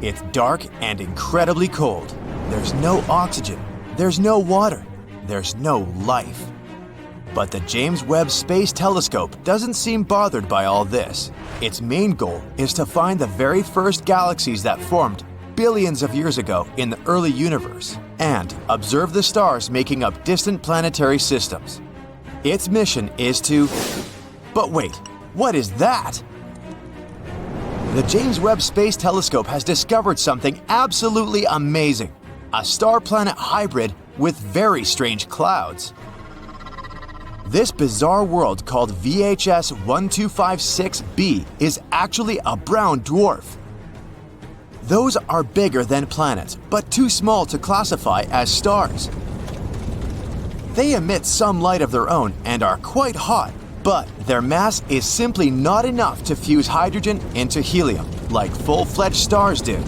It's dark and incredibly cold. There's no oxygen. There's no water. There's no life. But the James Webb Space Telescope doesn't seem bothered by all this. Its main goal is to find the very first galaxies that formed billions of years ago in the early universe and observe the stars making up distant planetary systems. Its mission is to... But wait, what is that? The James Webb Space Telescope has discovered something absolutely amazing. A star-planet hybrid with very strange clouds. This bizarre world called VHS 1256b is actually a brown dwarf. Those are bigger than planets, but too small to classify as stars. They emit some light of their own and are quite hot, but their mass is simply not enough to fuse hydrogen into helium, like full-fledged stars do.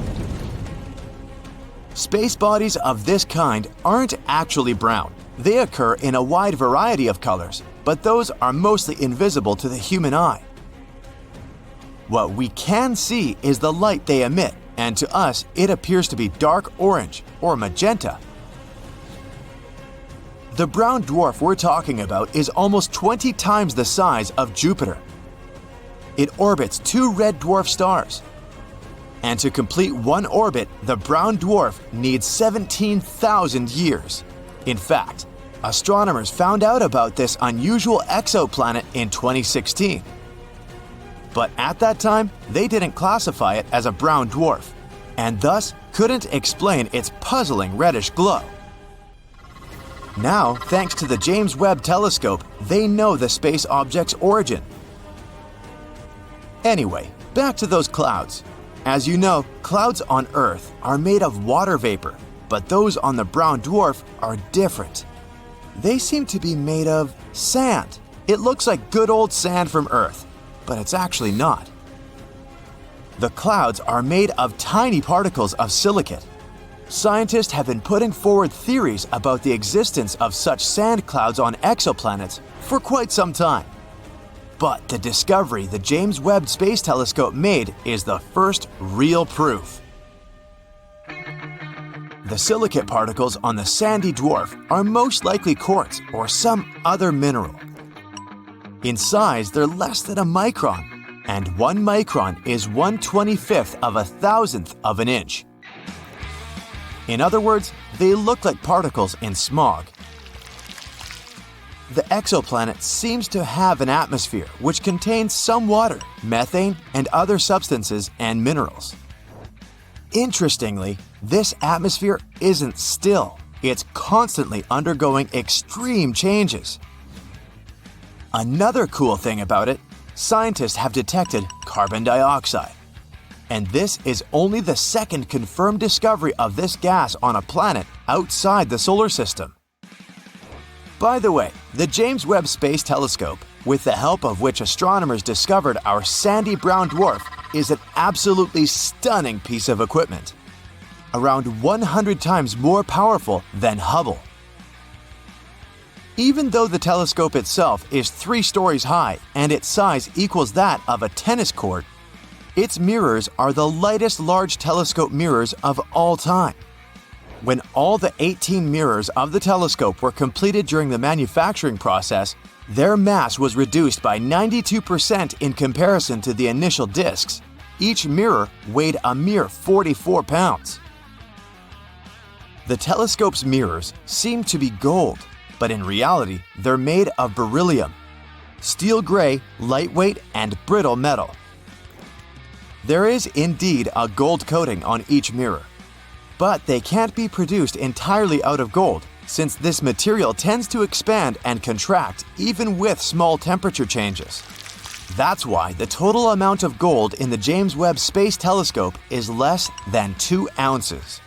Space bodies of this kind aren't actually brown. They occur in a wide variety of colors, but those are mostly invisible to the human eye. What we can see is the light they emit, and to us it appears to be dark orange or magenta. The brown dwarf we're talking about is almost 20 times the size of Jupiter. It orbits 2 red dwarf stars. And to complete one orbit, the brown dwarf needs 17,000 years. In fact, astronomers found out about this unusual exoplanet in 2016. But at that time, they didn't classify it as a brown dwarf, and thus couldn't explain its puzzling reddish glow. Now, thanks to the James Webb Telescope, they know the space object's origin. Anyway, back to those clouds. As you know, clouds on Earth are made of water vapor, but those on the brown dwarf are different. They seem to be made of sand. It looks like good old sand from Earth, but it's actually not. The clouds are made of tiny particles of silicate. Scientists have been putting forward theories about the existence of such sand clouds on exoplanets for quite some time. But the discovery the James Webb Space Telescope made is the first real proof. The silicate particles on the sandy dwarf are most likely quartz or some other mineral. In size, they're less than a micron, and 1 micron is 1/25th of a thousandth of an inch. In other words, they look like particles in smog. The exoplanet seems to have an atmosphere which contains some water, methane, and other substances and minerals. Interestingly, this atmosphere isn't still. It's constantly undergoing extreme changes. Another cool thing about it, scientists have detected carbon dioxide. And this is only the second confirmed discovery of this gas on a planet outside the solar system. By the way, the James Webb Space Telescope, with the help of which astronomers discovered our sandy brown dwarf, is an absolutely stunning piece of equipment. Around 100 times more powerful than Hubble. Even though the telescope itself is 3 stories high and its size equals that of a tennis court, its mirrors are the lightest large telescope mirrors of all time. When all the 18 mirrors of the telescope were completed during the manufacturing process, their mass was reduced by 92% in comparison to the initial discs. Each mirror weighed a mere 44 pounds. The telescope's mirrors seem to be gold, but in reality, they're made of beryllium, steel gray, lightweight, and brittle metal. There is indeed a gold coating on each mirror, but they can't be produced entirely out of gold since this material tends to expand and contract even with small temperature changes. That's why the total amount of gold in the James Webb Space Telescope is less than 2 ounces.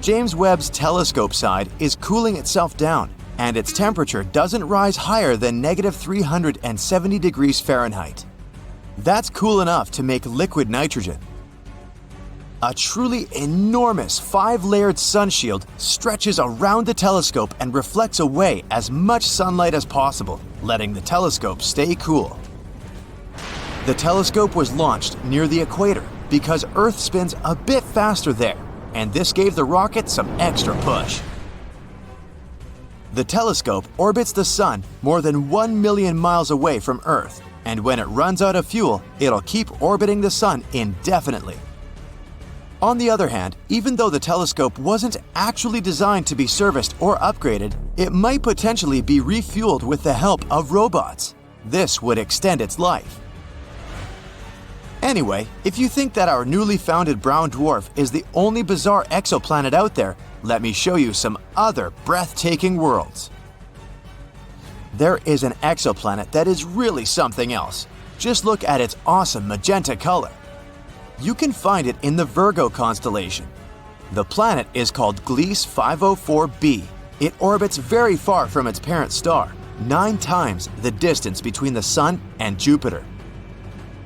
James Webb's telescope side is cooling itself down, and its temperature doesn't rise higher than -370 degrees Fahrenheit. That's cool enough to make liquid nitrogen. A truly enormous 5-layered sun shield stretches around the telescope and reflects away as much sunlight as possible, letting the telescope stay cool. The telescope was launched near the equator, because Earth spins a bit faster there, and this gave the rocket some extra push. The telescope orbits the Sun more than 1 million miles away from Earth, and when it runs out of fuel, it'll keep orbiting the Sun indefinitely. On the other hand, even though the telescope wasn't actually designed to be serviced or upgraded, it might potentially be refueled with the help of robots. This would extend its life. Anyway, if you think that our newly founded brown dwarf is the only bizarre exoplanet out there, let me show you some other breathtaking worlds. There is an exoplanet that is really something else. Just look at its awesome magenta color. You can find it in the Virgo constellation. The planet is called Gliese 504b. It orbits very far from its parent star, 9 times the distance between the Sun and Jupiter.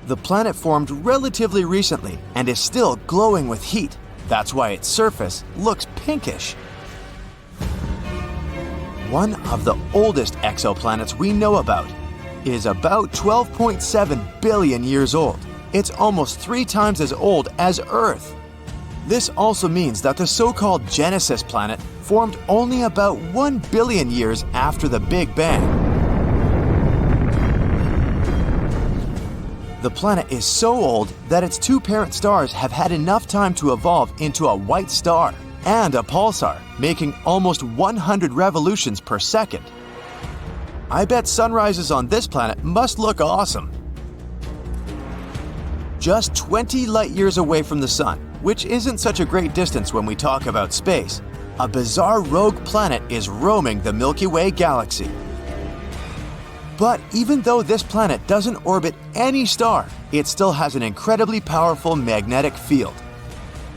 The planet formed relatively recently and is still glowing with heat. That's why its surface looks pinkish. One of the oldest exoplanets we know about is about 12.7 billion years old. It's almost 3 times as old as Earth. This also means that the so-called Genesis planet formed only about 1 billion years after the Big Bang. The planet is so old that its 2 parent stars have had enough time to evolve into a white star and a pulsar, making almost 100 revolutions per second. I bet sunrises on this planet must look awesome. Just 20 light-years away from the Sun, which isn't such a great distance when we talk about space, a bizarre rogue planet is roaming the Milky Way galaxy. But even though this planet doesn't orbit any star, it still has an incredibly powerful magnetic field.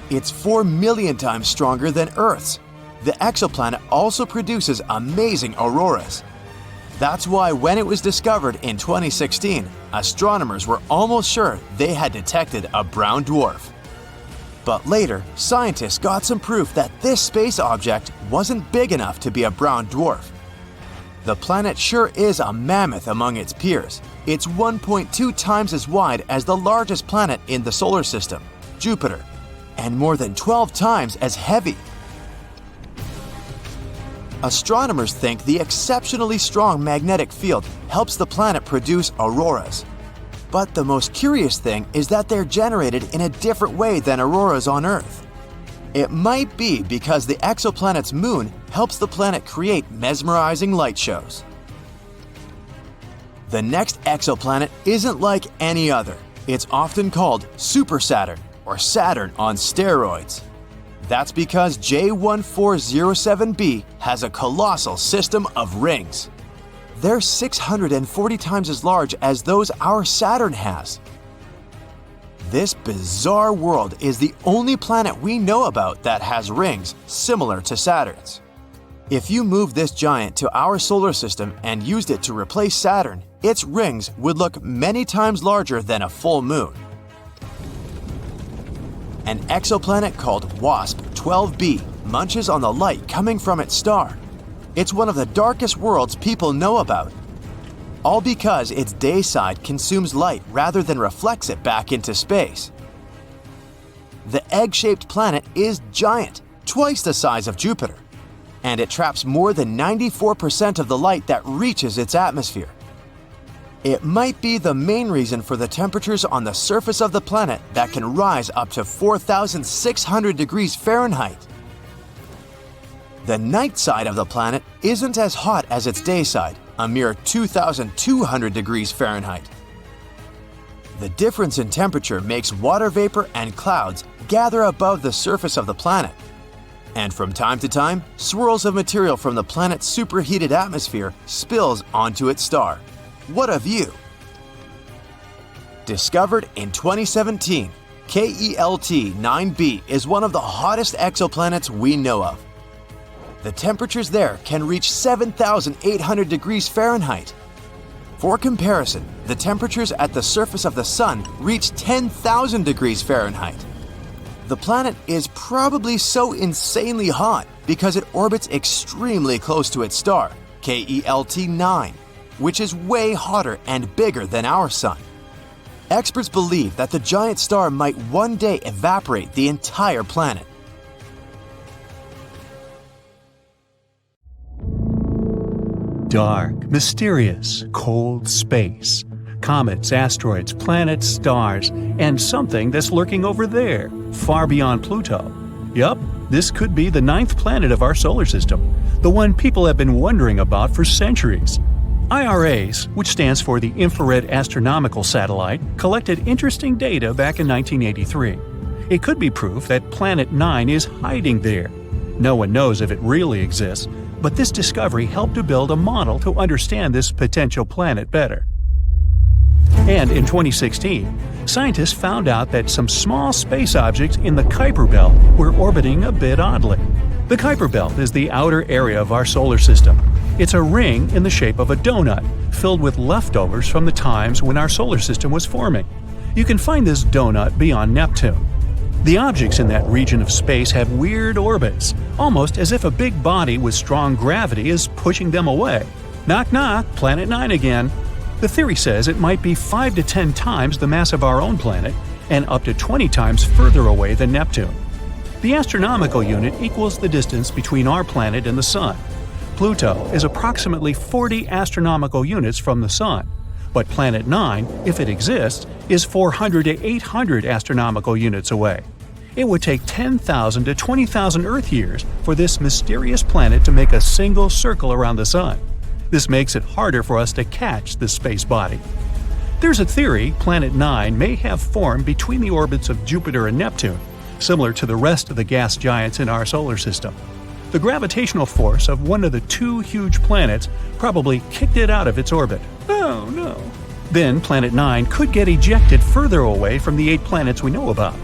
It's 4 million times stronger than Earth's. The exoplanet also produces amazing auroras. That's why when it was discovered in 2016, astronomers were almost sure they had detected a brown dwarf. But later, scientists got some proof that this space object wasn't big enough to be a brown dwarf. The planet sure is a mammoth among its peers. It's 1.2 times as wide as the largest planet in the solar system, Jupiter, and more than 12 times as heavy. Astronomers think the exceptionally strong magnetic field helps the planet produce auroras. But the most curious thing is that they're generated in a different way than auroras on Earth. It might be because the exoplanet's moon helps the planet create mesmerizing light shows. The next exoplanet isn't like any other. It's often called Super Saturn or Saturn on steroids. That's because J1407b has a colossal system of rings. They're 640 times as large as those our Saturn has. This bizarre world is the only planet we know about that has rings similar to Saturn's. If you move this giant to our solar system and used it to replace Saturn, its rings would look many times larger than a full moon. An exoplanet called WASP-12b munches on the light coming from its star. It's one of the darkest worlds people know about. All because its day side consumes light rather than reflects it back into space. The egg-shaped planet is giant, twice the size of Jupiter, and it traps more than 94% of the light that reaches its atmosphere. It might be the main reason for the temperatures on the surface of the planet that can rise up to 4,600 degrees Fahrenheit. The night side of the planet isn't as hot as its day side, a mere 2,200 degrees Fahrenheit. The difference in temperature makes water vapor and clouds gather above the surface of the planet. And from time to time, swirls of material from the planet's superheated atmosphere spills onto its star. What of you? Discovered in 2017, KELT-9b is one of the hottest exoplanets we know of. The temperatures there can reach 7,800 degrees Fahrenheit. For comparison, the temperatures at the surface of the Sun reach 10,000 degrees Fahrenheit. The planet is probably so insanely hot because it orbits extremely close to its star, KELT-9, which is way hotter and bigger than our Sun. Experts believe that the giant star might one day evaporate the entire planet. Dark, mysterious, cold space. Comets, asteroids, planets, stars, and something that's lurking over there, far beyond Pluto. Yup, this could be the 9th planet of our solar system, the one people have been wondering about for centuries. IRAS, which stands for the Infrared Astronomical Satellite, collected interesting data back in 1983. It could be proof that Planet 9 is hiding there. No one knows if it really exists, but this discovery helped to build a model to understand this potential planet better. And in 2016, scientists found out that some small space objects in the Kuiper Belt were orbiting a bit oddly. The Kuiper Belt is the outer area of our solar system. It's a ring in the shape of a donut, filled with leftovers from the times when our solar system was forming. You can find this donut beyond Neptune. The objects in that region of space have weird orbits, almost as if a big body with strong gravity is pushing them away. Knock knock, Planet 9 again. The theory says it might be 5 to 10 times the mass of our own planet and up to 20 times further away than Neptune. The astronomical unit equals the distance between our planet and the Sun. Pluto is approximately 40 astronomical units from the Sun, but Planet 9, if it exists, is 400 to 800 astronomical units away. It would take 10,000 to 20,000 Earth years for this mysterious planet to make a single circle around the Sun. This makes it harder for us to catch this space body. There's a theory Planet 9 may have formed between the orbits of Jupiter and Neptune, similar to the rest of the gas giants in our solar system. The gravitational force of one of the two huge planets probably kicked it out of its orbit. Oh no. Then Planet 9 could get ejected further away from the 8 planets we know about.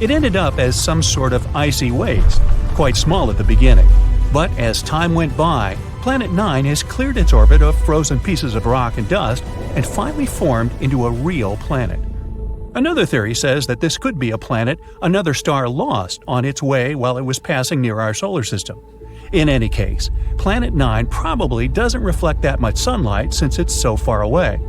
It ended up as some sort of icy waste, quite small at the beginning. But as time went by, Planet 9 has cleared its orbit of frozen pieces of rock and dust and finally formed into a real planet. Another theory says that this could be a planet another star lost on its way while it was passing near our solar system. In any case, Planet 9 probably doesn't reflect that much sunlight since it's so far away,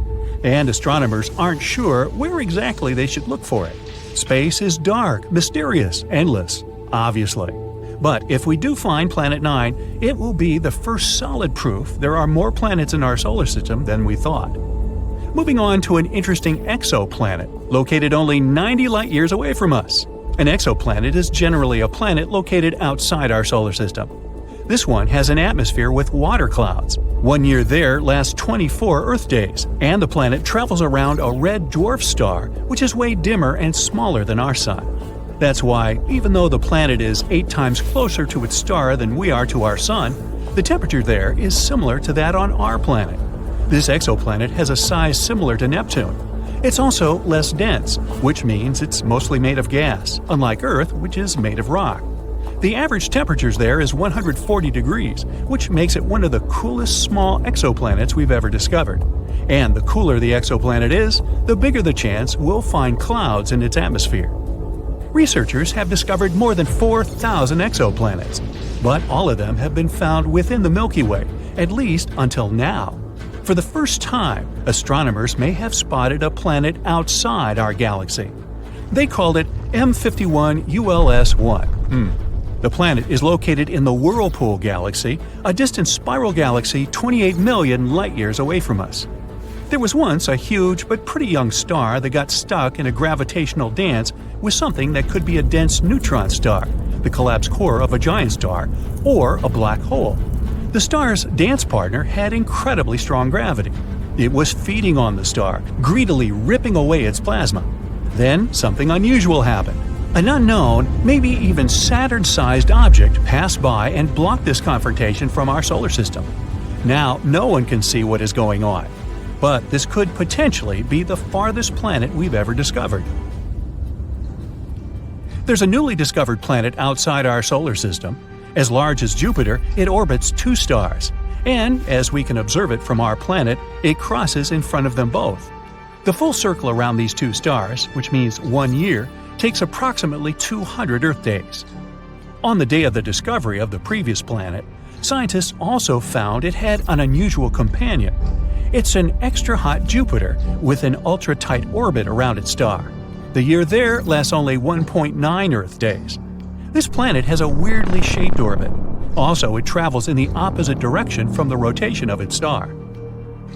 and astronomers aren't sure where exactly they should look for it. Space is dark, mysterious, endless, obviously. But if we do find Planet 9, it will be the first solid proof there are more planets in our solar system than we thought. Moving on to an interesting exoplanet, located only 90 light-years away from us. An exoplanet is generally a planet located outside our solar system. This one has an atmosphere with water clouds. 1 year there lasts 24 Earth days, and the planet travels around a red dwarf star, which is way dimmer and smaller than our Sun. That's why, even though the planet is 8 times closer to its star than we are to our Sun, the temperature there is similar to that on our planet. This exoplanet has a size similar to Neptune. It's also less dense, which means it's mostly made of gas, unlike Earth, which is made of rock. The average temperatures there is 140 degrees, which makes it one of the coolest small exoplanets we've ever discovered. And the cooler the exoplanet is, the bigger the chance we'll find clouds in its atmosphere. Researchers have discovered more than 4,000 exoplanets, but all of them have been found within the Milky Way, at least until now. For the first time, astronomers may have spotted a planet outside our galaxy. They called it M51 ULS-1. The planet is located in the Whirlpool Galaxy, a distant spiral galaxy 28 million light-years away from us. There was once a huge but pretty young star that got stuck in a gravitational dance with something that could be a dense neutron star, the collapsed core of a giant star, or a black hole. The star's dance partner had incredibly strong gravity. It was feeding on the star, greedily ripping away its plasma. Then something unusual happened. An unknown, maybe even Saturn-sized object passed by and blocked this confrontation from our solar system. Now, no one can see what is going on. But this could potentially be the farthest planet we've ever discovered. There's a newly discovered planet outside our solar system. As large as Jupiter, it orbits 2 stars. And, as we can observe it from our planet, it crosses in front of them both. The full circle around these 2 stars, which means 1 year, takes approximately 200 Earth days. On the day of the discovery of the previous planet, scientists also found it had an unusual companion. It's an extra-hot Jupiter with an ultra-tight orbit around its star. The year there lasts only 1.9 Earth days. This planet has a weirdly shaped orbit. Also, it travels in the opposite direction from the rotation of its star.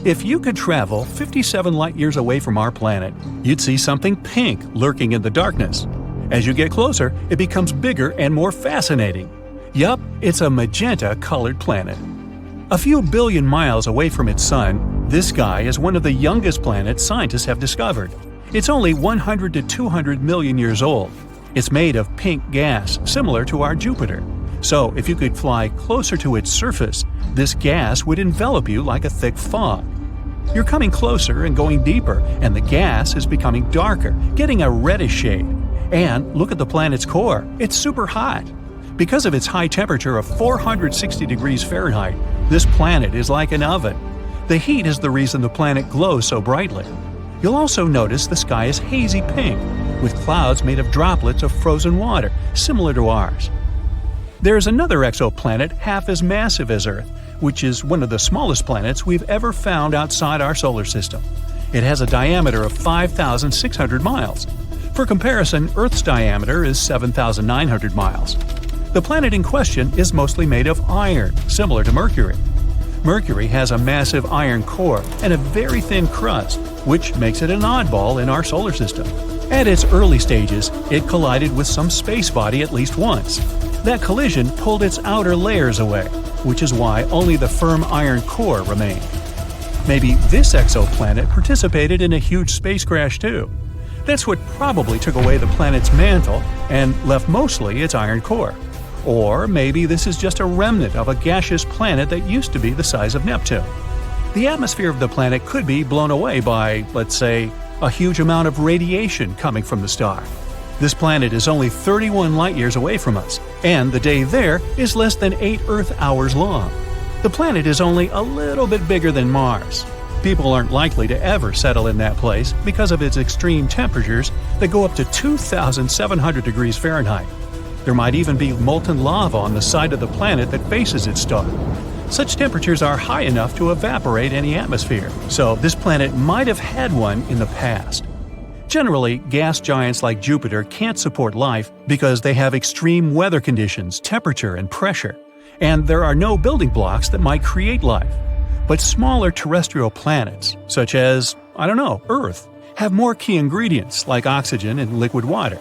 If you could travel 57 light-years away from our planet, you'd see something pink lurking in the darkness. As you get closer, it becomes bigger and more fascinating. Yup, it's a magenta-colored planet. A few billion miles away from its sun, this sky is one of the youngest planets scientists have discovered. It's only 100 to 200 million years old. It's made of pink gas, similar to our Jupiter. So, if you could fly closer to its surface, this gas would envelop you like a thick fog. You're coming closer and going deeper, and the gas is becoming darker, getting a reddish shade. And look at the planet's core. It's super hot. Because of its high temperature of 460 degrees Fahrenheit, this planet is like an oven. The heat is the reason the planet glows so brightly. You'll also notice the sky is hazy pink, with clouds made of droplets of frozen water, similar to ours. There's another exoplanet half as massive as Earth, which is one of the smallest planets we've ever found outside our solar system. It has a diameter of 5,600 miles. For comparison, Earth's diameter is 7,900 miles. The planet in question is mostly made of iron, similar to Mercury. Mercury has a massive iron core and a very thin crust, which makes it an oddball in our solar system. At its early stages, it collided with some space body at least once. That collision pulled its outer layers away, which is why only the firm iron core remained. Maybe this exoplanet participated in a huge space crash too. That's what probably took away the planet's mantle and left mostly its iron core. Or maybe this is just a remnant of a gaseous planet that used to be the size of Neptune. The atmosphere of the planet could be blown away by, let's say, a huge amount of radiation coming from the star. This planet is only 31 light-years away from us, and the day there is less than 8 Earth hours long. The planet is only a little bit bigger than Mars. People aren't likely to ever settle in that place because of its extreme temperatures that go up to 2,700 degrees Fahrenheit. There might even be molten lava on the side of the planet that faces its star. Such temperatures are high enough to evaporate any atmosphere, so this planet might have had one in the past. Generally, gas giants like Jupiter can't support life because they have extreme weather conditions, temperature, and pressure, and there are no building blocks that might create life. But smaller terrestrial planets, such as, Earth, have more key ingredients like oxygen and liquid water.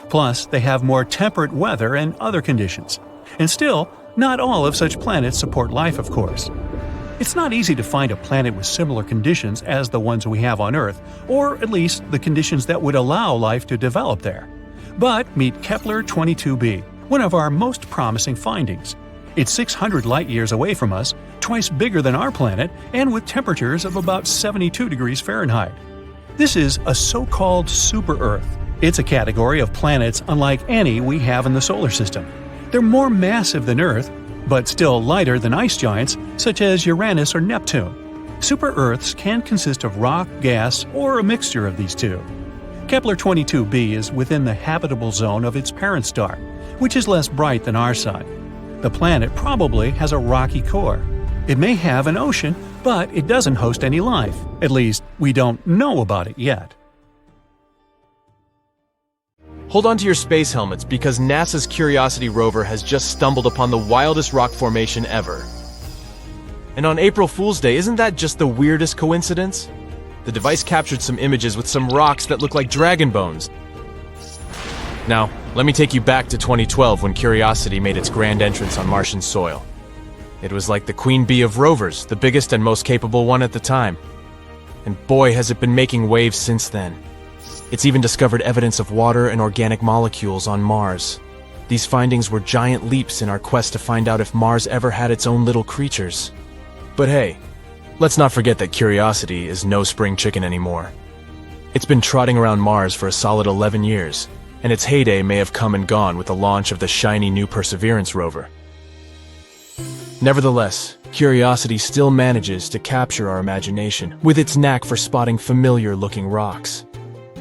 Plus, they have more temperate weather and other conditions. And still, not all of such planets support life, of course. It's not easy to find a planet with similar conditions as the ones we have on Earth, or at least the conditions that would allow life to develop there. But meet Kepler-22b, one of our most promising findings. It's 600 light-years away from us, twice bigger than our planet, and with temperatures of about 72 degrees Fahrenheit. This is a so-called super-Earth. It's a category of planets unlike any we have in the solar system. They're more massive than Earth, but still lighter than ice giants such as Uranus or Neptune. Super-Earths can consist of rock, gas, or a mixture of these two. Kepler-22b is within the habitable zone of its parent star, which is less bright than our Sun. The planet probably has a rocky core. It may have an ocean, but it doesn't host any life. At least, we don't know about it yet. Hold on to your space helmets because NASA's Curiosity rover has just stumbled upon the wildest rock formation ever. And on April Fool's Day, isn't that just the weirdest coincidence? The device captured some images with some rocks that look like dragon bones. Now, let me take you back to 2012 when Curiosity made its grand entrance on Martian soil. It was like the queen bee of rovers, the biggest and most capable one at the time. And boy, has it been making waves since then. It's even discovered evidence of water and organic molecules on Mars. These findings were giant leaps in our quest to find out if Mars ever had its own little creatures. But hey, let's not forget that Curiosity is no spring chicken anymore. It's been trotting around Mars for a solid 11 years, and its heyday may have come and gone with the launch of the shiny new Perseverance rover. Nevertheless, Curiosity still manages to capture our imagination with its knack for spotting familiar-looking rocks.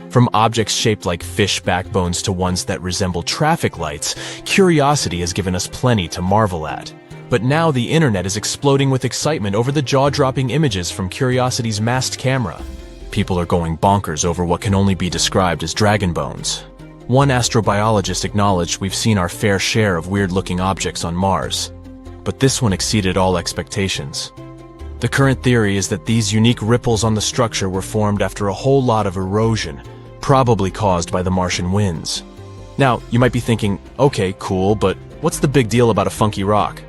From objects shaped like fish backbones to ones that resemble traffic lights, Curiosity has given us plenty to marvel at. But now the internet is exploding with excitement over the jaw-dropping images from Curiosity's masked camera. People are going bonkers over what can only be described as dragon bones. One astrobiologist acknowledged we've seen our fair share of weird-looking objects on Mars. But this one exceeded all expectations. The current theory is that these unique ripples on the structure were formed after a whole lot of erosion, probably caused by the Martian winds. Now, you might be thinking, okay, cool, but what's the big deal about a funky rock?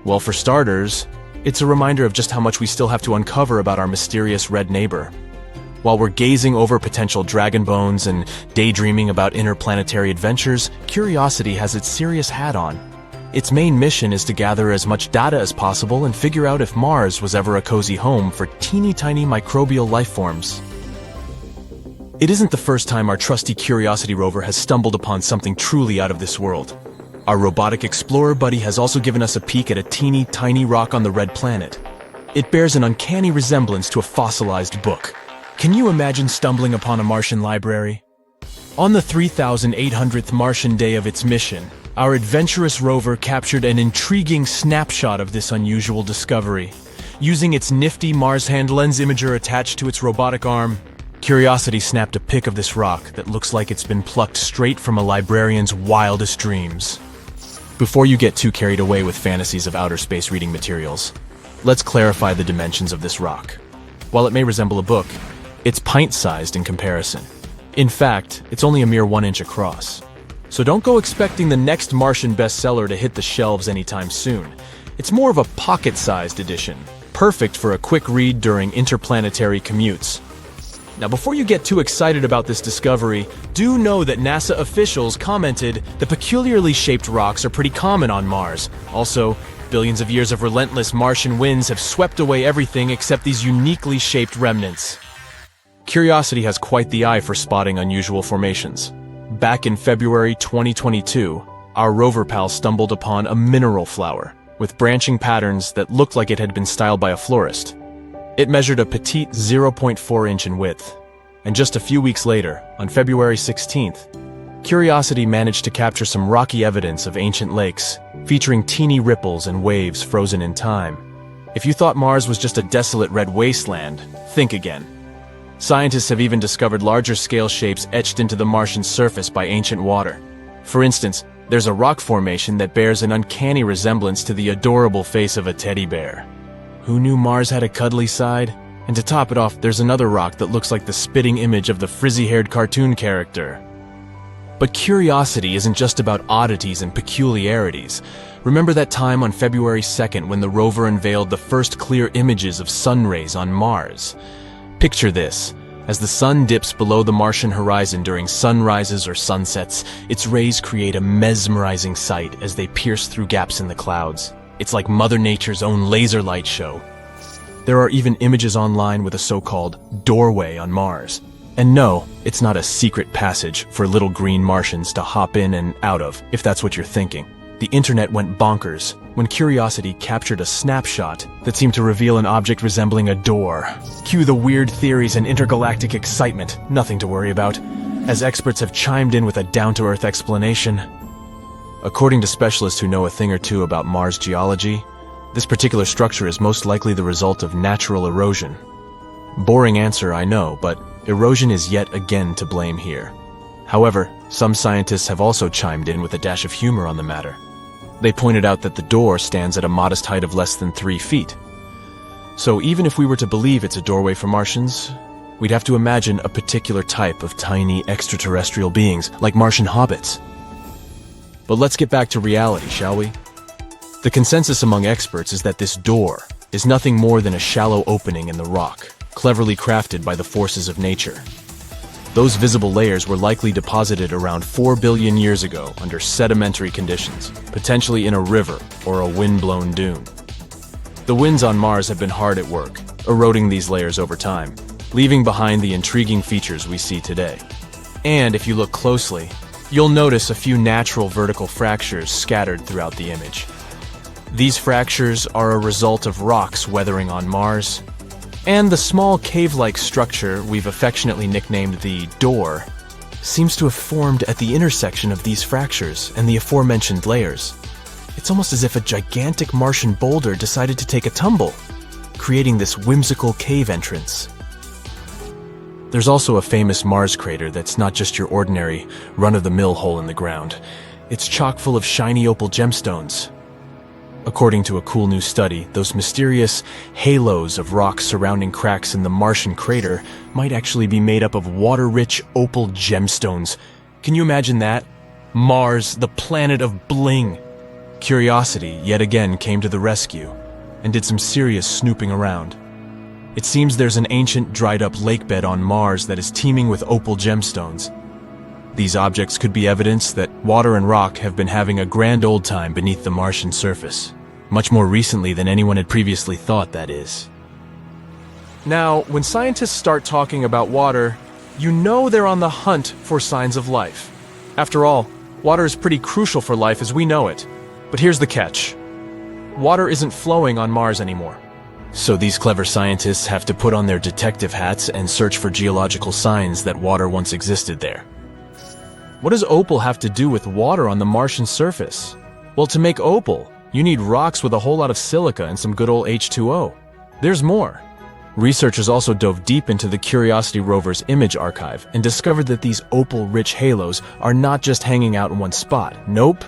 Well, for starters, it's a reminder of just how much we still have to uncover about our mysterious red neighbor. While we're gazing over potential dragon bones and daydreaming about interplanetary adventures, Curiosity has its serious hat on. Its main mission is to gather as much data as possible and figure out if Mars was ever a cozy home for teeny-tiny microbial life forms. It isn't the first time our trusty Curiosity rover has stumbled upon something truly out of this world. Our robotic explorer buddy has also given us a peek at a teeny tiny rock on the red planet. It bears an uncanny resemblance to a fossilized book. Can you imagine stumbling upon a Martian library? On the 3,800th Martian day of its mission, our adventurous rover captured an intriguing snapshot of this unusual discovery. Using its nifty Mars hand lens imager attached to its robotic arm, Curiosity snapped a pic of this rock that looks like it's been plucked straight from a librarian's wildest dreams. Before you get too carried away with fantasies of outer space reading materials, let's clarify the dimensions of this rock. While it may resemble a book, it's pint-sized in comparison. In fact, it's only a mere 1 inch across. So don't go expecting the next Martian bestseller to hit the shelves anytime soon. It's more of a pocket-sized edition, perfect for a quick read during interplanetary commutes. Now, before you get too excited about this discovery, do know that NASA officials commented the peculiarly shaped rocks are pretty common on Mars. Also, billions of years of relentless Martian winds have swept away everything except these uniquely shaped remnants. Curiosity has quite the eye for spotting unusual formations. Back in February 2022, our rover pal stumbled upon a mineral flower with branching patterns that looked like it had been styled by a florist. It measured a petite 0.4 inch in width, and just a few weeks later, on February 16th, Curiosity managed to capture some rocky evidence of ancient lakes, featuring teeny ripples and waves frozen in time. If you thought Mars was just a desolate red wasteland, think again. Scientists have even discovered larger-scale shapes etched into the Martian surface by ancient water. For instance, there's a rock formation that bears an uncanny resemblance to the adorable face of a teddy bear. Who knew Mars had a cuddly side? And to top it off, there's another rock that looks like the spitting image of the frizzy-haired cartoon character. But Curiosity isn't just about oddities and peculiarities. Remember that time on February 2nd when the rover unveiled the first clear images of sun rays on Mars? Picture this. As the sun dips below the Martian horizon during sunrises or sunsets, its rays create a mesmerizing sight as they pierce through gaps in the clouds. It's like Mother Nature's own laser light show. There are even images online with a so-called doorway on Mars. And no, it's not a secret passage for little green Martians to hop in and out of, if that's what you're thinking. The internet went bonkers when Curiosity captured a snapshot that seemed to reveal an object resembling a door. Cue the weird theories and intergalactic excitement, nothing to worry about, as experts have chimed in with a down-to-earth explanation. According to specialists who know a thing or two about Mars geology, this particular structure is most likely the result of natural erosion. Boring answer, I know, but erosion is yet again to blame here. However, some scientists have also chimed in with a dash of humor on the matter. They pointed out that the door stands at a modest height of less than 3 feet. So even if we were to believe it's a doorway for Martians, we'd have to imagine a particular type of tiny extraterrestrial beings, like Martian hobbits. But let's get back to reality, shall we? The consensus among experts is that this door is nothing more than a shallow opening in the rock, cleverly crafted by the forces of nature. Those visible layers were likely deposited around 4 billion years ago under sedimentary conditions, potentially in a river or a wind-blown dune. The winds on Mars have been hard at work, eroding these layers over time, leaving behind the intriguing features we see today. And if you look closely, you'll notice a few natural vertical fractures scattered throughout the image. These fractures are a result of rocks weathering on Mars, and the small cave-like structure we've affectionately nicknamed the door seems to have formed at the intersection of these fractures and the aforementioned layers. It's It's almost as if a gigantic Martian boulder decided to take a tumble, creating this whimsical cave entrance. There's also a famous Mars crater that's not just your ordinary, run-of-the-mill hole in the ground. It's chock full of shiny opal gemstones. According to a cool new study, those mysterious halos of rock surrounding cracks in the Martian crater might actually be made up of water-rich opal gemstones. Can you imagine that? Mars, the planet of bling. Curiosity, yet again, came to the rescue and did some serious snooping around. It seems there's an ancient, dried-up lakebed on Mars that is teeming with opal gemstones. These objects could be evidence that water and rock have been having a grand old time beneath the Martian surface. Much more recently than anyone had previously thought, that is. Now, when scientists start talking about water, you know they're on the hunt for signs of life. After all, water is pretty crucial for life as we know it. But here's the catch. Water isn't flowing on Mars anymore. So these clever scientists have to put on their detective hats and search for geological signs that water once existed there. What does opal have to do with water on the Martian surface? Well, to make opal, you need rocks with a whole lot of silica and some good old H2O. There's more. Researchers also dove deep into the Curiosity rover's image archive and discovered that these opal-rich halos are not just hanging out in one spot. Nope.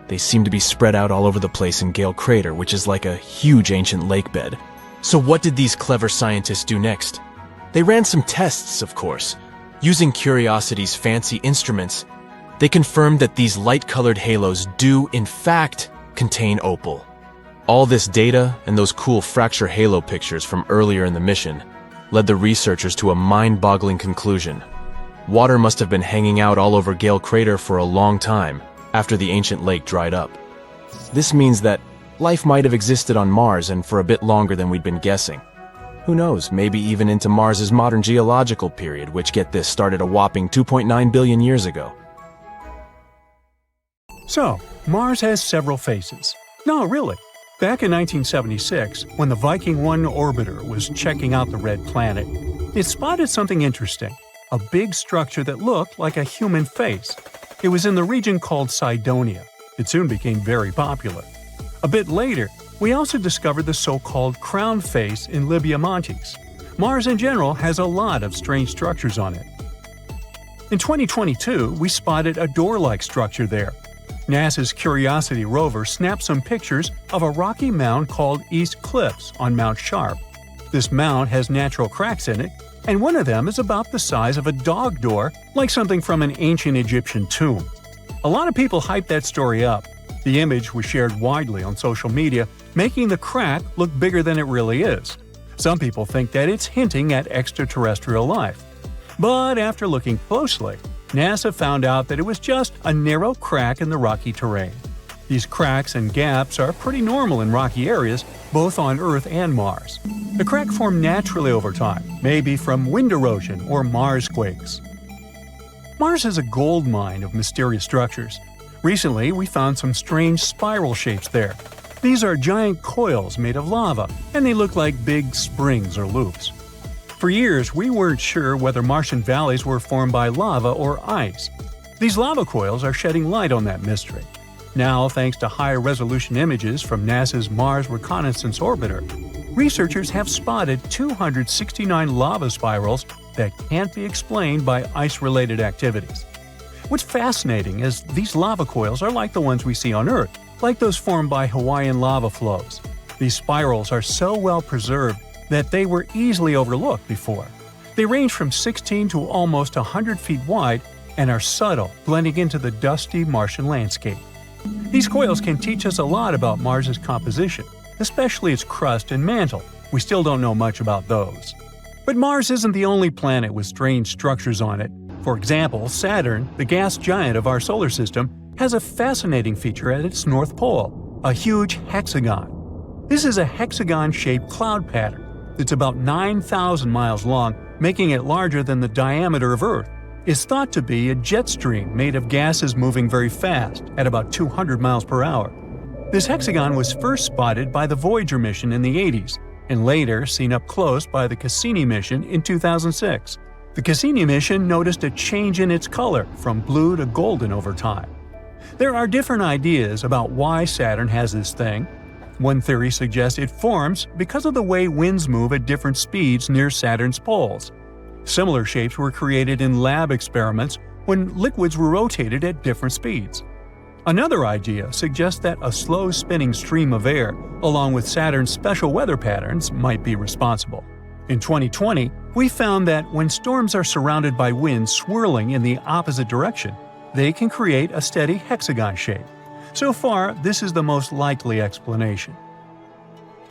They seem to be spread out all over the place in Gale Crater, which is like a huge ancient lakebed. So what did these clever scientists do next? They ran some tests, of course. Using Curiosity's fancy instruments, they confirmed that these light-colored halos do, in fact, contain opal. All this data and those cool fracture halo pictures from earlier in the mission led the researchers to a mind-boggling conclusion. Water must have been hanging out all over Gale Crater for a long time after the ancient lake dried up. This means that life might have existed on Mars and for a bit longer than we'd been guessing. Who knows, maybe even into Mars's modern geological period, which, get this, started a whopping 2.9 billion years ago. So, Mars has several faces. No, really. Back in 1976, when the Viking 1 orbiter was checking out the red planet, it spotted something interesting, a big structure that looked like a human face. It was in the region called Cydonia. It soon became very popular. A bit later, we also discovered the so-called crown face in Libya Montes. Mars in general has a lot of strange structures on it. In 2022, we spotted a door-like structure there. NASA's Curiosity rover snapped some pictures of a rocky mound called East Cliffs on Mount Sharp. This mound has natural cracks in it, and one of them is about the size of a dog door, like something from an ancient Egyptian tomb. A lot of people hyped that story up. The image was shared widely on social media, making the crack look bigger than it really is. Some people think that it's hinting at extraterrestrial life. But after looking closely, NASA found out that it was just a narrow crack in the rocky terrain. These cracks and gaps are pretty normal in rocky areas, both on Earth and Mars. The crack formed naturally over time, maybe from wind erosion or Mars quakes. Mars is a gold mine of mysterious structures. Recently, we found some strange spiral shapes there. These are giant coils made of lava, and they look like big springs or loops. For years, we weren't sure whether Martian valleys were formed by lava or ice. These lava coils are shedding light on that mystery. Now, thanks to higher-resolution images from NASA's Mars Reconnaissance Orbiter, researchers have spotted 269 lava spirals that can't be explained by ice-related activities. What's fascinating is these lava coils are like the ones we see on Earth, like those formed by Hawaiian lava flows. These spirals are so well preserved that they were easily overlooked before. They range from 16 to almost 100 feet wide and are subtle, blending into the dusty Martian landscape. These coils can teach us a lot about Mars's composition, especially its crust and mantle. We still don't know much about those. But Mars isn't the only planet with strange structures on it. For example, Saturn, the gas giant of our solar system, has a fascinating feature at its north pole, a huge hexagon. This is a hexagon-shaped cloud pattern. It's about 9,000 miles long, making it larger than the diameter of Earth. It's thought to be a jet stream made of gases moving very fast, at about 200 miles per hour. This hexagon was first spotted by the Voyager mission in the 80s, and later seen up close by the Cassini mission in 2006. The Cassini mission noticed a change in its color from blue to golden over time. There are different ideas about why Saturn has this thing. One theory suggests it forms because of the way winds move at different speeds near Saturn's poles. Similar shapes were created in lab experiments when liquids were rotated at different speeds. Another idea suggests that a slow spinning stream of air, along with Saturn's special weather patterns, might be responsible. In 2020, we found that when storms are surrounded by winds swirling in the opposite direction, they can create a steady hexagon shape. So far, this is the most likely explanation.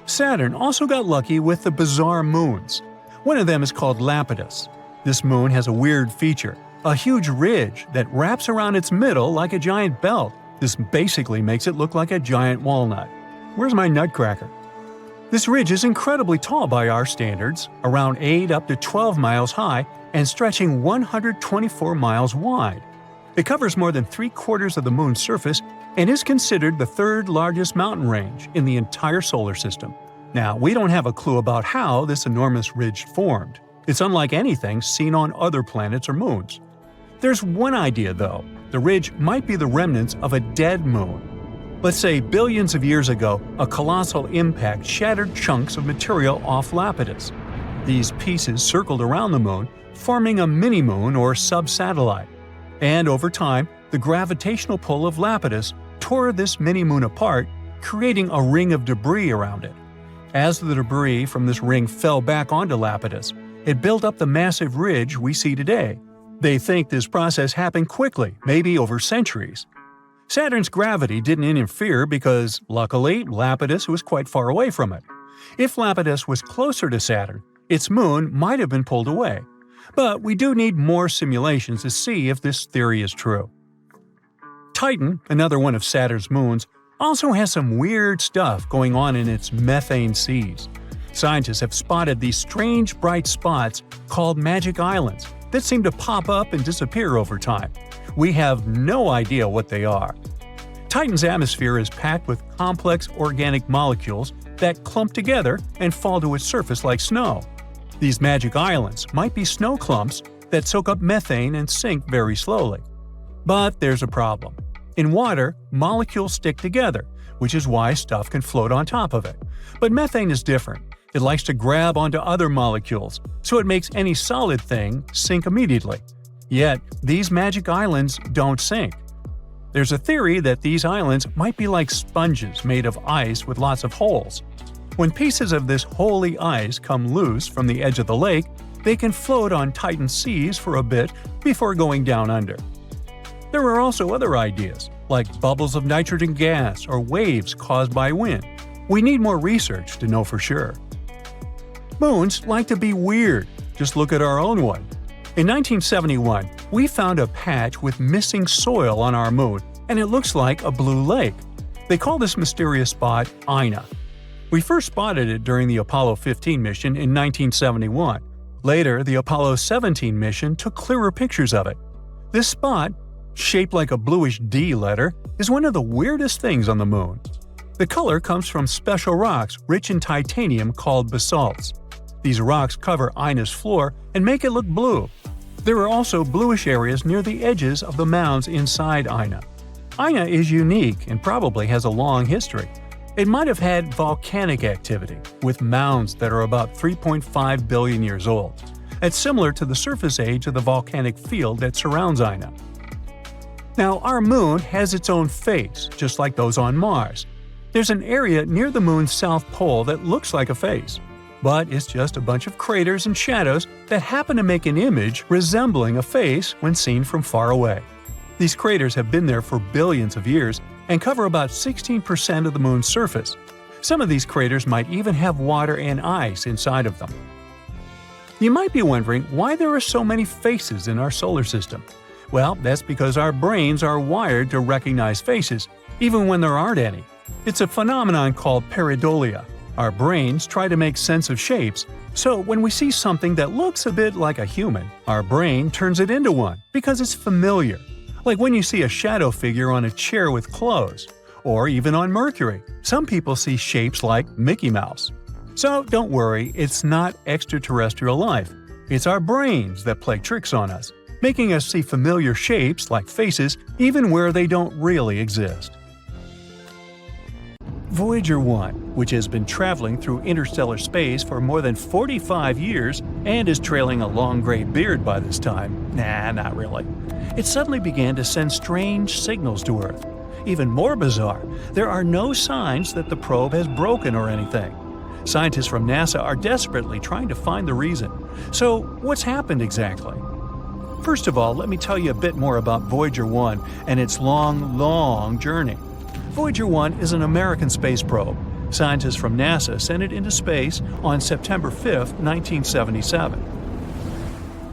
Saturn also got lucky with the bizarre moons. One of them is called Lapidus. This moon has a weird feature, a huge ridge that wraps around its middle like a giant belt. This basically makes it look like a giant walnut. Where's my nutcracker? This ridge is incredibly tall by our standards, around 8 up to 12 miles high and stretching 124 miles wide. It covers more than 3/4 of the moon's surface and is considered the third largest mountain range in the entire solar system. Now, we don't have a clue about how this enormous ridge formed. It's unlike anything seen on other planets or moons. There's one idea, though. The ridge might be the remnants of a dead moon. Let's say billions of years ago, a colossal impact shattered chunks of material off Lapidus. These pieces circled around the moon, forming a mini-moon or sub-satellite. And over time, the gravitational pull of Lapidus tore this mini-moon apart, creating a ring of debris around it. As the debris from this ring fell back onto Lapidus, it built up the massive ridge we see today. They think this process happened quickly, maybe over centuries. Saturn's gravity didn't interfere because, luckily, Lapidus was quite far away from it. If Lapidus was closer to Saturn, its moon might have been pulled away. But we do need more simulations to see if this theory is true. Titan, another one of Saturn's moons, also has some weird stuff going on in its methane seas. Scientists have spotted these strange bright spots called magic islands that seem to pop up and disappear over time. We have no idea what they are. Titan's atmosphere is packed with complex organic molecules that clump together and fall to its surface like snow. These magic islands might be snow clumps that soak up methane and sink very slowly. But there's a problem. In water, molecules stick together, which is why stuff can float on top of it. But methane is different. It likes to grab onto other molecules, so it makes any solid thing sink immediately. Yet, these magic islands don't sink. There's a theory that these islands might be like sponges made of ice with lots of holes. When pieces of this holy ice come loose from the edge of the lake, they can float on Titan's seas for a bit before going down under. There are also other ideas, like bubbles of nitrogen gas or waves caused by wind. We need more research to know for sure. Moons like to be weird. Just look at our own one. In 1971, we found a patch with missing soil on our moon, and it looks like a blue lake. They call this mysterious spot Ina. We first spotted it during the Apollo 15 mission in 1971. Later, the Apollo 17 mission took clearer pictures of it. This spot, shaped like a bluish D letter, is one of the weirdest things on the moon. The color comes from special rocks rich in titanium called basalts. These rocks cover Ina's floor and make it look blue. There are also bluish areas near the edges of the mounds inside Ina. Ina is unique and probably has a long history. It might have had volcanic activity, with mounds that are about 3.5 billion years old. It's similar to the surface age of the volcanic field that surrounds Ina. Now, our moon has its own face, just like those on Mars. There's an area near the moon's south pole that looks like a face, but it's just a bunch of craters and shadows that happen to make an image resembling a face when seen from far away. These craters have been there for billions of years and cover about 16% of the moon's surface. Some of these craters might even have water and ice inside of them. You might be wondering why there are so many faces in our solar system. Well, that's because our brains are wired to recognize faces, even when there aren't any. It's a phenomenon called pareidolia. Our brains try to make sense of shapes, so when we see something that looks a bit like a human, our brain turns it into one because it's familiar. Like when you see a shadow figure on a chair with clothes, or even on Mercury. Some people see shapes like Mickey Mouse. So don't worry, it's not extraterrestrial life. It's our brains that play tricks on us. making us see familiar shapes like faces even where they don't really exist. Voyager 1, which has been traveling through interstellar space for more than 45 years and is trailing a long gray beard by this time, not really, it suddenly began to send strange signals to Earth. Even more bizarre, there are no signs that the probe has broken or anything. Scientists from NASA are desperately trying to find the reason. So, what's happened exactly? First of all, let me tell you a bit more about Voyager 1 and its long journey. Voyager 1 is an American space probe. Scientists from NASA sent it into space on September 5, 1977.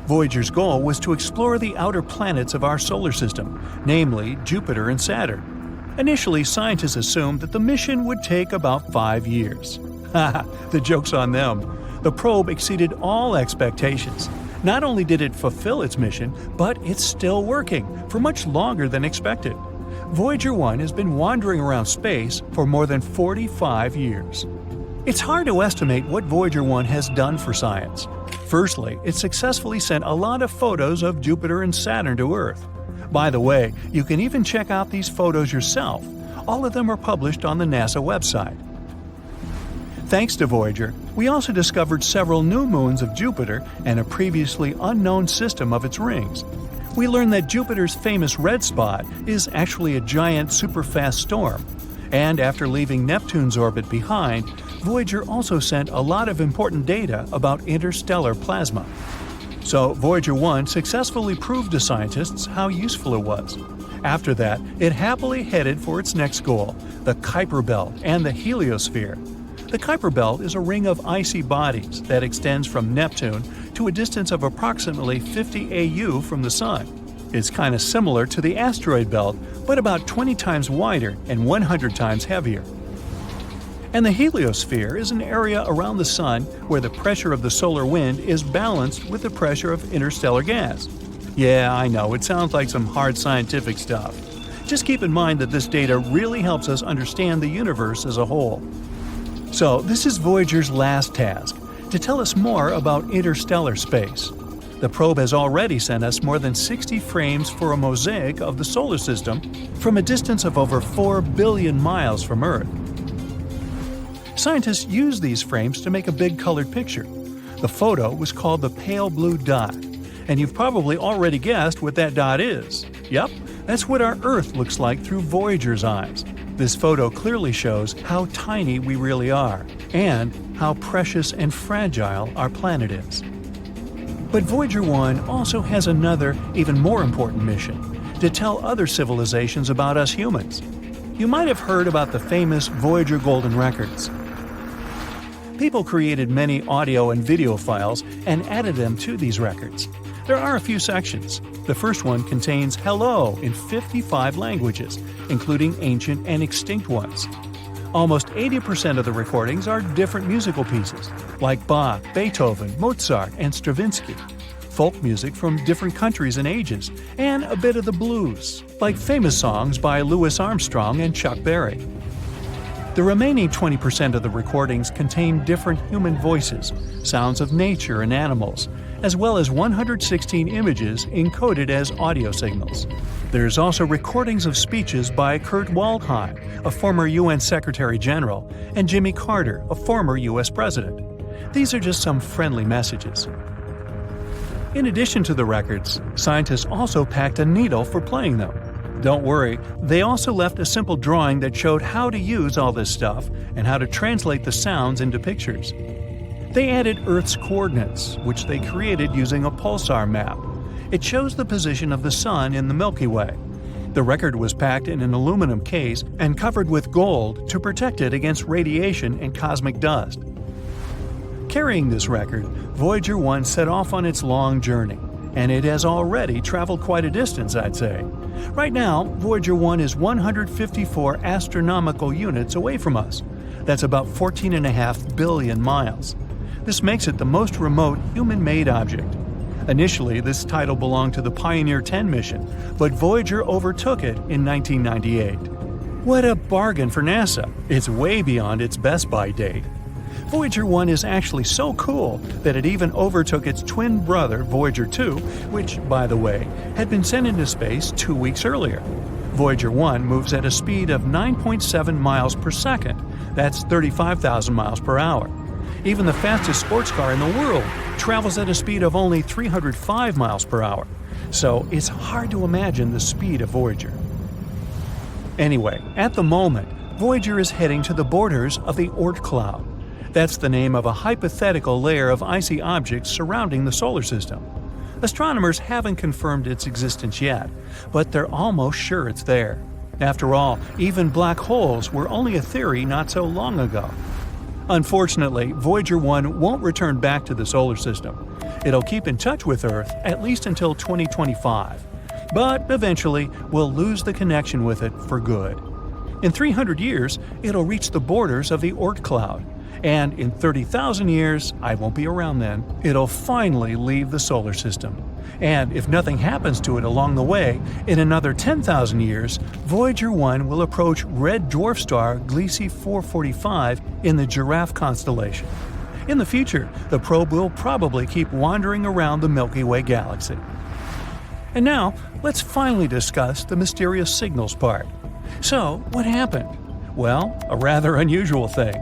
Voyager's goal was to explore the outer planets of our solar system, namely Jupiter and Saturn. Initially, scientists assumed that the mission would take about 5 years. Haha, the joke's on them. The probe exceeded all expectations. Not only did it fulfill its mission, but it's still working for much longer than expected. Voyager 1 has been wandering around space for more than 45 years. It's hard to estimate what Voyager 1 has done for science. Firstly, it successfully sent a lot of photos of Jupiter and Saturn to Earth. By the way, you can even check out these photos yourself. All of them are published on the NASA website. Thanks to Voyager, we also discovered several new moons of Jupiter and a previously unknown system of its rings. We learned that Jupiter's famous red spot is actually a giant superfast storm. And after leaving Neptune's orbit behind, Voyager also sent a lot of important data about interstellar plasma. So Voyager 1 successfully proved to scientists how useful it was. After that, it happily headed for its next goal, the Kuiper Belt and the heliosphere. The Kuiper Belt is a ring of icy bodies that extends from Neptune to a distance of approximately 50 AU from the Sun. It's kind of similar to the asteroid belt, but about 20 times wider and 100 times heavier. And the heliosphere is an area around the Sun where the pressure of the solar wind is balanced with the pressure of interstellar gas. Yeah, I know, it sounds like some hard scientific stuff. Just keep in mind that this data really helps us understand the universe as a whole. So, this is Voyager's last task, to tell us more about interstellar space. The probe has already sent us more than 60 frames for a mosaic of the solar system from a distance of over 4 billion miles from Earth. Scientists used these frames to make a big colored picture. The photo was called the pale blue dot, and you've probably already guessed what that dot is. Yep, that's what our Earth looks like through Voyager's eyes. This photo clearly shows how tiny we really are, and how precious and fragile our planet is. But Voyager 1 also has another, even more important mission, to tell other civilizations about us humans. You might have heard about the famous Voyager Golden Records. People created many audio and video files and added them to these records. There are a few sections. The first one contains hello in 55 languages, including ancient and extinct ones. Almost 80% of the recordings are different musical pieces, like Bach, Beethoven, Mozart, and Stravinsky, folk music from different countries and ages, and a bit of the blues, like famous songs by Louis Armstrong and Chuck Berry. The remaining 20% of the recordings contain different human voices, sounds of nature and animals, as well as 116 images encoded as audio signals. There's also recordings of speeches by Kurt Waldheim, a former UN Secretary General, and Jimmy Carter, a former US President. These are just some friendly messages. In addition to the records, scientists also packed a needle for playing them. Don't worry, they also left a simple drawing that showed how to use all this stuff and how to translate the sounds into pictures. They added Earth's coordinates, which they created using a pulsar map. It shows the position of the Sun in the Milky Way. The record was packed in an aluminum case and covered with gold to protect it against radiation and cosmic dust. Carrying this record, Voyager 1 set off on its long journey, and it has already traveled quite a distance, I'd say. Right now, Voyager 1 is 154 astronomical units away from us. That's about 14.5 billion miles. This makes it the most remote human-made object. Initially, this title belonged to the Pioneer 10 mission, but Voyager overtook it in 1998. What a bargain for NASA! It's way beyond its best-by date. Voyager 1 is actually so cool that it even overtook its twin brother, Voyager 2, which, by the way, had been sent into space 2 weeks earlier. Voyager 1 moves at a speed of 9.7 miles per second. That's 35,000 miles per hour. Even the fastest sports car in the world travels at a speed of only 305 miles per hour. So it's hard to imagine the speed of Voyager. Anyway, at the moment, Voyager is heading to the borders of the Oort cloud. That's the name of a hypothetical layer of icy objects surrounding the solar system. Astronomers haven't confirmed its existence yet, but they're almost sure it's there. After all, even black holes were only a theory not so long ago. Unfortunately, Voyager 1 won't return back to the solar system. It'll keep in touch with Earth at least until 2025. But eventually, we'll lose the connection with it for good. In 300 years, it'll reach the borders of the Oort cloud. And in 30,000 years, I won't be around then, it'll finally leave the solar system. And if nothing happens to it along the way, in another 10,000 years, Voyager 1 will approach red dwarf star Gliese 445 in the Giraffe constellation. In the future, the probe will probably keep wandering around the Milky Way galaxy. And now, let's finally discuss the mysterious signals part. So, what happened? Well, a rather unusual thing.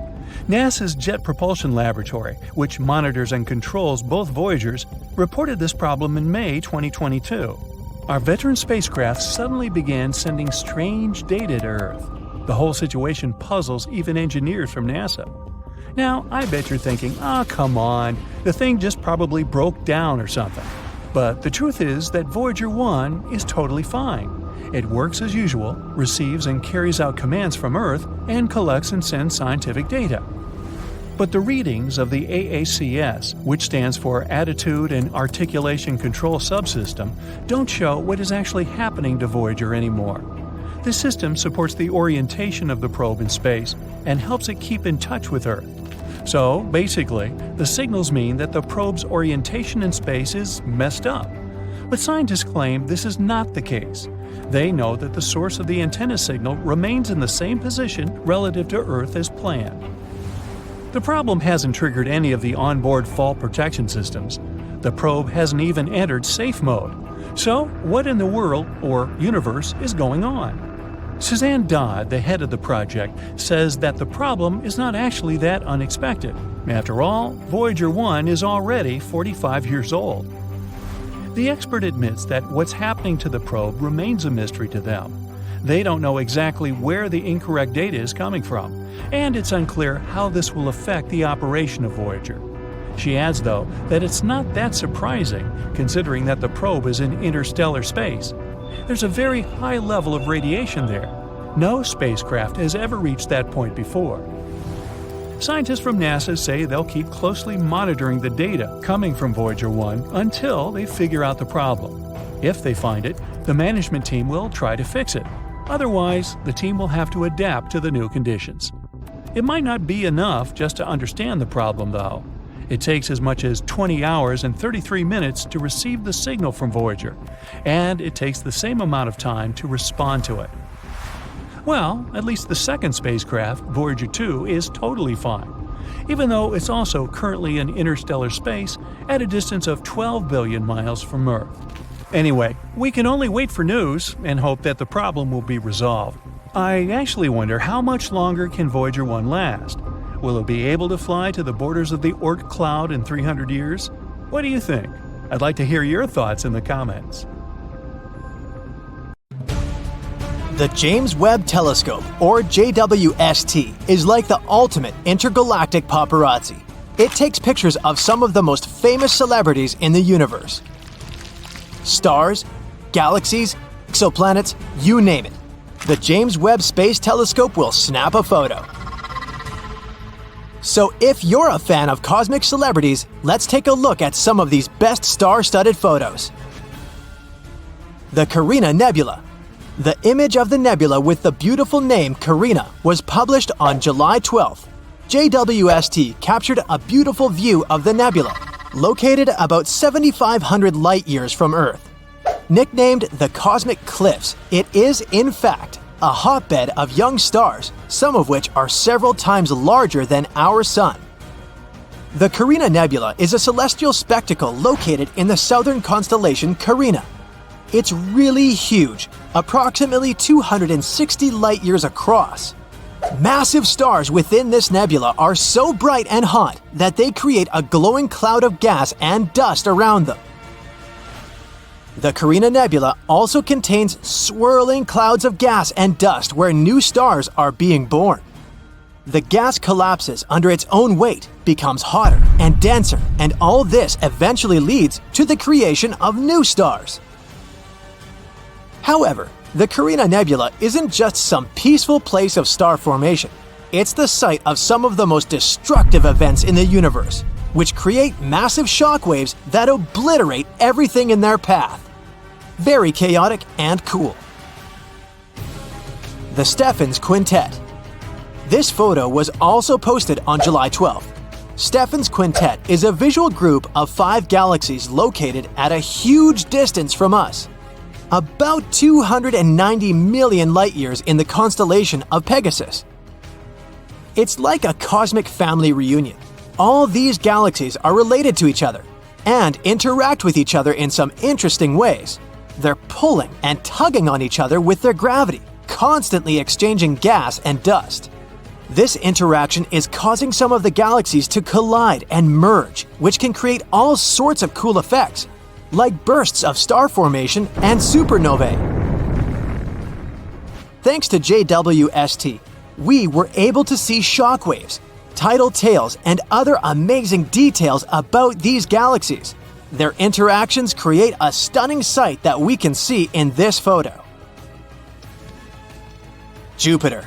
NASA's Jet Propulsion Laboratory, which monitors and controls both Voyagers, reported this problem in May 2022. Our veteran spacecraft suddenly began sending strange data to Earth. The whole situation puzzles even engineers from NASA. Now, I bet you're thinking, come on, the thing just probably broke down or something. But the truth is that Voyager 1 is totally fine. It works as usual, receives and carries out commands from Earth, and collects and sends scientific data. But the readings of the AACS, which stands for Attitude and Articulation Control Subsystem, don't show what is actually happening to Voyager anymore. This system supports the orientation of the probe in space and helps it keep in touch with Earth. So, basically, the signals mean that the probe's orientation in space is messed up. But scientists claim this is not the case. They know that the source of the antenna signal remains in the same position relative to Earth as planned. The problem hasn't triggered any of the onboard fault protection systems. The probe hasn't even entered safe mode. So, what in the world, or universe, is going on? Suzanne Dodd, the head of the project, says that the problem is not actually that unexpected. After all, Voyager 1 is already 45 years old. The expert admits that what's happening to the probe remains a mystery to them. They don't know exactly where the incorrect data is coming from, and it's unclear how this will affect the operation of Voyager. She adds, though, that it's not that surprising, considering that the probe is in interstellar space. There's a very high level of radiation there. No spacecraft has ever reached that point before. Scientists from NASA say they'll keep closely monitoring the data coming from Voyager 1 until they figure out the problem. If they find it, the management team will try to fix it. Otherwise, the team will have to adapt to the new conditions. It might not be enough just to understand the problem, though. It takes as much as 20 hours and 33 minutes to receive the signal from Voyager, and it takes the same amount of time to respond to it. Well, at least the second spacecraft, Voyager 2, is totally fine, even though it's also currently in interstellar space at a distance of 12 billion miles from Earth. Anyway, we can only wait for news and hope that the problem will be resolved. I actually wonder how much longer can Voyager 1 last? Will it be able to fly to the borders of the Oort cloud in 300 years? What do you think? I'd like to hear your thoughts in the comments. The James Webb Telescope, or JWST, is like the ultimate intergalactic paparazzi. It takes pictures of some of the most famous celebrities in the universe. Stars, galaxies, exoplanets, you name it. The James Webb Space Telescope will snap a photo. So if you're a fan of cosmic celebrities, let's take a look at some of these best star-studded photos. The Carina Nebula. The image of the nebula with the beautiful name Carina was published on July 12th. JWST captured a beautiful view of the nebula, located about 7,500 light-years from Earth. Nicknamed the Cosmic Cliffs, it is, in fact, a hotbed of young stars, some of which are several times larger than our Sun. The Carina Nebula is a celestial spectacle located in the southern constellation Carina. It's really huge, approximately 260 light-years across. Massive stars within this nebula are so bright and hot that they create a glowing cloud of gas and dust around them. The Carina Nebula also contains swirling clouds of gas and dust where new stars are being born. The gas collapses under its own weight, becomes hotter and denser, and all this eventually leads to the creation of new stars. However, the Carina Nebula isn't just some peaceful place of star formation. It's the site of some of the most destructive events in the universe, which create massive shockwaves that obliterate everything in their path. Very chaotic and cool. The Stephan's Quintet. This photo was also posted on July 12th. Stephan's Quintet is a visual group of 5 galaxies located at a huge distance from us. About 290 million light-years in the constellation of Pegasus. It's like a cosmic family reunion. All these galaxies are related to each other and interact with each other in some interesting ways. They're pulling and tugging on each other with their gravity, constantly exchanging gas and dust. This interaction is causing some of the galaxies to collide and merge, which can create all sorts of cool effects, like bursts of star formation and supernovae. Thanks to JWST, we were able to see shockwaves, tidal tails, and other amazing details about these galaxies. Their interactions create a stunning sight that we can see in this photo. Jupiter.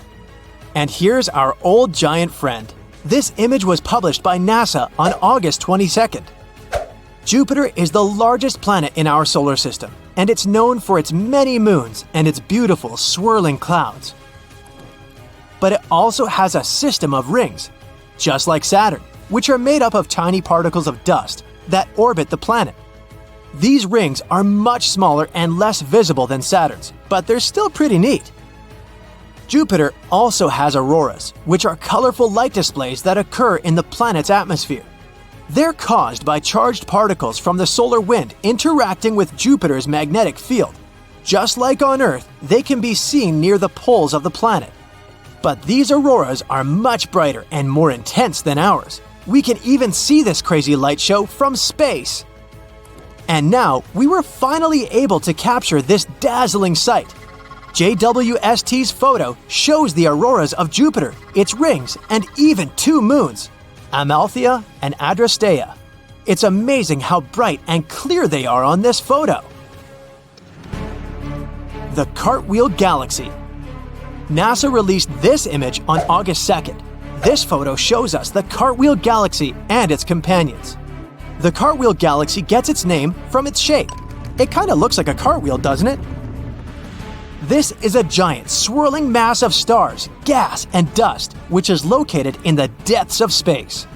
And here's our old giant friend. This image was published by NASA on August 22nd. Jupiter is the largest planet in our solar system, and it's known for its many moons and its beautiful swirling clouds. But it also has a system of rings, just like Saturn, which are made up of tiny particles of dust that orbit the planet. These rings are much smaller and less visible than Saturn's, but they're still pretty neat. Jupiter also has auroras, which are colorful light displays that occur in the planet's atmosphere. They're caused by charged particles from the solar wind interacting with Jupiter's magnetic field. Just like on Earth, they can be seen near the poles of the planet. But these auroras are much brighter and more intense than ours. We can even see this crazy light show from space. And now, we were finally able to capture this dazzling sight. JWST's photo shows the auroras of Jupiter, its rings, and even 2 moons, Amalthea and Adrastea. It's amazing how bright and clear they are on this photo. The Cartwheel Galaxy. NASA released this image on August 2nd. This photo shows us the Cartwheel Galaxy and its companions. The Cartwheel Galaxy gets its name from its shape. It kind of looks like a cartwheel, doesn't it? This is a giant, swirling mass of stars, gas, and dust, which is located in the depths of space.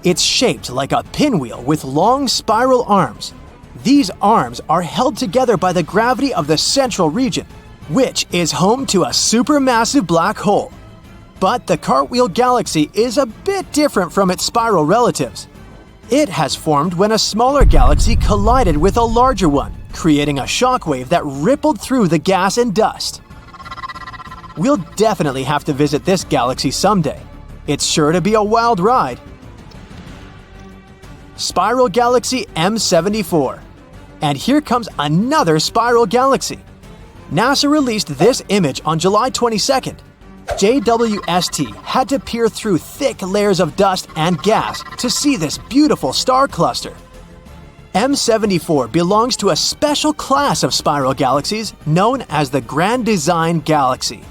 It's shaped like a pinwheel with long spiral arms. These arms are held together by the gravity of the central region, which is home to a supermassive black hole. But the Cartwheel Galaxy is a bit different from its spiral relatives. It has formed when a smaller galaxy collided with a larger one, creating a shockwave that rippled through the gas and dust. We'll definitely have to visit this galaxy someday. It's sure to be a wild ride. Spiral Galaxy M74. And here comes another spiral galaxy. NASA released this image on July 22nd. JWST had to peer through thick layers of dust and gas to see this beautiful star cluster. M74 belongs to a special class of spiral galaxies known as the Grand Design Galaxy.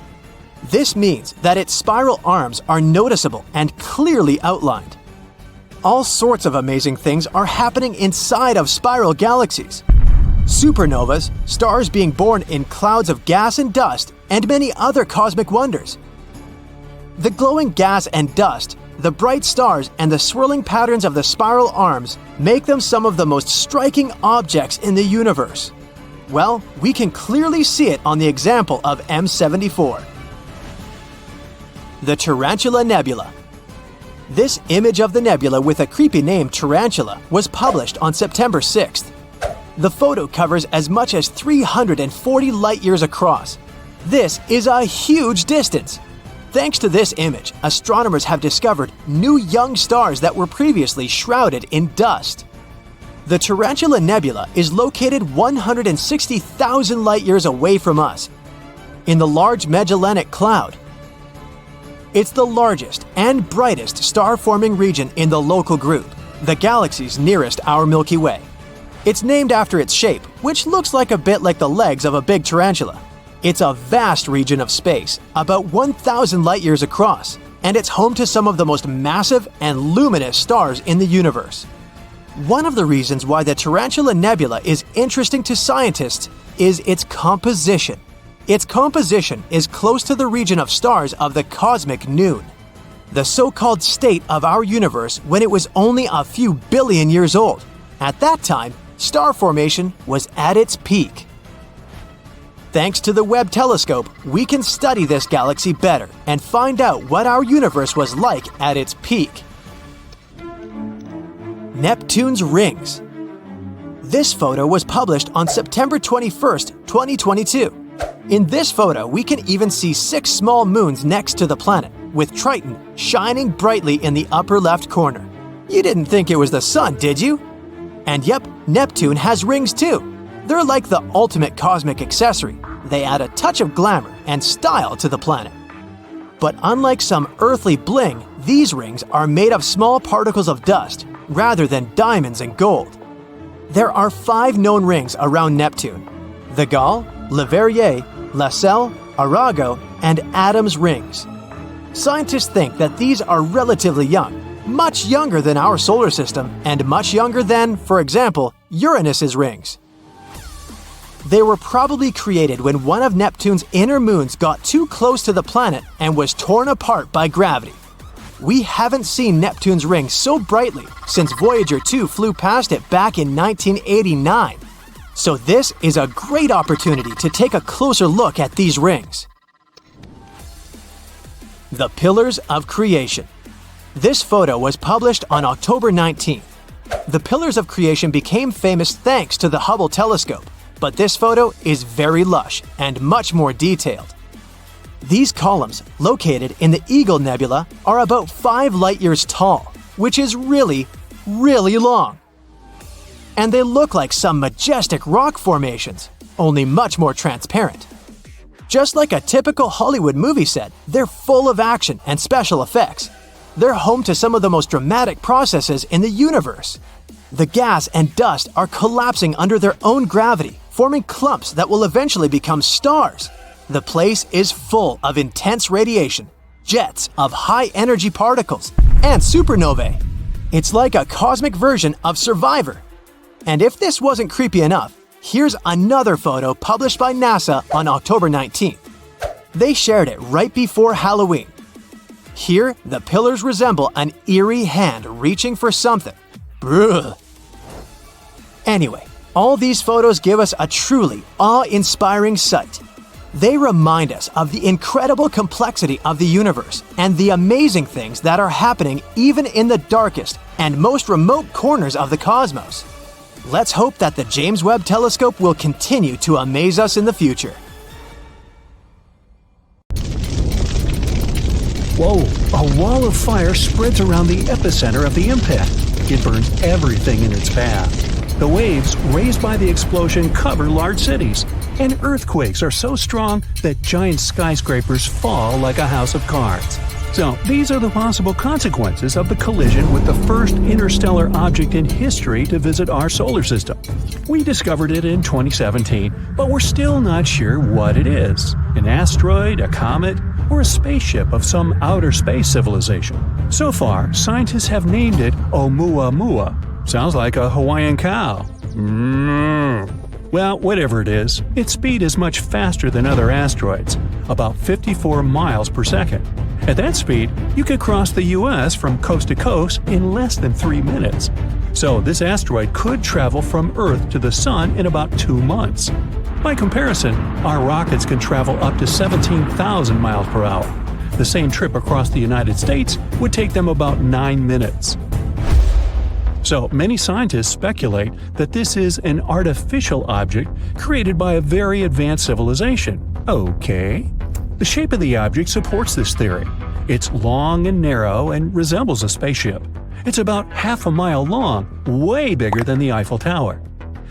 This means that its spiral arms are noticeable and clearly outlined. All sorts of amazing things are happening inside of spiral galaxies. Supernovas, stars being born in clouds of gas and dust, and many other cosmic wonders. The glowing gas and dust, the bright stars, and the swirling patterns of the spiral arms make them some of the most striking objects in the universe. Well, we can clearly see it on the example of M74. The Tarantula Nebula. This image of the nebula with a creepy name Tarantula was published on September 6th. The photo covers as much as 340 light-years across. This is a huge distance. Thanks to this image, astronomers have discovered new young stars that were previously shrouded in dust. The Tarantula Nebula is located 160,000 light-years away from us, in the Large Magellanic Cloud. It's the largest and brightest star-forming region in the local group, the galaxies nearest our Milky Way. It's named after its shape, which looks like a bit like the legs of a big tarantula. It's a vast region of space, about 1,000 light-years across, and it's home to some of the most massive and luminous stars in the universe. One of the reasons why the Tarantula Nebula is interesting to scientists is its composition. Its composition is close to the region of stars of the cosmic noon, the so-called state of our universe when it was only a few billion years old. At that time, star formation was at its peak. Thanks to the Webb telescope, we can study this galaxy better and find out what our universe was like at its peak. Neptune's rings. This photo was published on September 21st, 2022. In this photo, we can even see 6 small moons next to the planet, with Triton shining brightly in the upper left corner. You didn't think it was the sun, did you? And yep, Neptune has rings too. They're like the ultimate cosmic accessory. They add a touch of glamour and style to the planet. But unlike some earthly bling, these rings are made of small particles of dust, rather than diamonds and gold. There are 5 known rings around Neptune: the Gall, Leverrier, Lassell, Arago, and Adam's rings. Scientists think that these are relatively young, much younger than our solar system, and much younger than, for example, Uranus's rings. They were probably created when one of Neptune's inner moons got too close to the planet and was torn apart by gravity. We haven't seen Neptune's rings so brightly since Voyager 2 flew past it back in 1989. So this is a great opportunity to take a closer look at these rings. The Pillars of Creation. This photo was published on October 19th. The Pillars of Creation became famous thanks to the Hubble telescope, but this photo is very lush and much more detailed. These columns, located in the Eagle Nebula, are about 5 light-years tall, which is really, really long. And they look like some majestic rock formations, only much more transparent. Just like a typical Hollywood movie set, they're full of action and special effects. They're home to some of the most dramatic processes in the universe. The gas and dust are collapsing under their own gravity, forming clumps that will eventually become stars. The place is full of intense radiation, jets of high-energy particles, and supernovae. It's like a cosmic version of Survivor. And if this wasn't creepy enough, here's another photo published by NASA on October 19th. They shared it right before Halloween. Here, the pillars resemble an eerie hand reaching for something. Brrr. Anyway, all these photos give us a truly awe-inspiring sight. They remind us of the incredible complexity of the universe and the amazing things that are happening even in the darkest and most remote corners of the cosmos. Let's hope that the James Webb Telescope will continue to amaze us in the future. Whoa, a wall of fire spreads around the epicenter of the impact. It burns everything in its path. The waves raised by the explosion cover large cities, and earthquakes are so strong that giant skyscrapers fall like a house of cards. So, these are the possible consequences of the collision with the first interstellar object in history to visit our solar system. We discovered it in 2017, but we're still not sure what it is: an asteroid, a comet, or a spaceship of some outer space civilization. So far, scientists have named it Oumuamua. Sounds like a Hawaiian cow. Well, whatever it is, its speed is much faster than other asteroids, about 54 miles per second. At that speed, you could cross the US from coast to coast in less than 3 minutes. So this asteroid could travel from Earth to the Sun in about 2 months. By comparison, our rockets can travel up to 17,000 miles per hour. The same trip across the United States would take them about 9 minutes. So many scientists speculate that this is an artificial object created by a very advanced civilization. Okay. The shape of the object supports this theory. It's long and narrow and resembles a spaceship. It's about half a mile long, way bigger than the Eiffel Tower.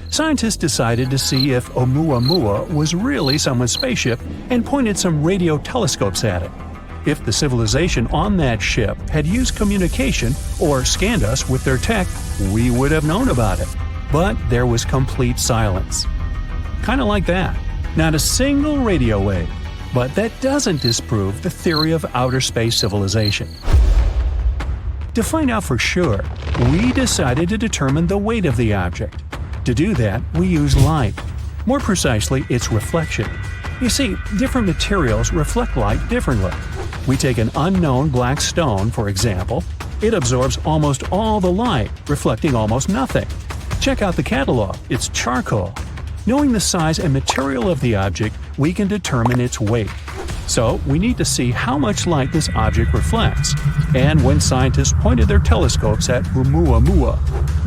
Scientists decided to see if Oumuamua was really someone's spaceship and pointed some radio telescopes at it. If the civilization on that ship had used communication or scanned us with their tech, we would have known about it. But there was complete silence. Kind of like that. Not a single radio wave. But that doesn't disprove the theory of outer space civilization. To find out for sure, we decided to determine the weight of the object. To do that, we use light. More precisely, its reflection. You see, different materials reflect light differently. We take an unknown black stone, for example. It absorbs almost all the light, reflecting almost nothing. Check out the catalog, it's charcoal. Knowing the size and material of the object, we can determine its weight. So, we need to see how much light this object reflects. And when scientists pointed their telescopes at Oumuamua,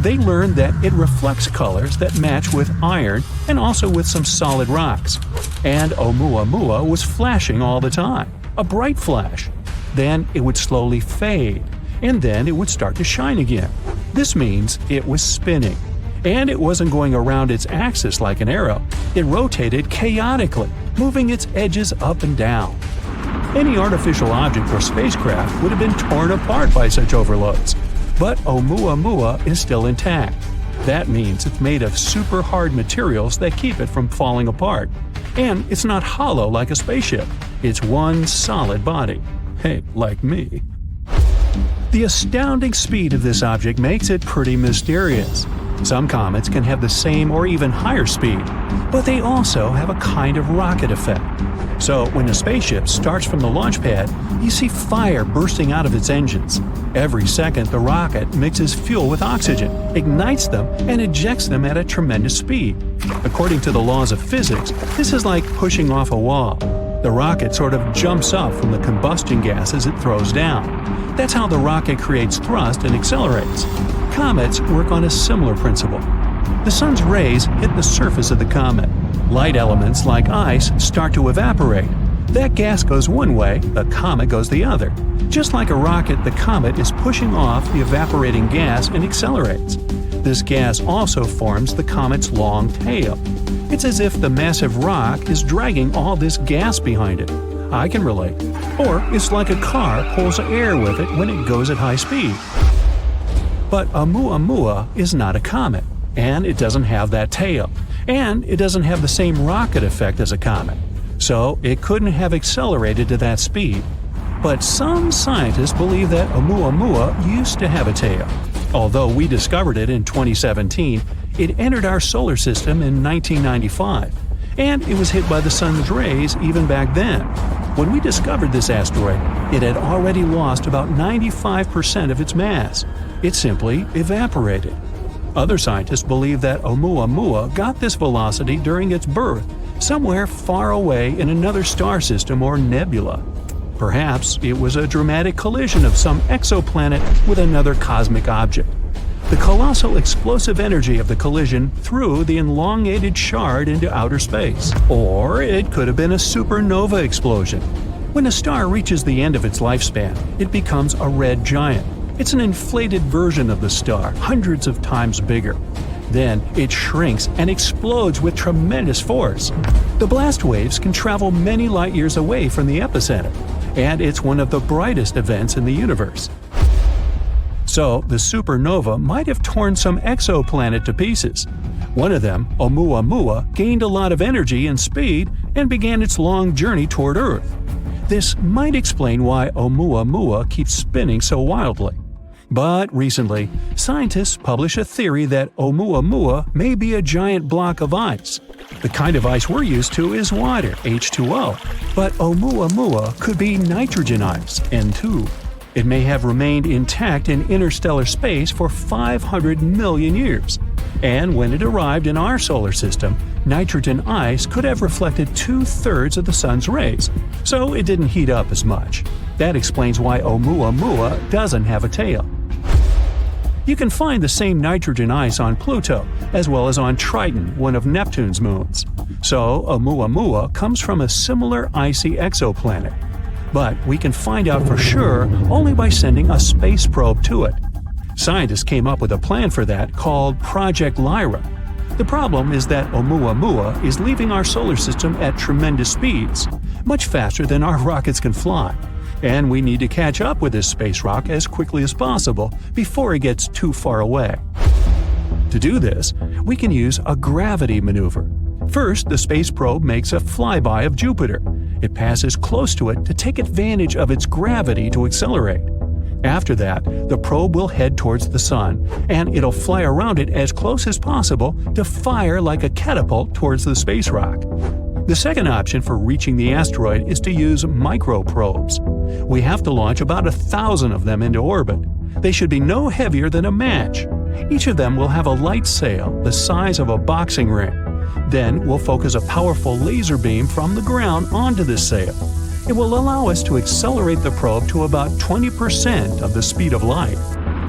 they learned that it reflects colors that match with iron and also with some solid rocks. And Oumuamua was flashing all the time, a bright flash. Then it would slowly fade, and then it would start to shine again. This means it was spinning. And it wasn't going around its axis like an arrow. It rotated chaotically, moving its edges up and down. Any artificial object or spacecraft would have been torn apart by such overloads. But Oumuamua is still intact. That means it's made of super hard materials that keep it from falling apart. And it's not hollow like a spaceship. It's one solid body. Hey, like me. The astounding speed of this object makes it pretty mysterious. Some comets can have the same or even higher speed, but they also have a kind of rocket effect. So when a spaceship starts from the launch pad, you see fire bursting out of its engines. Every second, the rocket mixes fuel with oxygen, ignites them, and ejects them at a tremendous speed. According to the laws of physics, this is like pushing off a wall. The rocket sort of jumps up from the combustion gases it throws down. That's how the rocket creates thrust and accelerates. Comets work on a similar principle. The sun's rays hit the surface of the comet. Light elements like ice start to evaporate. That gas goes one way, the comet goes the other. Just like a rocket, the comet is pushing off the evaporating gas and accelerates. This gas also forms the comet's long tail. It's as if the massive rock is dragging all this gas behind it. I can relate. Or it's like a car pulls air with it when it goes at high speed. But Oumuamua is not a comet, and it doesn't have that tail, and it doesn't have the same rocket effect as a comet. So it couldn't have accelerated to that speed. But some scientists believe that Oumuamua used to have a tail. Although we discovered it in 2017, it entered our solar system in 1995, and it was hit by the sun's rays even back then. When we discovered this asteroid, it had already lost about 95% of its mass. It simply evaporated. Other scientists believe that Oumuamua got this velocity during its birth, somewhere far away in another star system or nebula. Perhaps it was a dramatic collision of some exoplanet with another cosmic object. The colossal explosive energy of the collision threw the elongated shard into outer space. Or it could have been a supernova explosion. When a star reaches the end of its lifespan, it becomes a red giant. It's an inflated version of the star, hundreds of times bigger. Then it shrinks and explodes with tremendous force. The blast waves can travel many light years away from the epicenter, and it's one of the brightest events in the universe. So the supernova might have torn some exoplanet to pieces. One of them, Oumuamua, gained a lot of energy and speed and began its long journey toward Earth. This might explain why Oumuamua keeps spinning so wildly. But recently, scientists published a theory that Oumuamua may be a giant block of ice. The kind of ice we're used to is water, H2O, but Oumuamua could be nitrogen ice, N2. It may have remained intact in interstellar space for 500 million years. And when it arrived in our solar system, nitrogen ice could have reflected 2/3 of the sun's rays, so it didn't heat up as much. That explains why Oumuamua doesn't have a tail. You can find the same nitrogen ice on Pluto, as well as on Triton, one of Neptune's moons. So Oumuamua comes from a similar icy exoplanet. But we can find out for sure only by sending a space probe to it. Scientists came up with a plan for that called Project Lyra. The problem is that Oumuamua is leaving our solar system at tremendous speeds, much faster than our rockets can fly. And we need to catch up with this space rock as quickly as possible before it gets too far away. To do this, we can use a gravity maneuver. First, the space probe makes a flyby of Jupiter. It passes close to it to take advantage of its gravity to accelerate. After that, the probe will head towards the Sun, and it'll fly around it as close as possible to fire like a catapult towards the space rock. The second option for reaching the asteroid is to use microprobes. We have to launch about 1,000 of them into orbit. They should be no heavier than a match. Each of them will have a light sail the size of a boxing ring. Then we'll focus a powerful laser beam from the ground onto this sail. It will allow us to accelerate the probe to about 20% of the speed of light.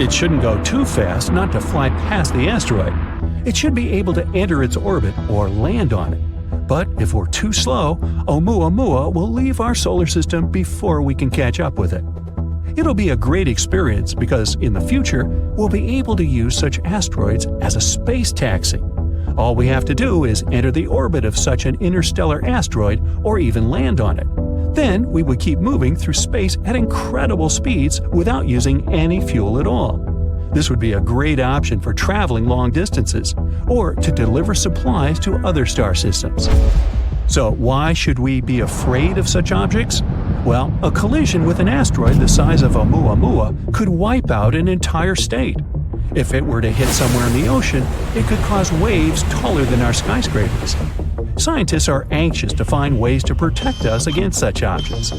It shouldn't go too fast not to fly past the asteroid. It should be able to enter its orbit or land on it. But if we're too slow, Oumuamua will leave our solar system before we can catch up with it. It'll be a great experience because in the future, we'll be able to use such asteroids as a space taxi. All we have to do is enter the orbit of such an interstellar asteroid or even land on it. Then we would keep moving through space at incredible speeds without using any fuel at all. This would be a great option for traveling long distances or to deliver supplies to other star systems. So why should we be afraid of such objects? Well, a collision with an asteroid the size of Oumuamua could wipe out an entire state. If it were to hit somewhere in the ocean, it could cause waves taller than our skyscrapers. Scientists are anxious to find ways to protect us against such objects.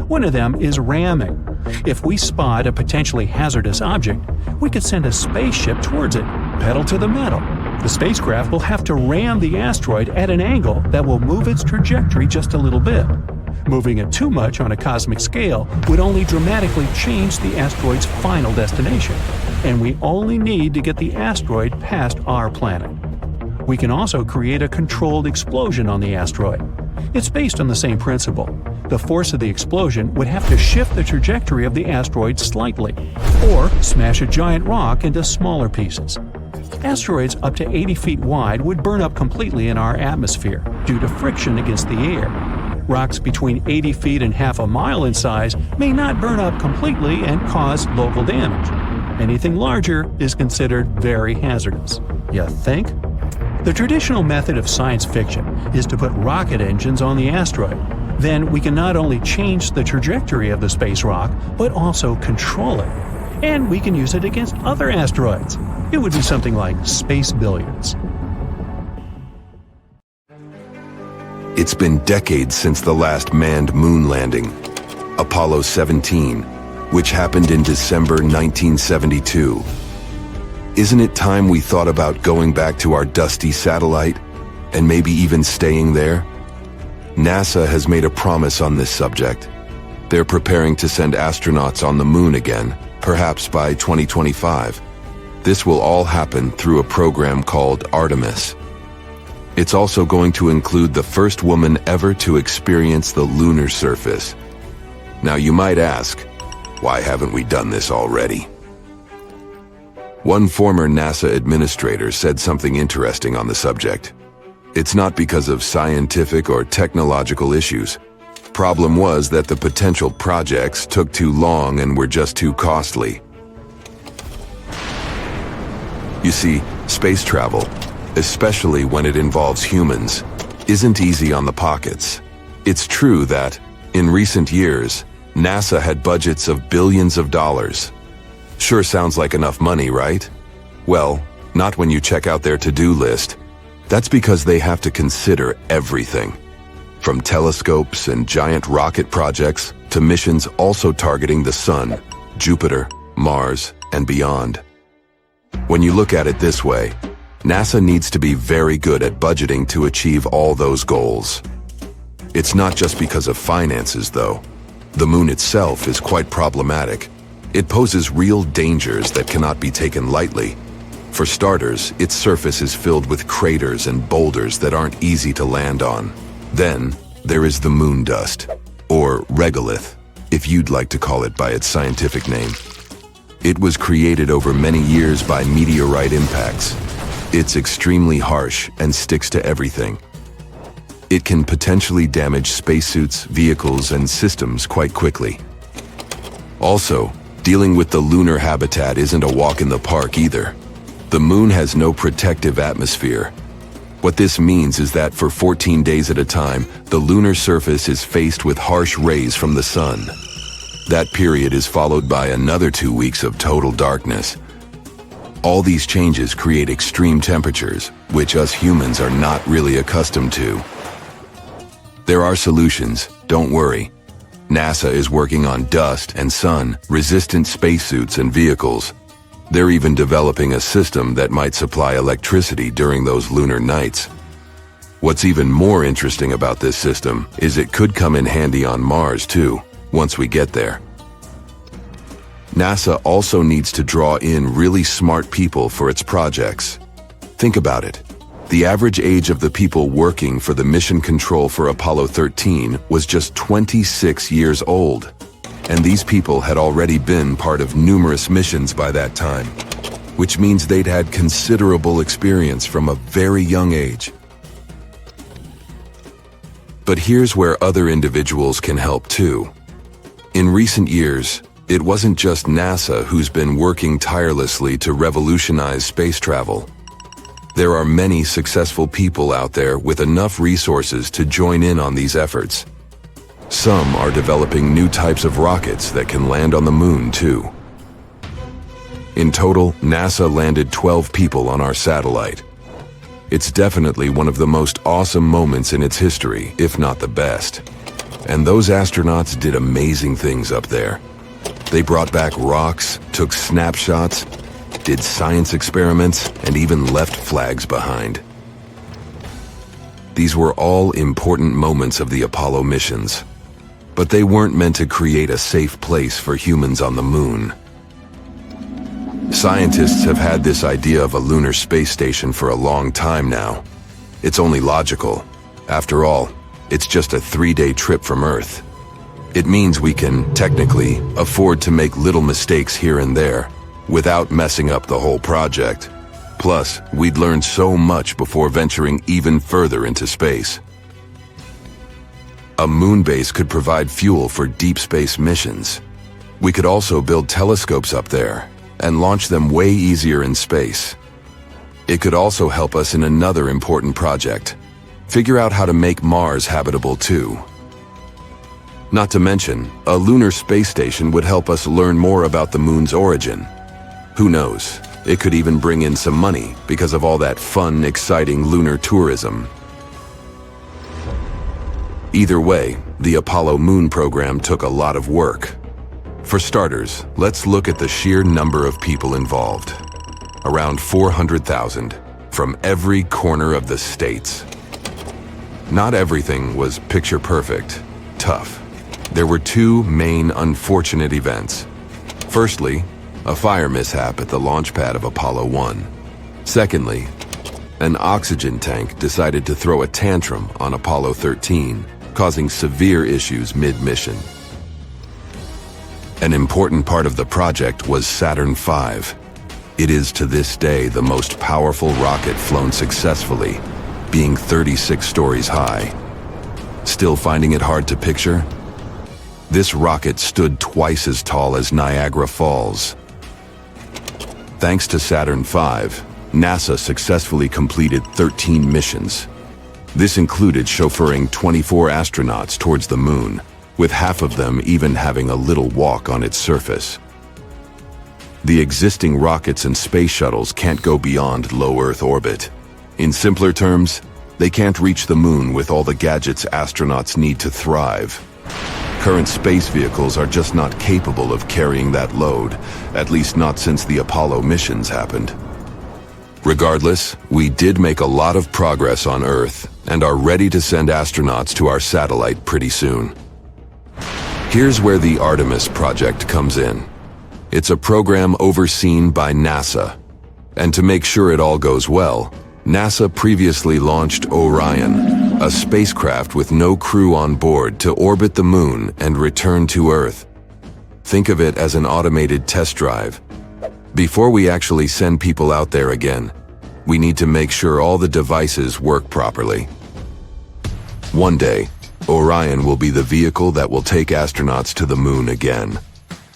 One of them is ramming. If we spot a potentially hazardous object, we could send a spaceship towards it, pedal to the metal. The spacecraft will have to ram the asteroid at an angle that will move its trajectory just a little bit. Moving it too much on a cosmic scale would only dramatically change the asteroid's final destination, and we only need to get the asteroid past our planet. We can also create a controlled explosion on the asteroid. It's based on the same principle. The force of the explosion would have to shift the trajectory of the asteroid slightly, or smash a giant rock into smaller pieces. Asteroids up to 80 feet wide would burn up completely in our atmosphere due to friction against the air. Rocks between 80 feet and half a mile in size may not burn up completely and cause local damage. Anything larger is considered very hazardous. You think? The traditional method of science fiction is to put rocket engines on the asteroid. Then we can not only change the trajectory of the space rock, but also control it. And we can use it against other asteroids. It would be something like space billiards. It's been decades since the last manned moon landing, Apollo 17, which happened in December 1972. Isn't it time we thought about going back to our dusty satellite, and maybe even staying there? NASA has made a promise on this subject. They're preparing to send astronauts on the moon again, perhaps by 2025. This will all happen through a program called Artemis. It's also going to include the first woman ever to experience the lunar surface. Now you might ask, why haven't we done this already? One former NASA administrator said something interesting on the subject. It's not because of scientific or technological issues. Problem was that the potential projects took too long and were just too costly. You see, space travel, especially when it involves humans, isn't easy on the pockets. It's true that, in recent years, NASA had budgets of billions of dollars. Sure sounds like enough money, right? Well, not when you check out their to-do list. That's because they have to consider everything. From telescopes and giant rocket projects to missions also targeting the Sun, Jupiter, Mars, and beyond. When you look at it this way, NASA needs to be very good at budgeting to achieve all those goals. It's not just because of finances, though. The moon itself is quite problematic. It poses real dangers that cannot be taken lightly. For starters, its surface is filled with craters and boulders that aren't easy to land on. Then, there is the moon dust, or regolith, if you'd like to call it by its scientific name. It was created over many years by meteorite impacts. It's extremely harsh and sticks to everything. It can potentially damage spacesuits, vehicles, and systems quite quickly. Also, dealing with the lunar habitat isn't a walk in the park either. The moon has no protective atmosphere. What this means is that for 14 days at a time, the lunar surface is faced with harsh rays from the sun. That period is followed by another 2 weeks of total darkness. All these changes create extreme temperatures, which us humans are not really accustomed to. There are solutions, don't worry. NASA is working on dust and sun-resistant spacesuits and vehicles. They're even developing a system that might supply electricity during those lunar nights. What's even more interesting about this system is it could come in handy on Mars too, once we get there. NASA also needs to draw in really smart people for its projects. Think about it. The average age of the people working for the mission control for Apollo 13 was just 26 years old. And these people had already been part of numerous missions by that time, which means they'd had considerable experience from a very young age. But here's where other individuals can help too. In recent years, it wasn't just NASA who's been working tirelessly to revolutionize space travel. There are many successful people out there with enough resources to join in on these efforts. Some are developing new types of rockets that can land on the moon too. In total, NASA landed 12 people on our satellite. It's definitely one of the most awesome moments in its history, if not the best. And those astronauts did amazing things up there. They brought back rocks, took snapshots, did science experiments, and even left flags behind. These were all important moments of the Apollo missions. But they weren't meant to create a safe place for humans on the moon. Scientists have had this idea of a lunar space station for a long time now. It's only logical. After all, it's just a 3-day trip from Earth. It means we can, technically, afford to make little mistakes here and there, without messing up the whole project. Plus, we'd learn so much before venturing even further into space. A moon base could provide fuel for deep space missions. We could also build telescopes up there and launch them way easier in space. It could also help us in another important project: figure out how to make Mars habitable too. Not to mention, a lunar space station would help us learn more about the moon's origin. Who knows, it could even bring in some money because of all that fun, exciting lunar tourism. Either way, the Apollo moon program took a lot of work. For starters, let's look at the sheer number of people involved. Around 400,000, from every corner of the states. Not everything was picture perfect, tough. There were two main unfortunate events. Firstly, a fire mishap at the launch pad of Apollo 1. Secondly, an oxygen tank decided to throw a tantrum on Apollo 13, causing severe issues mid-mission. An important part of the project was Saturn V. It is to this day the most powerful rocket flown successfully, being 36 stories high. Still finding it hard to picture? This rocket stood twice as tall as Niagara Falls. Thanks to Saturn V, NASA successfully completed 13 missions. This included chauffeuring 24 astronauts towards the moon, with half of them even having a little walk on its surface. The existing rockets and space shuttles can't go beyond low Earth orbit. In simpler terms, they can't reach the moon with all the gadgets astronauts need to thrive. Current space vehicles are just not capable of carrying that load, at least not since the Apollo missions happened. Regardless, we did make a lot of progress on Earth and are ready to send astronauts to our satellite pretty soon. Here's where the Artemis project comes in. It's a program overseen by NASA. And to make sure it all goes well, NASA previously launched Orion, a spacecraft with no crew on board to orbit the moon and return to Earth. Think of it as an automated test drive. Before we actually send people out there again, we need to make sure all the devices work properly. One day, Orion will be the vehicle that will take astronauts to the moon again.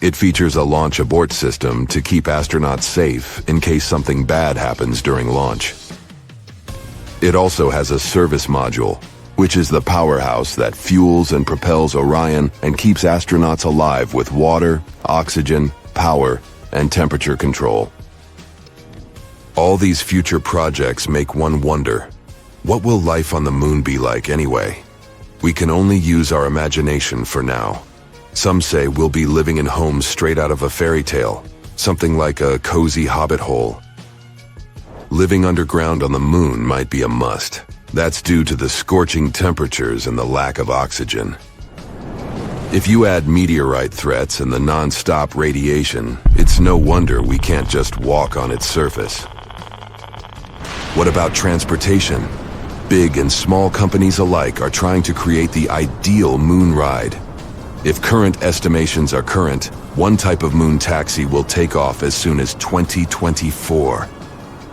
It features a launch abort system to keep astronauts safe in case something bad happens during launch. It also has a service module, which is the powerhouse that fuels and propels Orion and keeps astronauts alive with water, oxygen, power, and temperature control. All these future projects make one wonder, what will life on the moon be like anyway? We can only use our imagination for now. Some say we'll be living in homes straight out of a fairy tale, something like a cozy hobbit hole. Living underground on the moon might be a must. That's due to the scorching temperatures and the lack of oxygen. If you add meteorite threats and the non-stop radiation, it's no wonder we can't just walk on its surface. What about transportation? Big and small companies alike are trying to create the ideal moon ride. If current estimations are current, one type of moon taxi will take off as soon as 2024.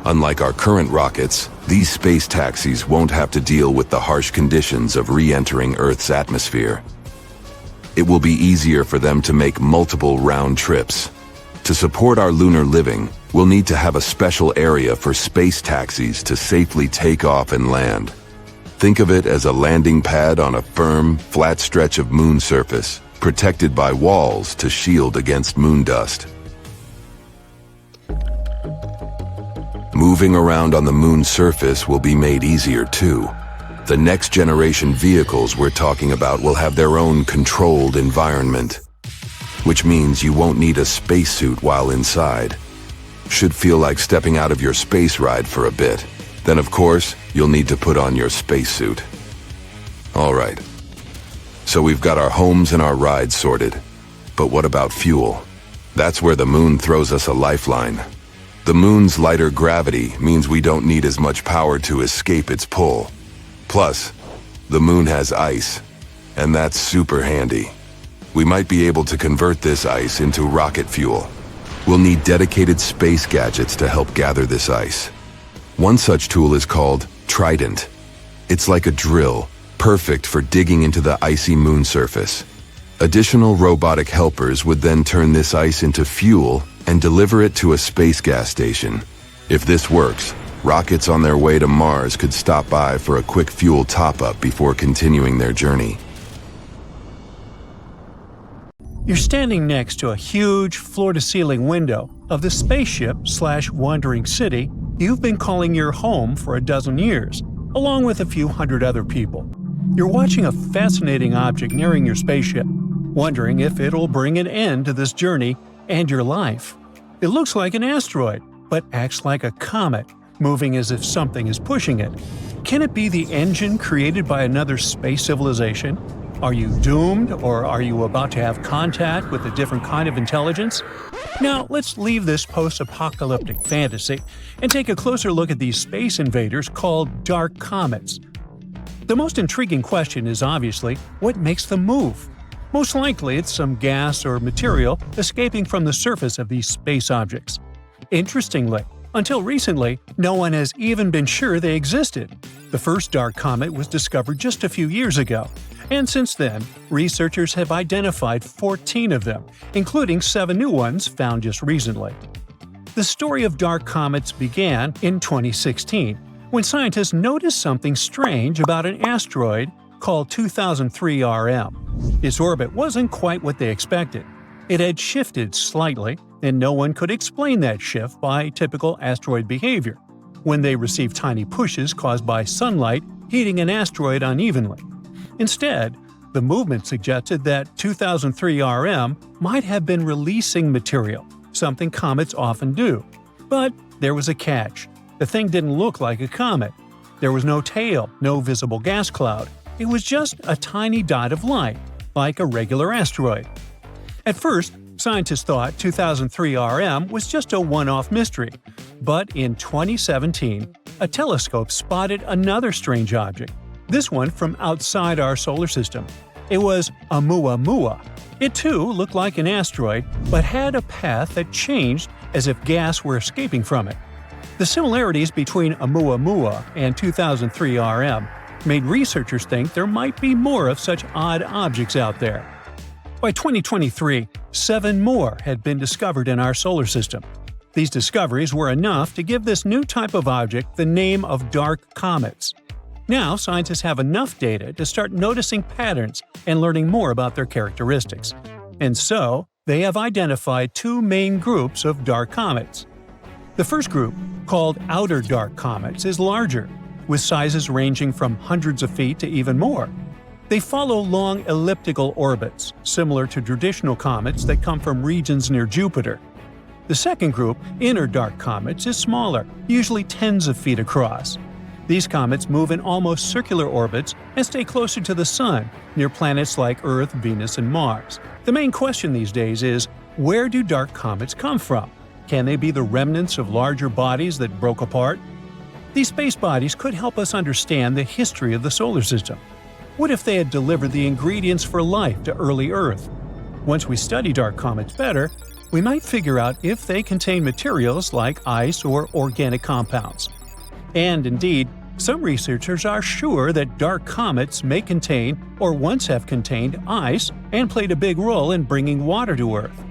Unlike our current rockets, these space taxis won't have to deal with the harsh conditions of re-entering Earth's atmosphere. It will be easier for them to make multiple round trips. To support our lunar living, we'll need to have a special area for space taxis to safely take off and land. Think of it as a landing pad on a firm, flat stretch of moon surface, protected by walls to shield against moon dust. Moving around on the moon's surface will be made easier too. The next generation vehicles we're talking about will have their own controlled environment, which means you won't need a spacesuit while inside. Should feel like stepping out of your space ride for a bit. Then of course, you'll need to put on your spacesuit. All right. So we've got our homes and our rides sorted. But what about fuel? That's where the moon throws us a lifeline. The moon's lighter gravity means we don't need as much power to escape its pull. Plus, the moon has ice, and that's super handy. We might be able to convert this ice into rocket fuel. We'll need dedicated space gadgets to help gather this ice. One such tool is called Trident. It's like a drill, perfect for digging into the icy moon surface. Additional robotic helpers would then turn this ice into fuel and deliver it to a space gas station. If this works, rockets on their way to Mars could stop by for a quick fuel top-up before continuing their journey. You're standing next to a huge floor-to-ceiling window of the spaceship/wandering city you've been calling your home for a dozen years, along with a few hundred other people. You're watching a fascinating object nearing your spaceship, wondering if it'll bring an end to this journey and your life. It looks like an asteroid, but acts like a comet, moving as if something is pushing it. Can it be the engine created by another space civilization? Are you doomed, or are you about to have contact with a different kind of intelligence? Now, let's leave this post-apocalyptic fantasy and take a closer look at these space invaders called dark comets. The most intriguing question is obviously, what makes them move? Most likely it's some gas or material escaping from the surface of these space objects. Interestingly, until recently, no one has even been sure they existed. The first dark comet was discovered just a few years ago, and since then, researchers have identified 14 of them, including 7 new ones found just recently. The story of dark comets began in 2016, when scientists noticed something strange about an asteroid called 2003 RM. Its orbit wasn't quite what they expected. It had shifted slightly, and no one could explain that shift by typical asteroid behavior, when they received tiny pushes caused by sunlight heating an asteroid unevenly. Instead, the movement suggested that 2003 RM might have been releasing material, something comets often do. But there was a catch. The thing didn't look like a comet. There was no tail, no visible gas cloud. It was just a tiny dot of light, like a regular asteroid. At first, scientists thought 2003 RM was just a one-off mystery, but in 2017, a telescope spotted another strange object, this one from outside our solar system. It was Oumuamua. It too looked like an asteroid, but had a path that changed as if gas were escaping from it. The similarities between Oumuamua and 2003 RM made researchers think there might be more of such odd objects out there. By 2023, 7 more had been discovered in our solar system. These discoveries were enough to give this new type of object the name of dark comets. Now, scientists have enough data to start noticing patterns and learning more about their characteristics. And so, they have identified 2 main groups of dark comets. The first group, called outer dark comets, is larger, with sizes ranging from hundreds of feet to even more. They follow long elliptical orbits, similar to traditional comets that come from regions near Jupiter. The second group, inner dark comets, is smaller, usually tens of feet across. These comets move in almost circular orbits and stay closer to the Sun, near planets like Earth, Venus, and Mars. The main question these days is, where do dark comets come from? Can they be the remnants of larger bodies that broke apart? These space bodies could help us understand the history of the solar system. What if they had delivered the ingredients for life to early Earth? Once we study dark comets better, we might figure out if they contain materials like ice or organic compounds. And indeed, some researchers are sure that dark comets may contain or once have contained ice and played a big role in bringing water to Earth.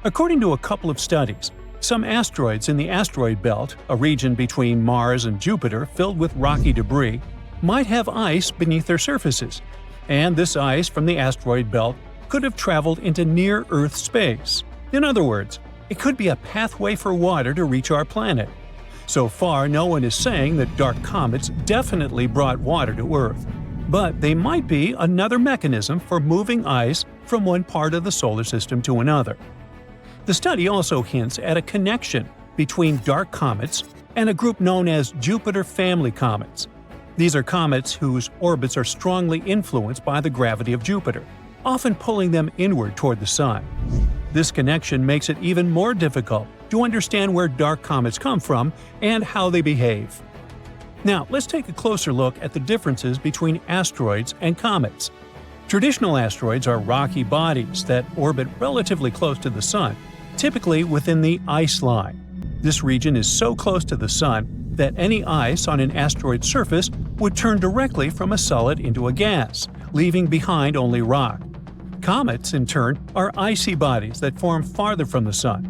According to a couple of studies, some asteroids in the asteroid belt, a region between Mars and Jupiter filled with rocky debris, might have ice beneath their surfaces, and this ice from the asteroid belt could have traveled into near-Earth space. In other words, it could be a pathway for water to reach our planet. So far, no one is saying that dark comets definitely brought water to Earth, but they might be another mechanism for moving ice from one part of the solar system to another. The study also hints at a connection between dark comets and a group known as Jupiter family comets. These are comets whose orbits are strongly influenced by the gravity of Jupiter, often pulling them inward toward the Sun. This connection makes it even more difficult to understand where dark comets come from and how they behave. Now, let's take a closer look at the differences between asteroids and comets. Traditional asteroids are rocky bodies that orbit relatively close to the Sun, typically within the ice line. This region is so close to the Sun that any ice on an asteroid's surface would turn directly from a solid into a gas, leaving behind only rock. Comets, in turn, are icy bodies that form farther from the Sun.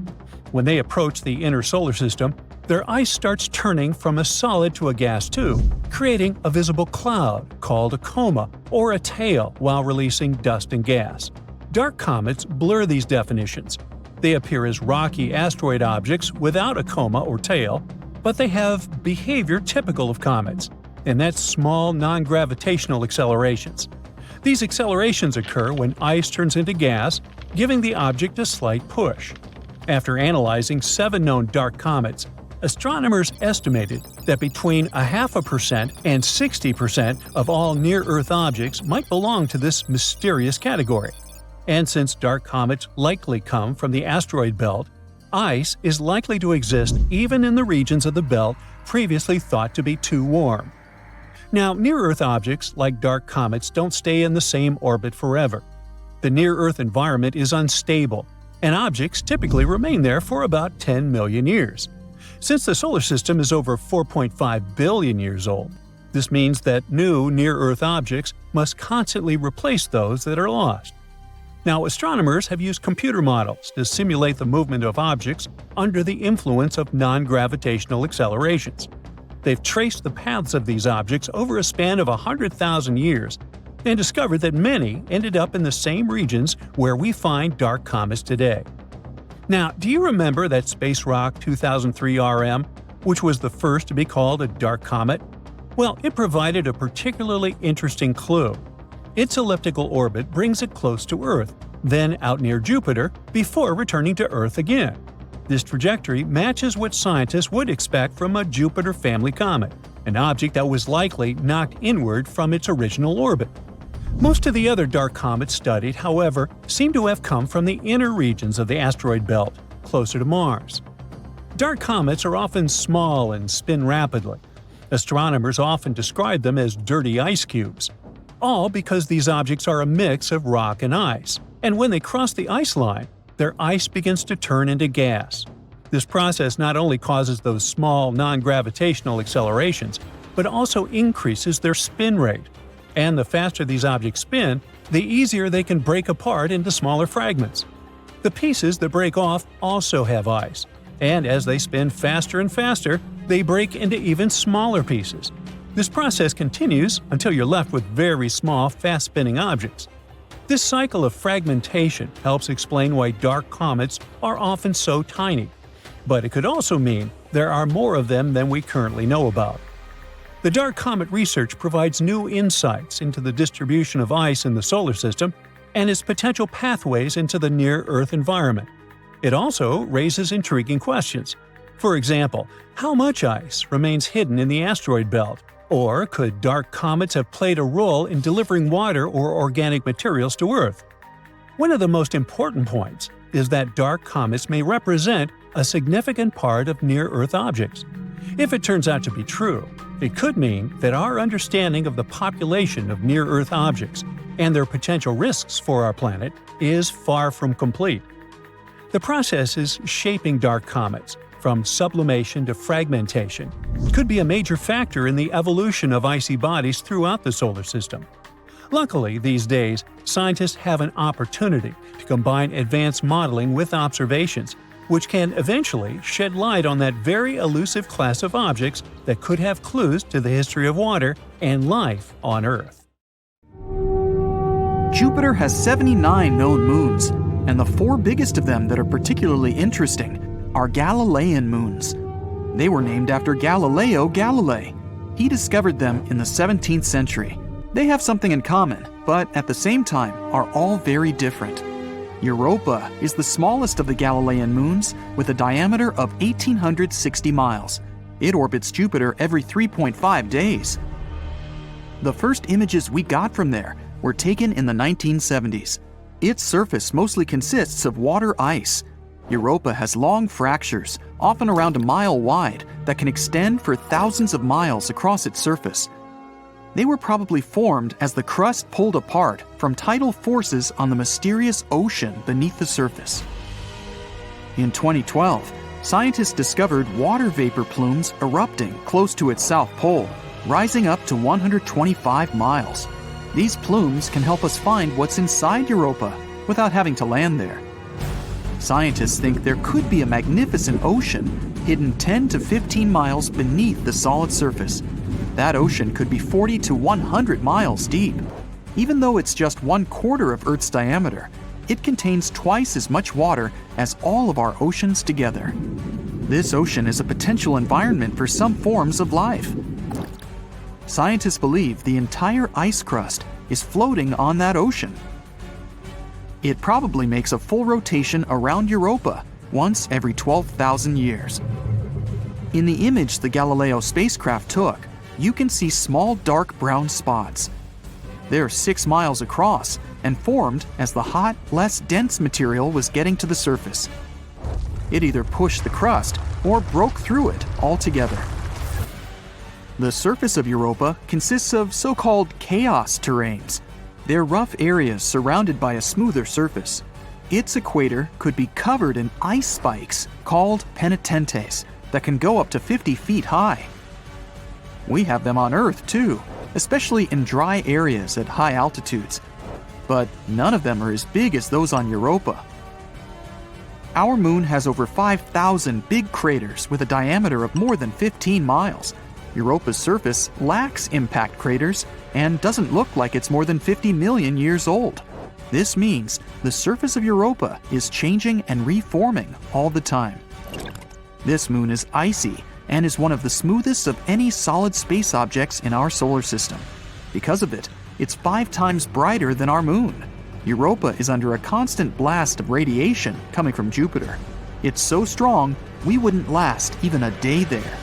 When they approach the inner solar system, their ice starts turning from a solid to a gas too, creating a visible cloud called a coma or a tail while releasing dust and gas. Dark comets blur these definitions. They appear as rocky asteroid objects without a coma or tail, but they have behavior typical of comets, and that's small non-gravitational accelerations. These accelerations occur when ice turns into gas, giving the object a slight push. After analyzing 7 known dark comets, astronomers estimated that between 0.5% and 60% of all near-Earth objects might belong to this mysterious category. And since dark comets likely come from the asteroid belt, ice is likely to exist even in the regions of the belt previously thought to be too warm. Now, near-Earth objects like dark comets don't stay in the same orbit forever. The near-Earth environment is unstable, and objects typically remain there for about 10 million years. Since the solar system is over 4.5 billion years old, this means that new near-Earth objects must constantly replace those that are lost. Now, astronomers have used computer models to simulate the movement of objects under the influence of non-gravitational accelerations. They've traced the paths of these objects over a span of 100,000 years and discovered that many ended up in the same regions where we find dark comets today. Now, do you remember that space rock 2003 RM, which was the first to be called a dark comet? Well, it provided a particularly interesting clue. Its elliptical orbit brings it close to Earth, then out near Jupiter, before returning to Earth again. This trajectory matches what scientists would expect from a Jupiter family comet, an object that was likely knocked inward from its original orbit. Most of the other dark comets studied, however, seem to have come from the inner regions of the asteroid belt, closer to Mars. Dark comets are often small and spin rapidly. Astronomers often describe them as dirty ice cubes, all because these objects are a mix of rock and ice, and when they cross the ice line, their ice begins to turn into gas. This process not only causes those small, non-gravitational accelerations, but also increases their spin rate. And the faster these objects spin, the easier they can break apart into smaller fragments. The pieces that break off also have ice, and as they spin faster and faster, they break into even smaller pieces. This process continues until you're left with very small, fast-spinning objects. This cycle of fragmentation helps explain why dark comets are often so tiny. But it could also mean there are more of them than we currently know about. The dark comet research provides new insights into the distribution of ice in the solar system and its potential pathways into the near-Earth environment. It also raises intriguing questions. For example, how much ice remains hidden in the asteroid belt? Or could dark comets have played a role in delivering water or organic materials to Earth? One of the most important points is that dark comets may represent a significant part of near-Earth objects. If it turns out to be true, it could mean that our understanding of the population of near-Earth objects and their potential risks for our planet is far from complete. The processes shaping dark comets, from sublimation to fragmentation, could be a major factor in the evolution of icy bodies throughout the solar system. Luckily, these days, scientists have an opportunity to combine advanced modeling with observations, which can eventually shed light on that very elusive class of objects that could have clues to the history of water and life on Earth. Jupiter has 79 known moons, and the 4 biggest of them that are particularly interesting are Galilean moons. They were named after Galileo Galilei. He discovered them in the 17th century. They have something in common, but at the same time are all very different. Europa is the smallest of the Galilean moons with a diameter of 1,860 miles. It orbits Jupiter every 3.5 days. The first images we got from there were taken in the 1970s. Its surface mostly consists of water ice. Europa has long fractures, often around a mile wide, that can extend for thousands of miles across its surface. They were probably formed as the crust pulled apart from tidal forces on the mysterious ocean beneath the surface. In 2012, scientists discovered water vapor plumes erupting close to its south pole, rising up to 125 miles. These plumes can help us find what's inside Europa without having to land there. Scientists think there could be a magnificent ocean hidden 10 to 15 miles beneath the solid surface. That ocean could be 40 to 100 miles deep. Even though it's just 1/4 of Earth's diameter, it contains twice as much water as all of our oceans together. This ocean is a potential environment for some forms of life. Scientists believe the entire ice crust is floating on that ocean. It probably makes a full rotation around Europa once every 12,000 years. In the image the Galileo spacecraft took, you can see small dark brown spots. They're 6 miles across and formed as the hot, less dense material was getting to the surface. It either pushed the crust or broke through it altogether. The surface of Europa consists of so-called chaos terrains. They're rough areas surrounded by a smoother surface. Its equator could be covered in ice spikes called penitentes that can go up to 50 feet high. We have them on Earth too, especially in dry areas at high altitudes. But none of them are as big as those on Europa. Our moon has over 5,000 big craters with a diameter of more than 15 miles. Europa's surface lacks impact craters and doesn't look like it's more than 50 million years old. This means the surface of Europa is changing and reforming all the time. This moon is icy and is one of the smoothest of any solid space objects in our solar system. Because of it, it's 5 times brighter than our moon. Europa is under a constant blast of radiation coming from Jupiter. It's so strong, we wouldn't last even a day there.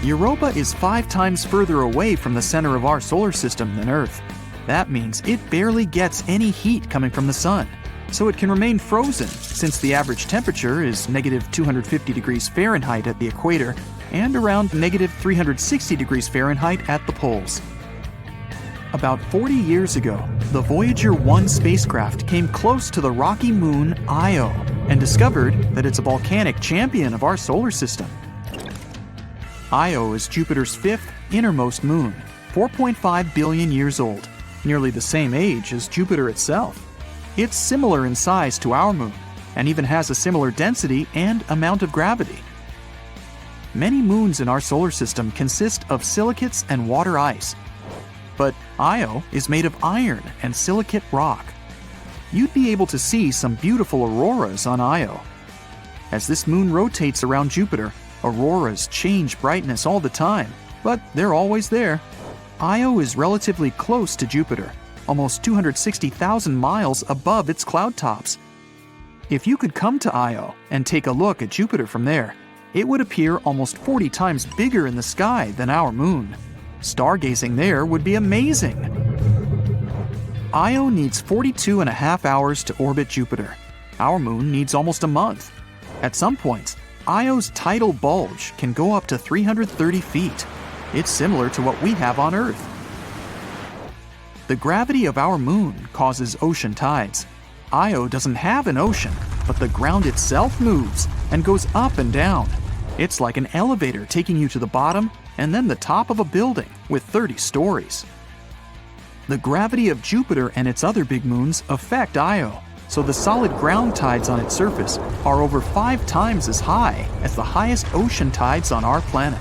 Europa is 5 times further away from the center of our solar system than Earth. That means it barely gets any heat coming from the sun, so it can remain frozen since the average temperature is negative 250 degrees Fahrenheit at the equator and around negative 360 degrees Fahrenheit at the poles. About 40 years ago, the Voyager 1 spacecraft came close to the rocky moon Io and discovered that it's a volcanic champion of our solar system. Io is Jupiter's fifth innermost moon, 4.5 billion years old, nearly the same age as Jupiter itself. It's similar in size to our moon, and even has a similar density and amount of gravity. Many moons in our solar system consist of silicates and water ice, but Io is made of iron and silicate rock. You'd be able to see some beautiful auroras on Io. As this moon rotates around Jupiter, auroras change brightness all the time, but they're always there. Io is relatively close to Jupiter, almost 260,000 miles above its cloud tops. If you could come to Io and take a look at Jupiter from there, it would appear almost 40 times bigger in the sky than our moon. Stargazing there would be amazing. Io needs 42.5 hours to orbit Jupiter. Our moon needs almost a month. At some points, Io's tidal bulge can go up to 330 feet. It's similar to what we have on Earth. The gravity of our moon causes ocean tides. Io doesn't have an ocean, but the ground itself moves and goes up and down. It's like an elevator taking you to the bottom and then the top of a building with 30 stories. The gravity of Jupiter and its other big moons affect Io, so the solid ground tides on its surface are over 5 times as high as the highest ocean tides on our planet.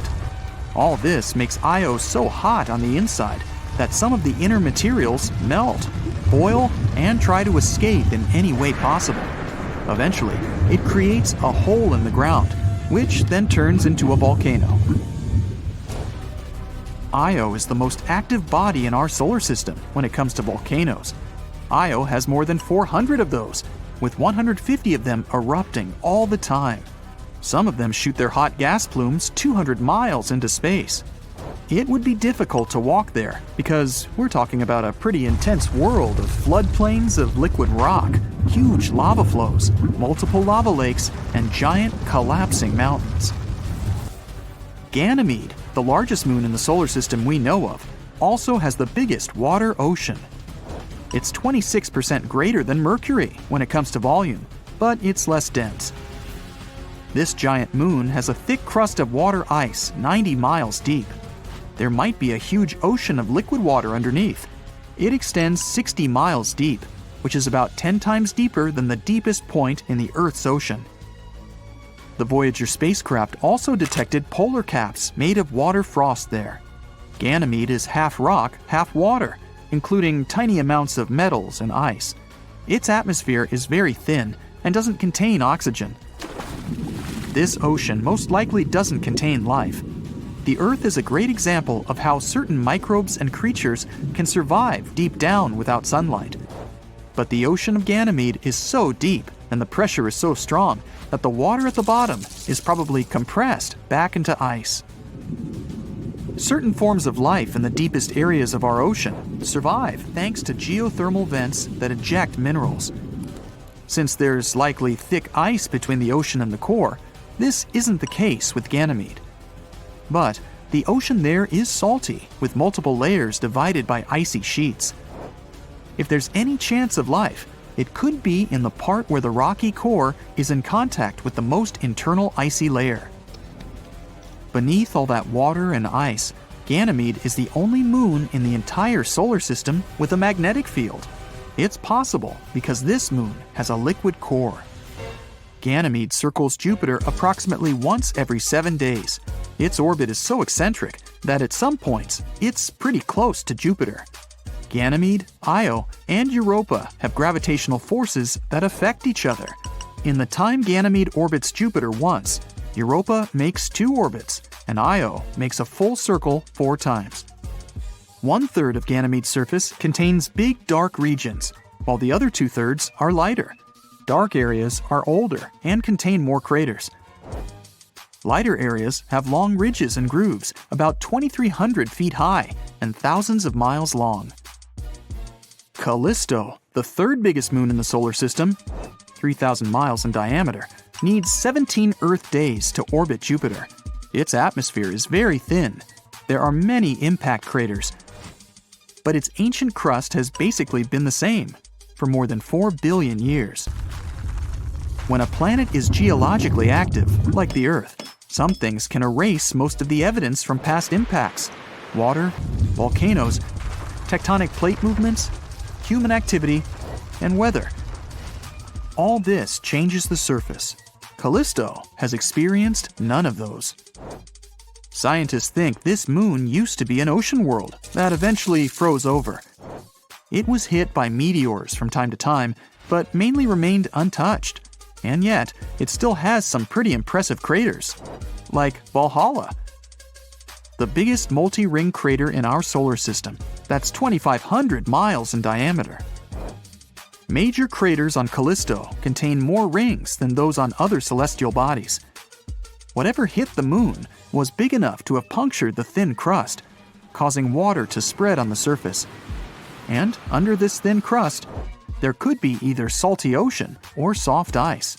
All this makes Io so hot on the inside that some of the inner materials melt, boil, and try to escape in any way possible. Eventually, it creates a hole in the ground, which then turns into a volcano. Io is the most active body in our solar system when it comes to volcanoes. Io has more than 400 of those, with 150 of them erupting all the time. Some of them shoot their hot gas plumes 200 miles into space. It would be difficult to walk there because we're talking about a pretty intense world of floodplains of liquid rock, huge lava flows, multiple lava lakes, and giant collapsing mountains. Ganymede, the largest moon in the solar system we know of, also has the biggest water ocean. It's 26% greater than Mercury when it comes to volume, but it's less dense. This giant moon has a thick crust of water ice 90 miles deep. There might be a huge ocean of liquid water underneath. It extends 60 miles deep, which is about 10 times deeper than the deepest point in the Earth's ocean. The Voyager spacecraft also detected polar caps made of water frost there. Ganymede is half rock, half water, including tiny amounts of metals and ice. Its atmosphere is very thin and doesn't contain oxygen. This ocean most likely doesn't contain life. The Earth is a great example of how certain microbes and creatures can survive deep down without sunlight. But the ocean of Ganymede is so deep and the pressure is so strong that the water at the bottom is probably compressed back into ice. Certain forms of life in the deepest areas of our ocean survive thanks to geothermal vents that eject minerals. Since there's likely thick ice between the ocean and the core, this isn't the case with Ganymede. But the ocean there is salty, with multiple layers divided by icy sheets. If there's any chance of life, it could be in the part where the rocky core is in contact with the most internal icy layer. Beneath all that water and ice, Ganymede is the only moon in the entire solar system with a magnetic field. It's possible because this moon has a liquid core. Ganymede circles Jupiter approximately once every 7 days. Its orbit is so eccentric that at some points, it's pretty close to Jupiter. Ganymede, Io, and Europa have gravitational forces that affect each other. In the time Ganymede orbits Jupiter once, Europa makes 2 orbits, and Io makes a full circle 4 times. 1/3 of Ganymede's surface contains big dark regions, while the other 2/3 are lighter. Dark areas are older and contain more craters. Lighter areas have long ridges and grooves, about 2,300 feet high and thousands of miles long. Callisto, the third biggest moon in the solar system, 3,000 miles in diameter, needs 17 Earth days to orbit Jupiter. Its atmosphere is very thin. There are many impact craters, but its ancient crust has basically been the same for more than 4 billion years. When a planet is geologically active, like the Earth, some things can erase most of the evidence from past impacts. Water, volcanoes, tectonic plate movements, human activity, and weather. All this changes the surface. Callisto has experienced none of those. Scientists think this moon used to be an ocean world that eventually froze over. It was hit by meteors from time to time, but mainly remained untouched. And yet, it still has some pretty impressive craters, like Valhalla, the biggest multi-ring crater in our solar system. That's 2,500 miles in diameter. Major craters on Callisto contain more rings than those on other celestial bodies. Whatever hit the moon was big enough to have punctured the thin crust, causing water to spread on the surface. And under this thin crust, there could be either salty ocean or soft ice.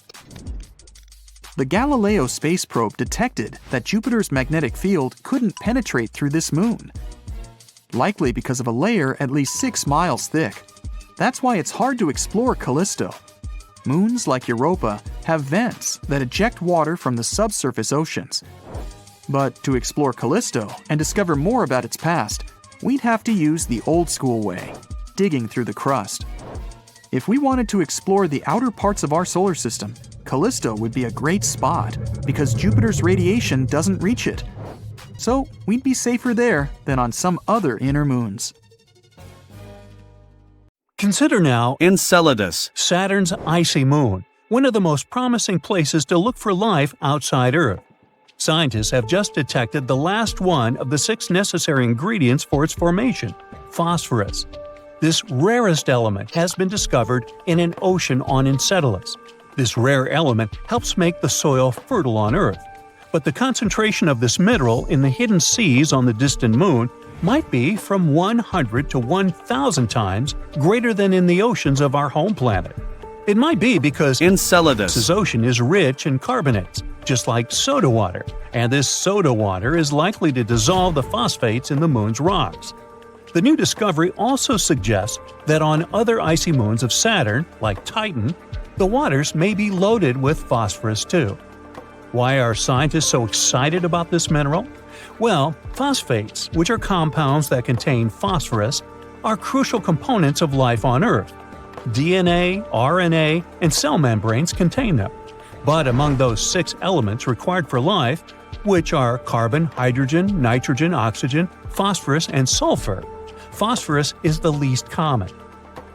The Galileo space probe detected that Jupiter's magnetic field couldn't penetrate through this moon, likely because of a layer at least 6 miles thick. That's why it's hard to explore Callisto. Moons like Europa have vents that eject water from the subsurface oceans. But to explore Callisto and discover more about its past, we'd have to use the old-school way, digging through the crust. If we wanted to explore the outer parts of our solar system, Callisto would be a great spot because Jupiter's radiation doesn't reach it. So we'd be safer there than on some other inner moons. Consider now Enceladus, Saturn's icy moon, one of the most promising places to look for life outside Earth. Scientists have just detected the last one of the 6 necessary ingredients for its formation, phosphorus. This rarest element has been discovered in an ocean on Enceladus. This rare element helps make the soil fertile on Earth. But the concentration of this mineral in the hidden seas on the distant moon might be from 100 to 1,000 times greater than in the oceans of our home planet. It might be because Enceladus, ocean is rich in carbonates, just like soda water, and this soda water is likely to dissolve the phosphates in the moon's rocks. The new discovery also suggests that on other icy moons of Saturn, like Titan, the waters may be loaded with phosphorus too. Why are scientists so excited about this mineral? Well, phosphates, which are compounds that contain phosphorus, are crucial components of life on Earth. DNA, RNA, and cell membranes contain them. But among those 6 elements required for life, which are carbon, hydrogen, nitrogen, oxygen, phosphorus, and sulfur, phosphorus is the least common.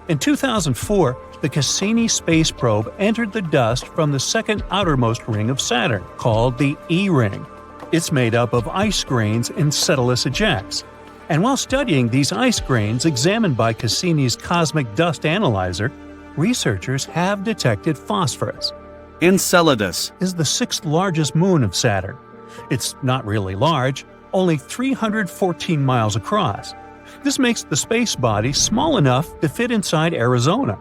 In 2004, the Cassini space probe entered the dust from the second outermost ring of Saturn, called the E-ring. It's made up of ice grains Enceladus ejects. And while studying these ice grains examined by Cassini's cosmic dust analyzer, researchers have detected phosphorus. Enceladus Is the 6th largest moon of Saturn. It's not really large, only 314 miles across. This makes the space body small enough to fit inside Arizona.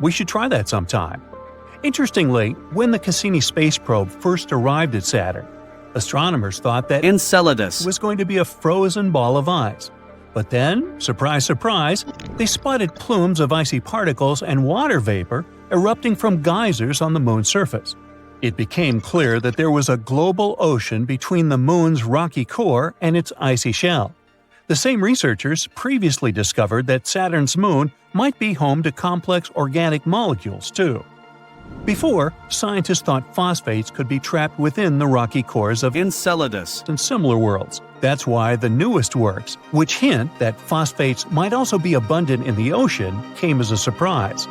We should try that sometime. Interestingly, when the Cassini space probe first arrived at Saturn, astronomers thought that Enceladus was going to be a frozen ball of ice. But then, surprise, surprise, they spotted plumes of icy particles and water vapor erupting from geysers on the moon's surface. It became clear that there was a global ocean between the moon's rocky core and its icy shell. The same researchers previously discovered that Saturn's moon might be home to complex organic molecules, too. Before, scientists thought phosphates could be trapped within the rocky cores of Enceladus and similar worlds. That's why the newest works, which hint that phosphates might also be abundant in the ocean, came as a surprise.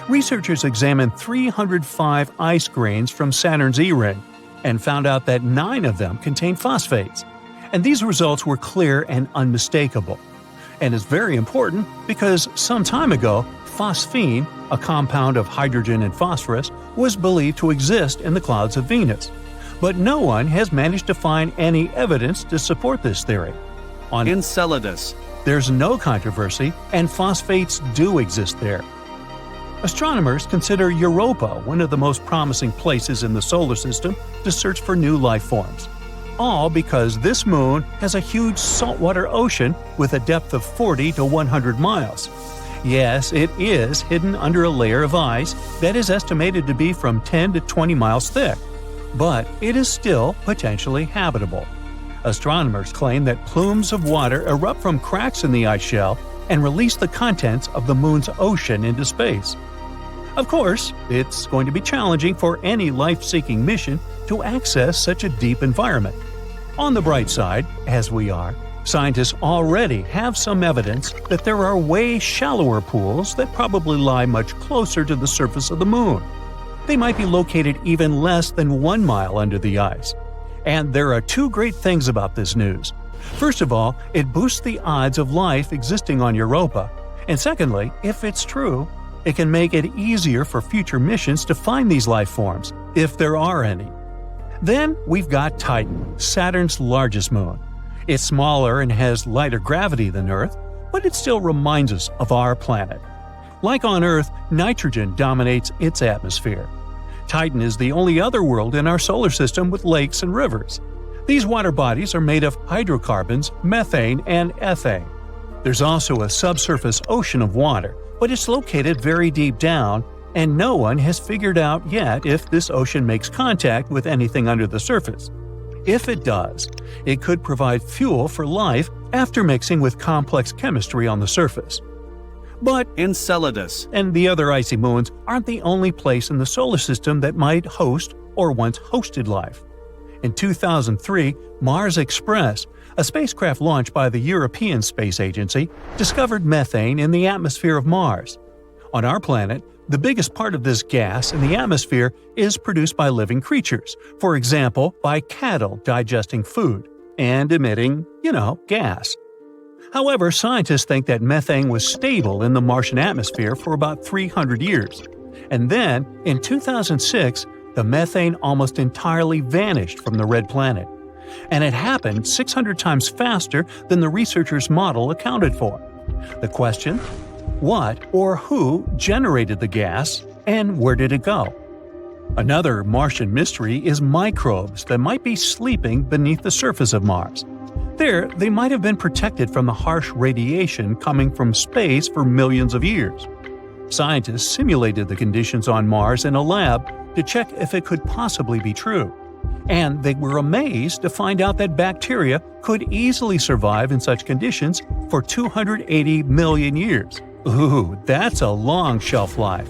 Researchers examined 305 ice grains from Saturn's E-ring and found out that 9 of them contain phosphates. And these results were clear and unmistakable. And it's very important because some time ago, phosphine, a compound of hydrogen and phosphorus, was believed to exist in the clouds of Venus. But no one has managed to find any evidence to support this theory. On Enceladus there's no controversy, and phosphates do exist there. Astronomers consider Europa one of the most promising places in the solar system to search for new life forms. All because this moon has a huge saltwater ocean with a depth of 40 to 100 miles. Yes, it is hidden under a layer of ice that is estimated to be from 10 to 20 miles thick, but it is still potentially habitable. Astronomers claim that plumes of water erupt from cracks in the ice shell and release the contents of the moon's ocean into space. Of course, it's going to be challenging for any life-seeking mission to access such a deep environment. On the bright side, as we are, scientists already have some evidence that there are way shallower pools that probably lie much closer to the surface of the moon. They might be located even less than 1 mile under the ice. And there are two great things about this news. First of all, it boosts the odds of life existing on Europa. And secondly, if it's true, it can make it easier for future missions to find these life forms, if there are any. Then we've got Titan, Saturn's largest moon. It's smaller and has lighter gravity than Earth, but it still reminds us of our planet. Like on Earth, nitrogen dominates its atmosphere. Titan is the only other world in our solar system with lakes and rivers. These water bodies are made of hydrocarbons, methane, and ethane. There's also a subsurface ocean of water, but it's located very deep down, and no one has figured out yet if this ocean makes contact with anything under the surface. If it does, it could provide fuel for life after mixing with complex chemistry on the surface. But Enceladus and the other icy moons aren't the only place in the solar system that might host or once hosted life. In 2003, Mars Express, a spacecraft launched by the European Space Agency, discovered methane in the atmosphere of Mars. On our planet, the biggest part of this gas in the atmosphere is produced by living creatures, for example, by cattle digesting food and emitting, gas. However, scientists think that methane was stable in the Martian atmosphere for about 300 years. And then, in 2006, the methane almost entirely vanished from the red planet. And it happened 600 times faster than the researchers' model accounted for. The question? What or who generated the gas, and where did it go? Another Martian mystery is microbes that might be sleeping beneath the surface of Mars. There, they might have been protected from the harsh radiation coming from space for millions of years. Scientists simulated the conditions on Mars in a lab to check if it could possibly be true. And they were amazed to find out that bacteria could easily survive in such conditions for 280 million years. Ooh, that's a long shelf life.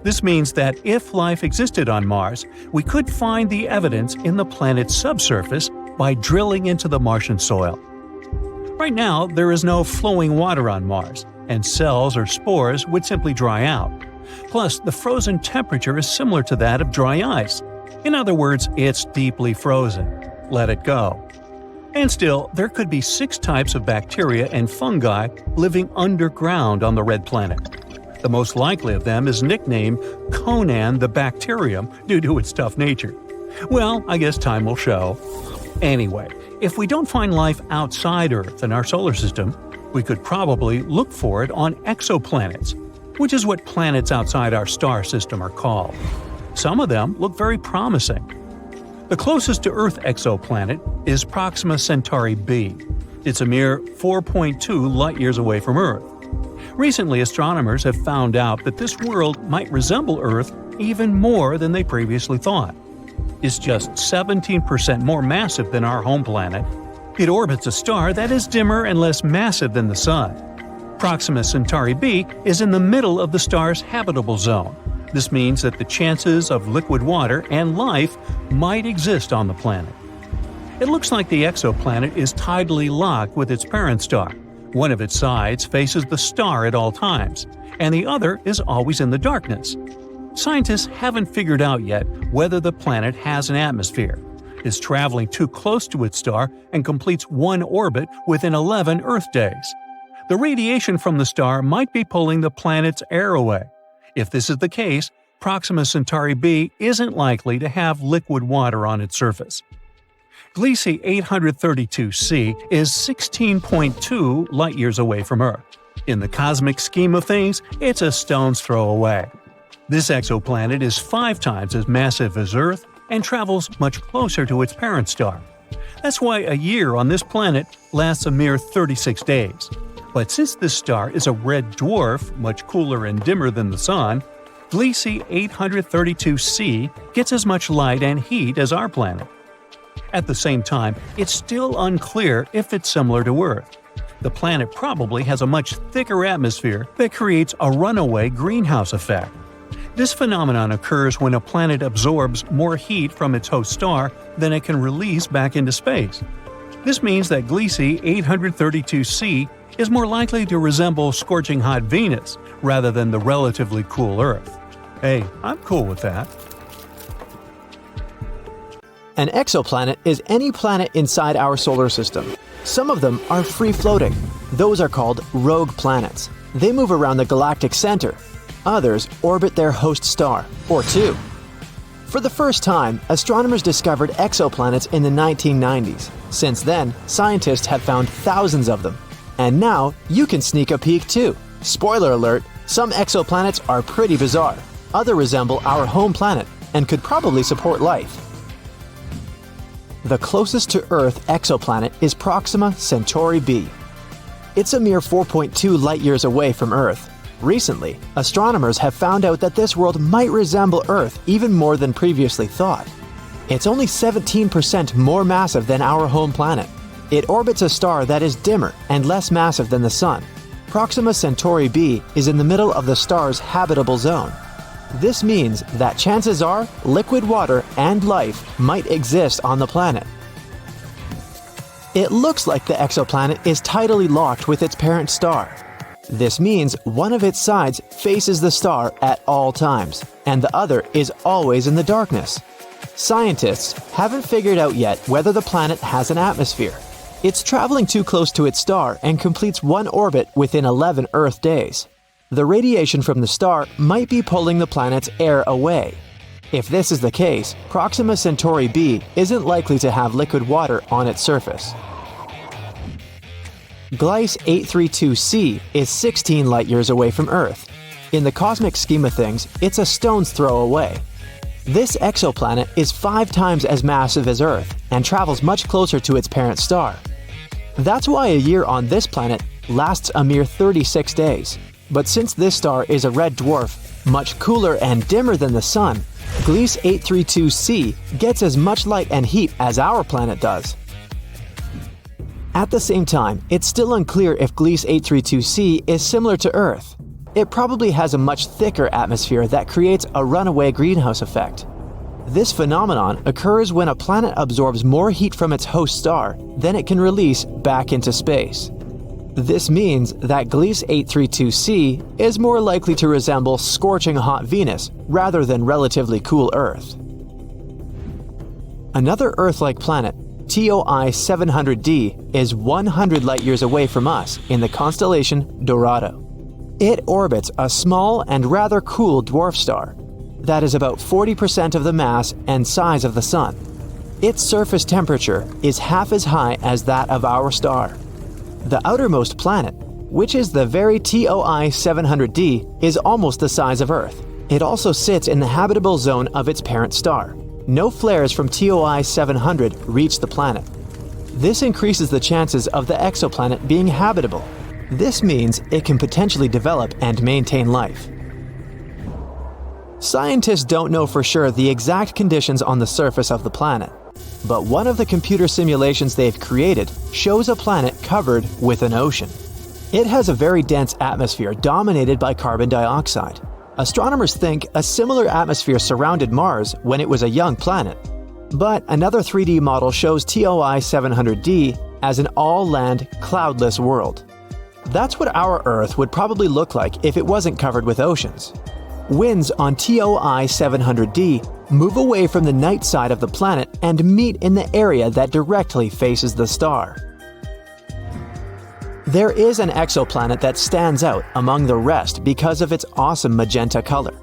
This means that if life existed on Mars, we could find the evidence in the planet's subsurface by drilling into the Martian soil. Right now, there is no flowing water on Mars, and cells or spores would simply dry out. Plus, the frozen temperature is similar to that of dry ice. In other words, it's deeply frozen. Let it go. And still, there could be 6 types of bacteria and fungi living underground on the red planet. The most likely of them is nicknamed Conan the Bacterium due to its tough nature. Well, I guess time will show. Anyway, if we don't find life outside Earth in our solar system, we could probably look for it on exoplanets, which is what planets outside our star system are called. Some of them look very promising. The closest to Earth exoplanet is Proxima Centauri b. It's a mere 4.2 light-years away from Earth. Recently, astronomers have found out that this world might resemble Earth even more than they previously thought. It's just 17% more massive than our home planet. It orbits a star that is dimmer and less massive than the Sun. Proxima Centauri b is in the middle of the star's habitable zone. This means that the chances of liquid water and life might exist on the planet. It looks like the exoplanet is tidally locked with its parent star. One of its sides faces the star at all times, and the other is always in the darkness. Scientists haven't figured out yet whether the planet has an atmosphere, is traveling too close to its star, and completes one orbit within 11 Earth days. The radiation from the star might be pulling the planet's air away. If this is the case, Proxima Centauri b isn't likely to have liquid water on its surface. Gliese 832c is 16.2 light-years away from Earth. In the cosmic scheme of things, it's a stone's throw away. This exoplanet is 5 times as massive as Earth and travels much closer to its parent star. That's why a year on this planet lasts a mere 36 days. But since this star is a red dwarf, much cooler and dimmer than the Sun, Gliese 832c gets as much light and heat as our planet. At the same time, it's still unclear if it's similar to Earth. The planet probably has a much thicker atmosphere that creates a runaway greenhouse effect. This phenomenon occurs when a planet absorbs more heat from its host star than it can release back into space. This means that Gliese 832c is more likely to resemble scorching hot Venus rather than the relatively cool Earth. Hey, I'm cool with that. An exoplanet is any planet inside our solar system. Some of them are free-floating. Those are called rogue planets. They move around the galactic center. Others orbit their host star, or two. For the first time, astronomers discovered exoplanets in the 1990s. Since then, scientists have found thousands of them. And now, you can sneak a peek too. Spoiler alert, some exoplanets are pretty bizarre. Others resemble our home planet and could probably support life. The closest to Earth exoplanet is Proxima Centauri b. It's a mere 4.2 light-years away from Earth. Recently, astronomers have found out that this world might resemble Earth even more than previously thought. It's only 17% more massive than our home planet. It orbits a star that is dimmer and less massive than the Sun. Proxima Centauri b is in the middle of the star's habitable zone. This means that chances are liquid water and life might exist on the planet. It looks like the exoplanet is tidally locked with its parent star. This means one of its sides faces the star at all times, and the other is always in the darkness. Scientists haven't figured out yet whether the planet has an atmosphere. It's traveling too close to its star and completes one orbit within 11 Earth days. The radiation from the star might be pulling the planet's air away. If this is the case, Proxima Centauri b isn't likely to have liquid water on its surface. Gliese 832c is 16 light-years away from Earth. In the cosmic scheme of things, it's a stone's throw away. This exoplanet is 5 times as massive as Earth and travels much closer to its parent star. That's why a year on this planet lasts a mere 36 days. But since this star is a red dwarf, much cooler and dimmer than the Sun, Gliese 832c gets as much light and heat as our planet does. At the same time, it's still unclear if Gliese 832c is similar to Earth. It probably has a much thicker atmosphere that creates a runaway greenhouse effect. This phenomenon occurs when a planet absorbs more heat from its host star than it can release back into space. This means that Gliese 832c is more likely to resemble scorching hot Venus rather than relatively cool Earth. Another Earth-like planet, TOI 700d, is 100 light-years away from us in the constellation Dorado. It orbits a small and rather cool dwarf star that is about 40% of the mass and size of the Sun. Its surface temperature is half as high as that of our star. The outermost planet, which is the very TOI 700d, is almost the size of Earth. It also sits in the habitable zone of its parent star. No flares from TOI 700 reach the planet. This increases the chances of the exoplanet being habitable. This means it can potentially develop and maintain life. Scientists don't know for sure the exact conditions on the surface of the planet, but one of the computer simulations they've created shows a planet covered with an ocean. It has a very dense atmosphere dominated by carbon dioxide. Astronomers think a similar atmosphere surrounded Mars when it was a young planet. But another 3D model shows TOI 700d as an all-land, cloudless world. That's what our Earth would probably look like if it wasn't covered with oceans. Winds on TOI 700d move away from the night side of the planet and meet in the area that directly faces the star. There is an exoplanet that stands out among the rest because of its awesome magenta color.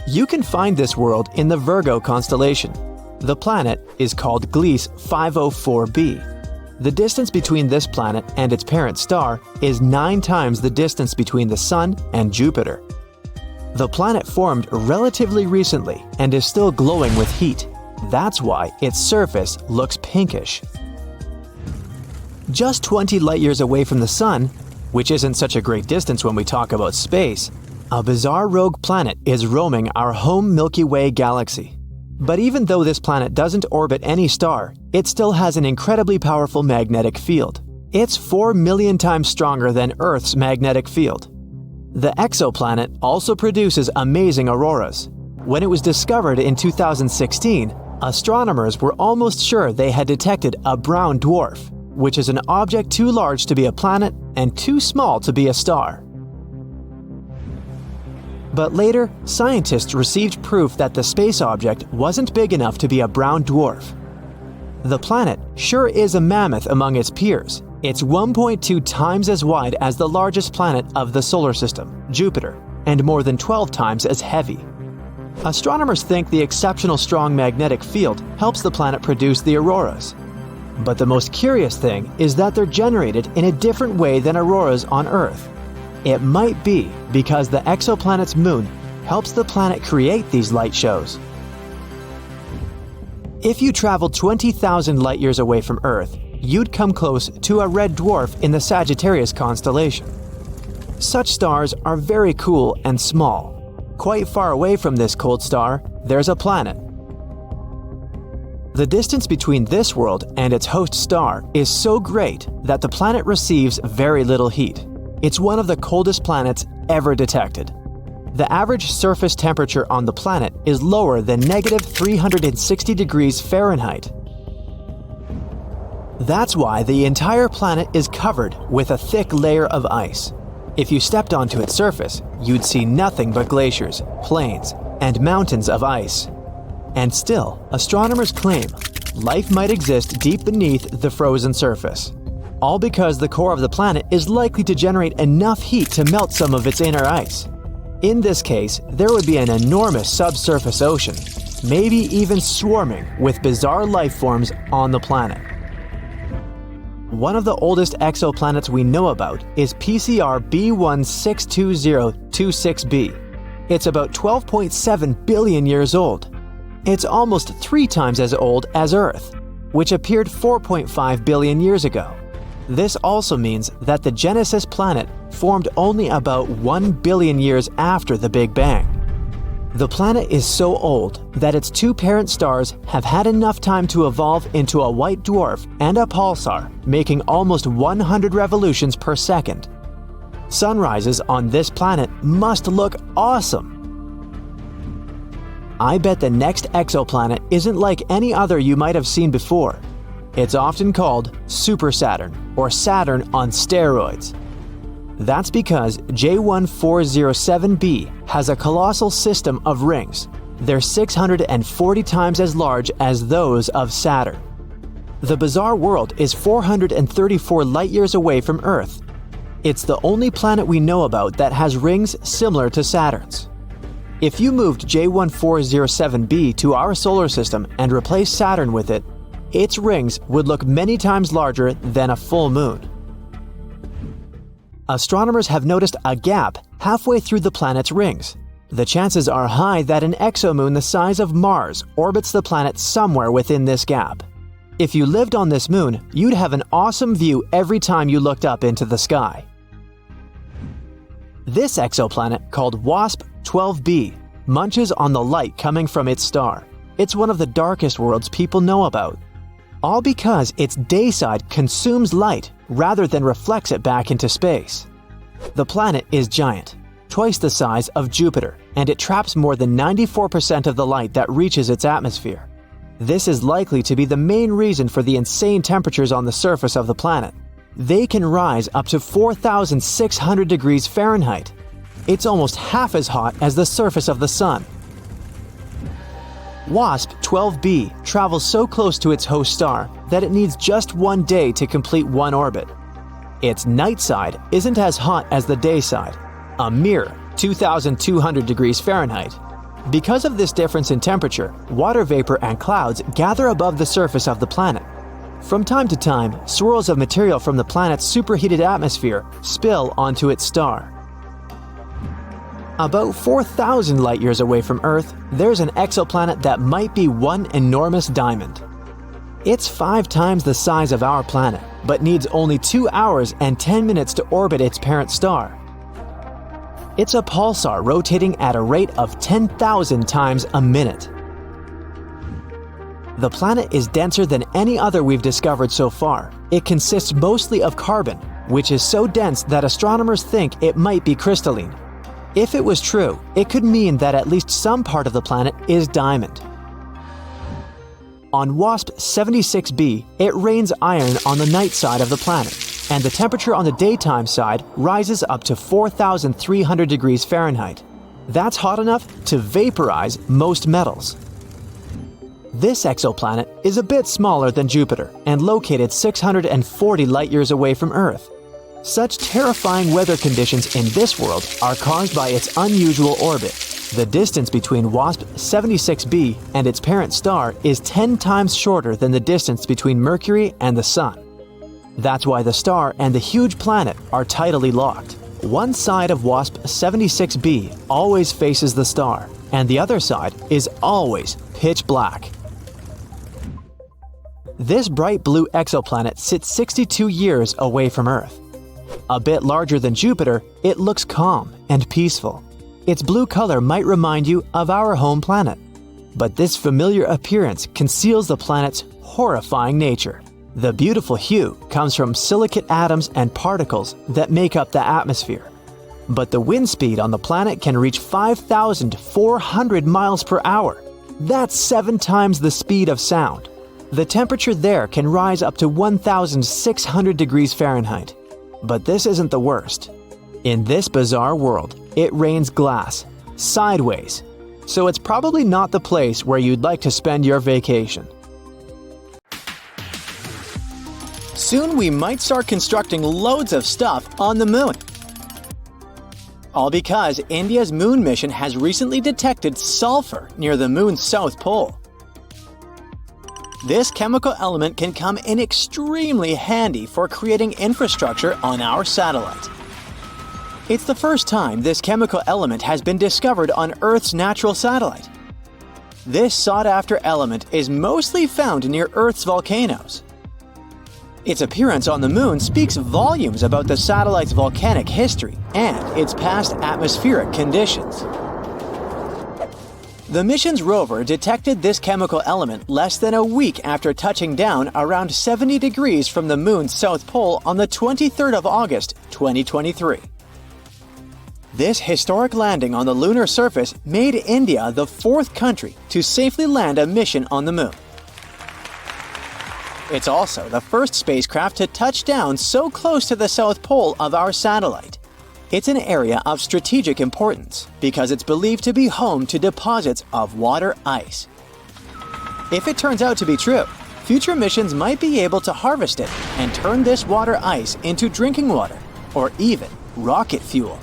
You can find this world in the Virgo constellation. The planet is called Gliese 504b. The distance between this planet and its parent star is 9 times the distance between the Sun and Jupiter. The planet formed relatively recently and is still glowing with heat. That's why its surface looks pinkish. Just 20 light-years away from the Sun, which isn't such a great distance when we talk about space, a bizarre rogue planet is roaming our home Milky Way galaxy. But even though this planet doesn't orbit any star, it still has an incredibly powerful magnetic field. It's 4 million times stronger than Earth's magnetic field. The exoplanet also produces amazing auroras. When it was discovered in 2016, astronomers were almost sure they had detected a brown dwarf, which is an object too large to be a planet and too small to be a star. But later, scientists received proof that the space object wasn't big enough to be a brown dwarf. The planet sure is a mammoth among its peers. It's 1.2 times as wide as the largest planet of the solar system, Jupiter, and more than 12 times as heavy. Astronomers think the exceptional strong magnetic field helps the planet produce the auroras. But the most curious thing is that they're generated in a different way than auroras on Earth. It might be because the exoplanet's moon helps the planet create these light shows. If you traveled 20,000 light-years away from Earth, you'd come close to a red dwarf in the Sagittarius constellation. Such stars are very cool and small. Quite far away from this cold star, there's a planet. The distance between this world and its host star is so great that the planet receives very little heat. It's one of the coldest planets ever detected. The average surface temperature on the planet is lower than -360 degrees Fahrenheit. That's why the entire planet is covered with a thick layer of ice. If you stepped onto its surface, you'd see nothing but glaciers, plains, and mountains of ice. And still, astronomers claim life might exist deep beneath the frozen surface. All because the core of the planet is likely to generate enough heat to melt some of its inner ice. In this case, there would be an enormous subsurface ocean, maybe even swarming with bizarre life forms on the planet. One of the oldest exoplanets we know about is PCR B162026b. It's about 12.7 billion years old. It's almost 3 times as old as Earth, which appeared 4.5 billion years ago. This also means that the Genesis planet formed only about 1 billion years after the Big Bang. The planet is so old that its 2 parent stars have had enough time to evolve into a white dwarf and a pulsar, making almost 100 revolutions per second. Sunrises on this planet must look awesome. I bet the next exoplanet isn't like any other you might have seen before. It's often called Super Saturn or Saturn on steroids. That's because J1407b has a colossal system of rings. They're 640 times as large as those of Saturn. The bizarre world is 434 light-years away from Earth. It's the only planet we know about that has rings similar to Saturn's. If you moved J1407b to our solar system and replaced Saturn with it, its rings would look many times larger than a full moon. Astronomers have noticed a gap halfway through the planet's rings. The chances are high that an exomoon the size of Mars orbits the planet somewhere within this gap. If you lived on this moon, you'd have an awesome view every time you looked up into the sky. This exoplanet, called WASP-12b, munches on the light coming from its star. It's one of the darkest worlds people know about. All because its day side consumes light rather than reflects it back into space. The planet is giant, twice the size of Jupiter, and it traps more than 94% of the light that reaches its atmosphere. This is likely to be the main reason for the insane temperatures on the surface of the planet. They can rise up to 4,600 degrees Fahrenheit. It's almost half as hot as the surface of the Sun. WASP-12b travels so close to its host star that it needs just 1 day to complete one orbit. Its night side isn't as hot as the day side, a mere 2,200 degrees Fahrenheit. Because of this difference in temperature, water vapor and clouds gather above the surface of the planet. From time to time, swirls of material from the planet's superheated atmosphere spill onto its star. About 4,000 light-years away from Earth, there's an exoplanet that might be one enormous diamond. It's 5 times the size of our planet, but needs only 2 hours and 10 minutes to orbit its parent star. It's a pulsar rotating at a rate of 10,000 times a minute. The planet is denser than any other we've discovered so far. It consists mostly of carbon, which is so dense that astronomers think it might be crystalline. If it was true, it could mean that at least some part of the planet is diamond. On WASP 76b, it rains iron on the night side of the planet, and the temperature on the daytime side rises up to 4,300 degrees Fahrenheit. That's hot enough to vaporize most metals. This exoplanet is a bit smaller than Jupiter and located 640 light-years away from Earth. Such terrifying weather conditions in this world are caused by its unusual orbit. The distance between WASP 76b and its parent star is 10 times shorter than the distance between Mercury and the Sun. That's why the star and the huge planet are tidally locked. One side of WASP 76b always faces the star, and the other side is always pitch black. This bright blue exoplanet sits 62 years away from Earth. A bit larger than Jupiter, it looks calm and peaceful. Its blue color might remind you of our home planet. But this familiar appearance conceals the planet's horrifying nature. The beautiful hue comes from silicate atoms and particles that make up the atmosphere. But the wind speed on the planet can reach 5,400 miles per hour. That's 7 times the speed of sound. The temperature there can rise up to 1,600 degrees Fahrenheit. But this isn't the worst. In this bizarre world, it rains glass, sideways. So it's probably not the place where you'd like to spend your vacation. Soon we might start constructing loads of stuff on the moon. All because India's moon mission has recently detected sulfur near the moon's south pole. This chemical element can come in extremely handy for creating infrastructure on our satellite. It's the first time this chemical element has been discovered on Earth's natural satellite. This sought-after element is mostly found near Earth's volcanoes. Its appearance on the moon speaks volumes about the satellite's volcanic history and its past atmospheric conditions. The mission's rover detected this chemical element less than a week after touching down around 70 degrees from the moon's south pole on the 23rd of August, 2023. This historic landing on the lunar surface made India the 4th country to safely land a mission on the moon. It's also the first spacecraft to touch down so close to the south pole of our satellite. It's an area of strategic importance because it's believed to be home to deposits of water ice. If it turns out to be true, future missions might be able to harvest it and turn this water ice into drinking water or even rocket fuel.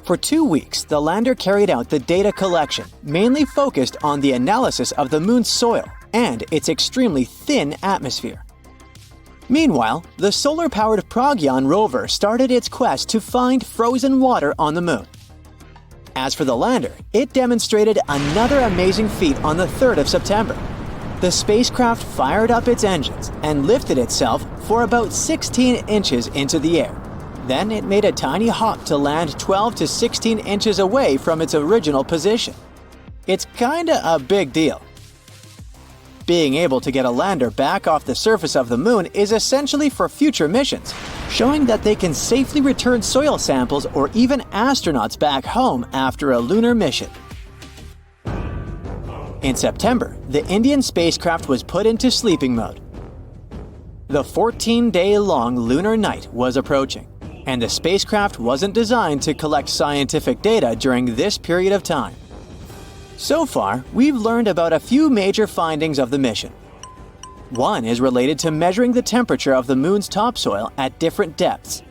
For 2 weeks, the lander carried out the data collection, mainly focused on the analysis of the moon's soil and its extremely thin atmosphere. Meanwhile, the solar-powered Pragyan rover started its quest to find frozen water on the moon. As for the lander, it demonstrated another amazing feat on the 3rd of September. The spacecraft fired up its engines and lifted itself for about 16 inches into the air. Then it made a tiny hop to land 12 to 16 inches away from its original position. It's kinda a big deal. Being able to get a lander back off the surface of the moon is essentially for future missions, showing that they can safely return soil samples or even astronauts back home after a lunar mission. In September, the Indian spacecraft was put into sleeping mode. The 14-day-long lunar night was approaching, and the spacecraft wasn't designed to collect scientific data during this period of time. So far, we've learned about a few major findings of the mission. One is related to measuring the temperature of the moon's topsoil at different depths.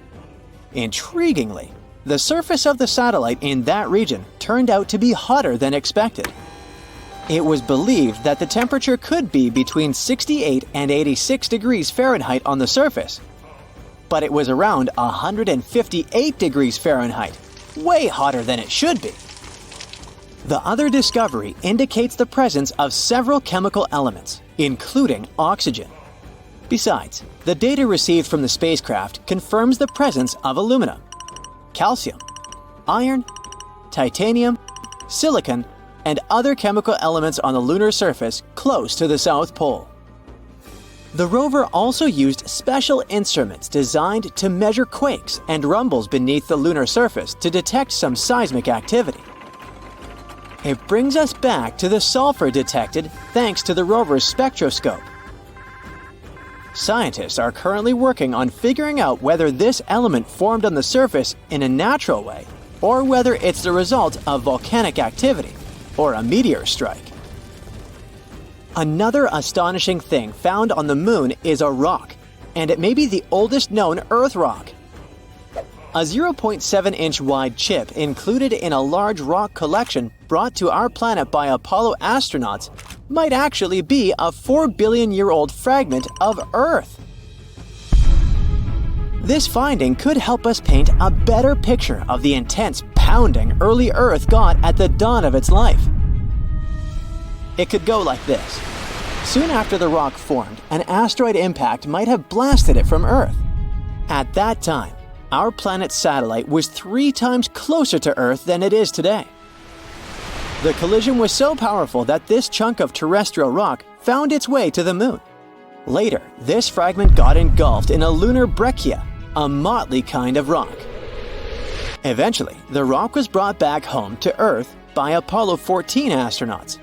Intriguingly, The surface of the satellite in that region turned out to be hotter than expected. It was believed that the temperature could be between 68 and 86 degrees Fahrenheit on the surface, but it was around 158 degrees Fahrenheit, way hotter than it should be. The other discovery indicates the presence of several chemical elements, including oxygen. Besides, the data received from the spacecraft confirms the presence of aluminum, calcium, iron, titanium, silicon, and other chemical elements on the lunar surface close to the South Pole. The rover also used special instruments designed to measure quakes and rumbles beneath the lunar surface to detect some seismic activity. It brings us back to the sulfur detected thanks to the rover's spectroscope. Scientists are currently working on figuring out whether this element formed on the surface in a natural way or whether it's the result of volcanic activity or a meteor strike. Another astonishing thing found on the moon is a rock, and it may be the oldest known Earth rock. A 0.7-inch wide chip included in a large rock collection brought to our planet by Apollo astronauts might actually be a 4-billion-year-old fragment of Earth. This finding could help us paint a better picture of the intense pounding early Earth got at the dawn of its life. It could go like this. Soon after the rock formed, an asteroid impact might have blasted it from Earth. At that time, our planet's satellite was 3 times closer to Earth than it is today. The collision was so powerful that this chunk of terrestrial rock found its way to the moon. Later, this fragment got engulfed in a lunar breccia, a motley kind of rock. Eventually, the rock was brought back home to Earth by Apollo 14 astronauts.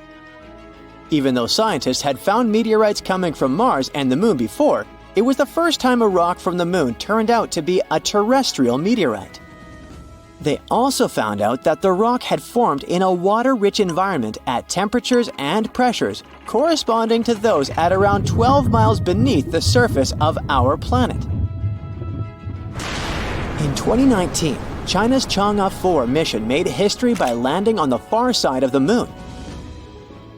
Even though scientists had found meteorites coming from Mars and the moon before, it was the first time a rock from the moon turned out to be a terrestrial meteorite. They also found out that the rock had formed in a water-rich environment at temperatures and pressures corresponding to those at around 12 miles beneath the surface of our planet. In 2019, China's Chang'e 4 mission made history by landing on the far side of the moon.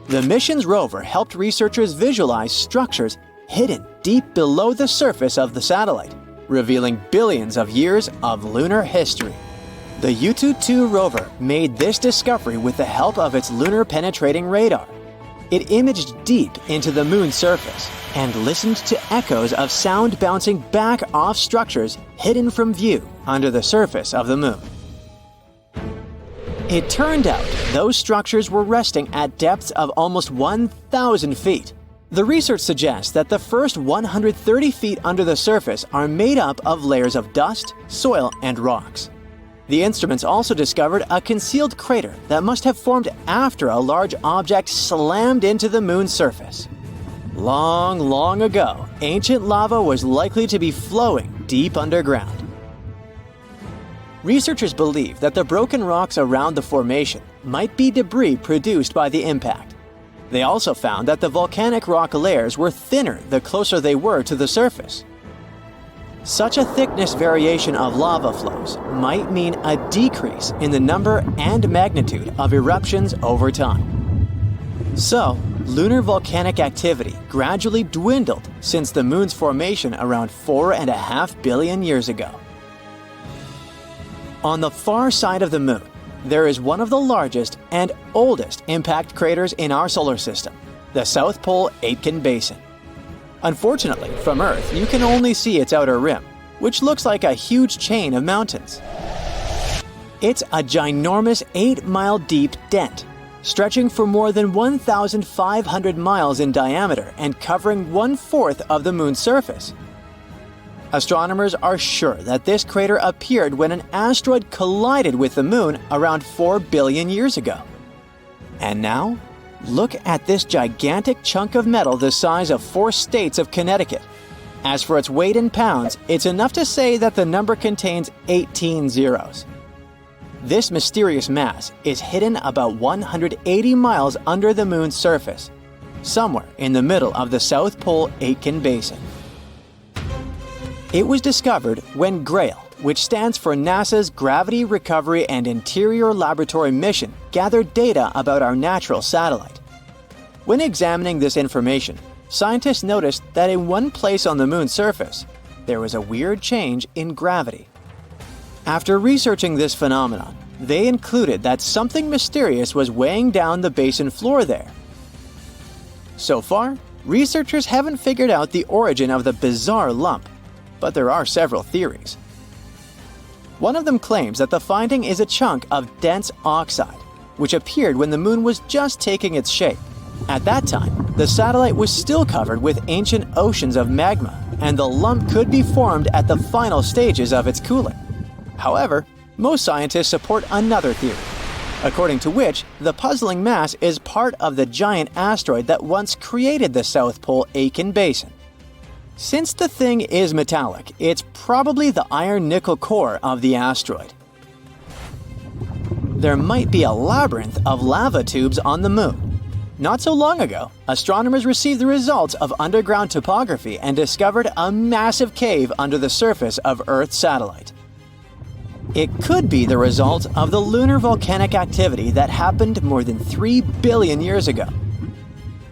The mission's rover helped researchers visualize structures hidden deep below the surface of the satellite, revealing billions of years of lunar history. The Yutu-2 rover made this discovery with the help of its lunar penetrating radar. It imaged deep into the moon's surface and listened to echoes of sound bouncing back off structures hidden from view under the surface of the moon. It turned out those structures were resting at depths of almost 1,000 feet. The research suggests that the first 130 feet under the surface are made up of layers of dust, soil, and rocks. The instruments also discovered a concealed crater that must have formed after a large object slammed into the moon's surface. Long, long ago, ancient lava was likely to be flowing deep underground. Researchers believe that the broken rocks around the formation might be debris produced by the impact. They also found that the volcanic rock layers were thinner the closer they were to the surface. Such a thickness variation of lava flows might mean a decrease in the number and magnitude of eruptions over time. So, lunar volcanic activity gradually dwindled since the moon's formation around 4.5 billion years ago. On the far side of the moon, there is one of the largest and oldest impact craters in our solar system, the South Pole Aitken Basin. Unfortunately, from Earth, you can only see its outer rim, which looks like a huge chain of mountains. It's a ginormous 8-mile deep dent, stretching for more than 1,500 miles in diameter and covering 1/4 of the moon's surface. Astronomers are sure that this crater appeared when an asteroid collided with the moon around 4 billion years ago. And now, look at this gigantic chunk of metal the size of 4 states of Connecticut. As for its weight in pounds, it's enough to say that the number contains 18 zeros. This mysterious mass is hidden about 180 miles under the moon's surface, somewhere in the middle of the South Pole Aitken Basin. It was discovered when Grail, which stands for NASA's Gravity Recovery and Interior Laboratory mission, gathered data about our natural satellite. When examining this information, scientists noticed that in one place on the Moon's surface, there was a weird change in gravity. After researching this phenomenon, they concluded that something mysterious was weighing down the basin floor there. So far, researchers haven't figured out the origin of the bizarre lump, but there are several theories. One of them claims that the finding is a chunk of dense oxide, which appeared when the Moon was just taking its shape. At that time, the satellite was still covered with ancient oceans of magma, and the lump could be formed at the final stages of its cooling. However, most scientists support another theory, according to which the puzzling mass is part of the giant asteroid that once created the South Pole Aitken Basin. Since the thing is metallic, it's probably the iron-nickel core of the asteroid. There might be a labyrinth of lava tubes on the Moon. Not so long ago, astronomers received the results of underground topography and discovered a massive cave under the surface of Earth's satellite. It could be the result of the lunar volcanic activity that happened more than 3 billion years ago.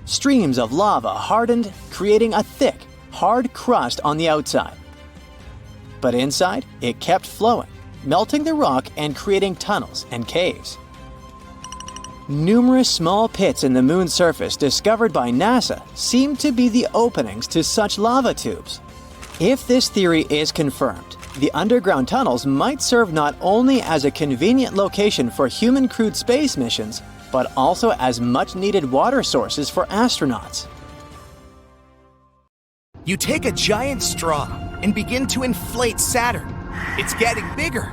Streams of lava hardened, creating a thick, hard crust on the outside. But inside, it kept flowing, melting the rock and creating tunnels and caves. Numerous small pits in the Moon's surface discovered by NASA seem to be the openings to such lava tubes. If this theory is confirmed, the underground tunnels might serve not only as a convenient location for human-crewed space missions, but also as much-needed water sources for astronauts. You take a giant straw and begin to inflate Saturn. It's getting bigger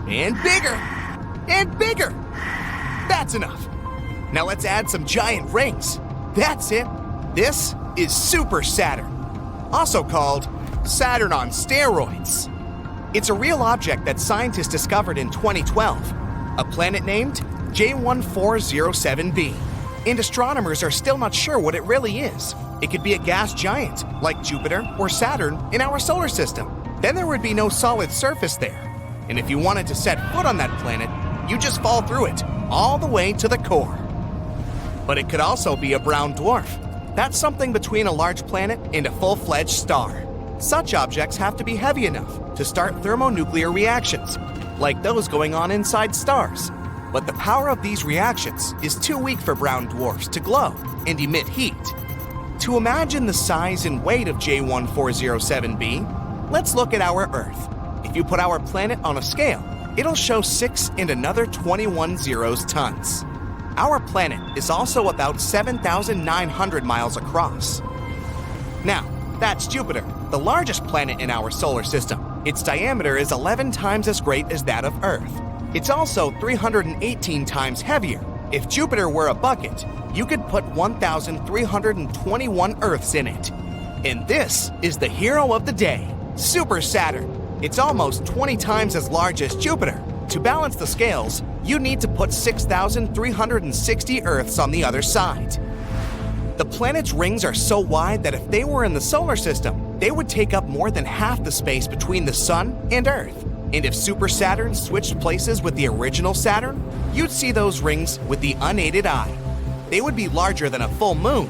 and bigger and bigger. That's enough. Now let's add some giant rings. That's it. This is Super Saturn, also called Saturn on steroids. It's a real object that scientists discovered in 2012, a planet named J1407b. And astronomers are still not sure what it really is. It could be a gas giant, like Jupiter or Saturn in our solar system. Then there would be no solid surface there. And if you wanted to set foot on that planet, you just fall through it, all the way to the core. But it could also be a brown dwarf. That's something between a large planet and a full-fledged star. Such objects have to be heavy enough to start thermonuclear reactions, like those going on inside stars. But the power of these reactions is too weak for brown dwarfs to glow and emit heat. To imagine the size and weight of J1407b, let's look at our Earth. If you put our planet on a scale, it'll show 6 and another 21 zeros tons. Our planet is also about 7,900 miles across. Now, that's Jupiter, the largest planet in our solar system. Its diameter is 11 times as great as that of Earth. It's also 318 times heavier. If Jupiter were a bucket, you could put 1,321 Earths in it. And this is the hero of the day, Super Saturn. It's almost 20 times as large as Jupiter. To balance the scales, you need to put 6,360 Earths on the other side. The planet's rings are so wide that if they were in the solar system, they would take up more than half the space between the Sun and Earth. And if Super Saturn switched places with the original Saturn, you'd see those rings with the unaided eye. They would be larger than a full moon.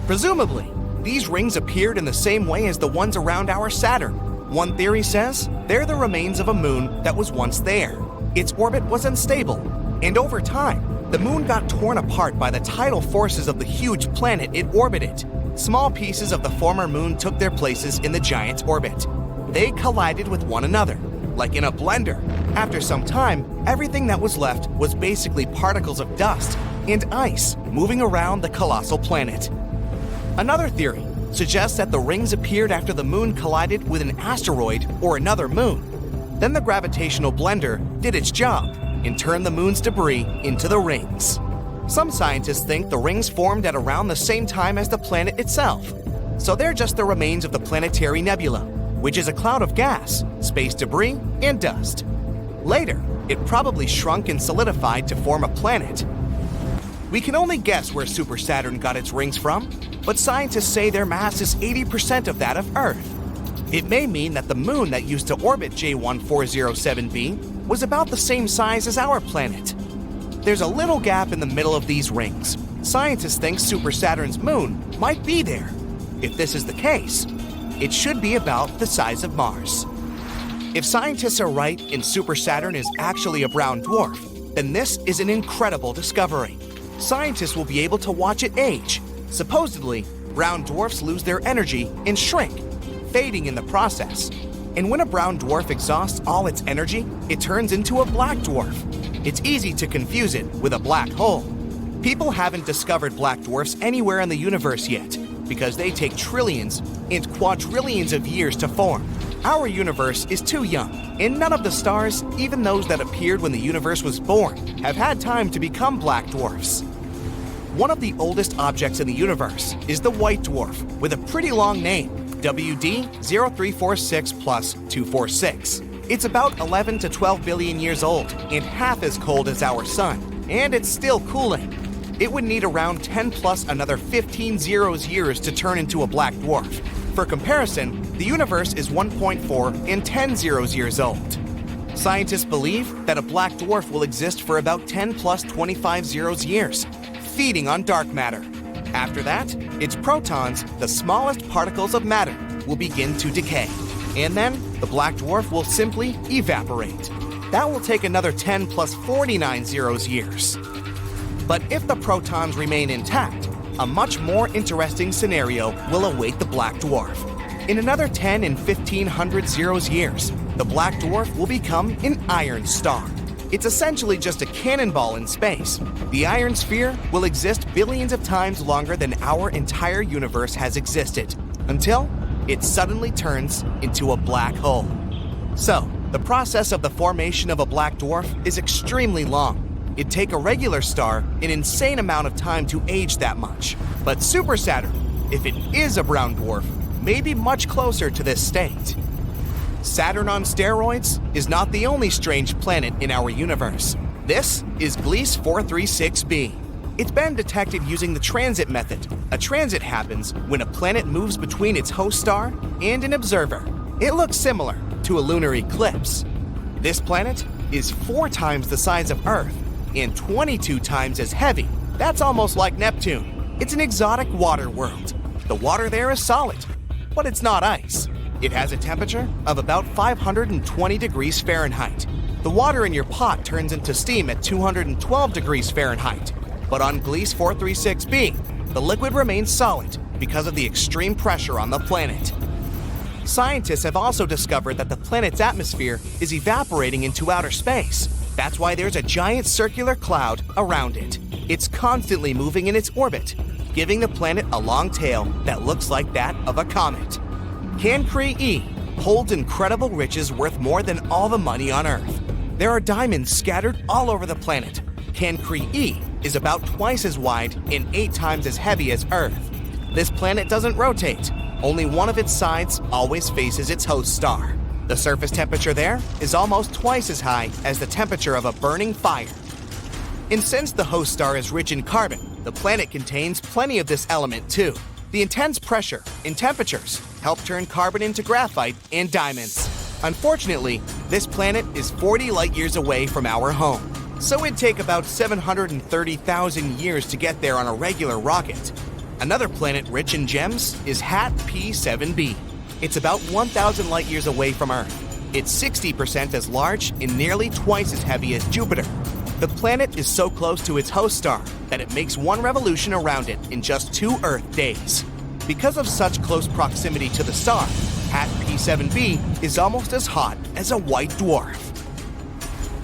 Presumably, these rings appeared in the same way as the ones around our Saturn. One theory says they're the remains of a moon that was once there. Its orbit was unstable, and over time, the moon got torn apart by the tidal forces of the huge planet it orbited. Small pieces of the former moon took their places in the giant's orbit. They collided with one another, like in a blender. After some time, everything that was left was basically particles of dust and ice moving around the colossal planet. Another theory suggests that the rings appeared after the moon collided with an asteroid or another moon. Then the gravitational blender did its job and turned the moon's debris into the rings. Some scientists think the rings formed at around the same time as the planet itself. So they're just the remains of the Planetary nebula, which is a cloud of gas, space debris, and dust. Later, it probably shrunk and solidified to form a planet. We can only guess where Super Saturn got its rings from, but scientists say their mass is 80% of that of Earth. It may mean that the moon that used to orbit J1407b was about the same size as our planet. There's a little gap in the middle of these rings. Scientists think Super Saturn's moon might be there. If this is the case, it should be about the size of Mars. If scientists are right and Super Saturn is actually a brown dwarf, then this is an incredible discovery. Scientists will be able to watch it age. Supposedly, brown dwarfs lose their energy and shrink, fading in the process. And when a brown dwarf exhausts all its energy, it turns into a black dwarf. It's easy to confuse it with a black hole. People haven't discovered black dwarfs anywhere in the universe yet, because they take trillions and quadrillions of years to form. Our universe is too young, and none of the stars, even those that appeared when the universe was born, have had time to become black dwarfs. One of the oldest objects in the universe is the white dwarf, with a pretty long name, WD 0346 plus 246. It's about 11 to 12 billion years old and half as cold as our sun, and it's still cooling. It would need around 10 plus another 15 zeros years to turn into a black dwarf. For comparison, the universe is 1.4 and 10 zeros years old. Scientists believe that a black dwarf will exist for about 10 plus 25 zeros years, feeding on dark matter. After that, its protons, the smallest particles of matter, will begin to decay. And then, the black dwarf will simply evaporate. That will take another 10 plus 49 zeros years. But if the protons remain intact, a much more interesting scenario will await the black dwarf. In another 10 and 1500 zeros years, the black dwarf will become an iron star. It's essentially just a cannonball in space. The iron sphere will exist billions of times longer than our entire universe has existed, until it suddenly turns into a black hole. So, the process of the formation of a black dwarf is extremely long. It'd take a regular star an insane amount of time to age that much. But Super Saturn, if it is a brown dwarf, may be much closer to this state. Saturn on steroids is not the only strange planet in our universe. This is Gliese 436b. It's been detected using the transit method. A transit happens when a planet moves between its host star and an observer. It looks similar to a lunar eclipse. This planet is 4 times the size of Earth and 22 times as heavy. That's almost like Neptune. It's an exotic water world. The water there is solid, but it's not ice. It has a temperature of about 520 degrees Fahrenheit. The water in your pot turns into steam at 212 degrees Fahrenheit. But on Gliese 436b, the liquid remains solid because of the extreme pressure on the planet. Scientists have also discovered that the planet's atmosphere is evaporating into outer space. That's why there's a giant circular cloud around it. It's constantly moving in its orbit, giving the planet a long tail that looks like that of a comet. Cancri E holds incredible riches worth more than all the money on Earth. There are diamonds scattered all over the planet. Cancri E is about twice as wide and 8 times as heavy as Earth. This planet doesn't rotate. Only one of its sides always faces its host star. The surface temperature there is almost twice as high as the temperature of a burning fire. And since the host star is rich in carbon, the planet contains plenty of this element too. The intense pressure and temperatures help turn carbon into graphite and diamonds. Unfortunately, this planet is 40 light years away from our home, so it'd take about 730,000 years to get there on a regular rocket. Another planet rich in gems is HAT P7b. It's about 1,000 light years away from Earth. It's 60% as large and nearly twice as heavy as Jupiter. The planet is so close to its host star that it makes one revolution around it in just 2 Earth days. Because of such close proximity to the star, HAT P7b is almost as hot as a white dwarf.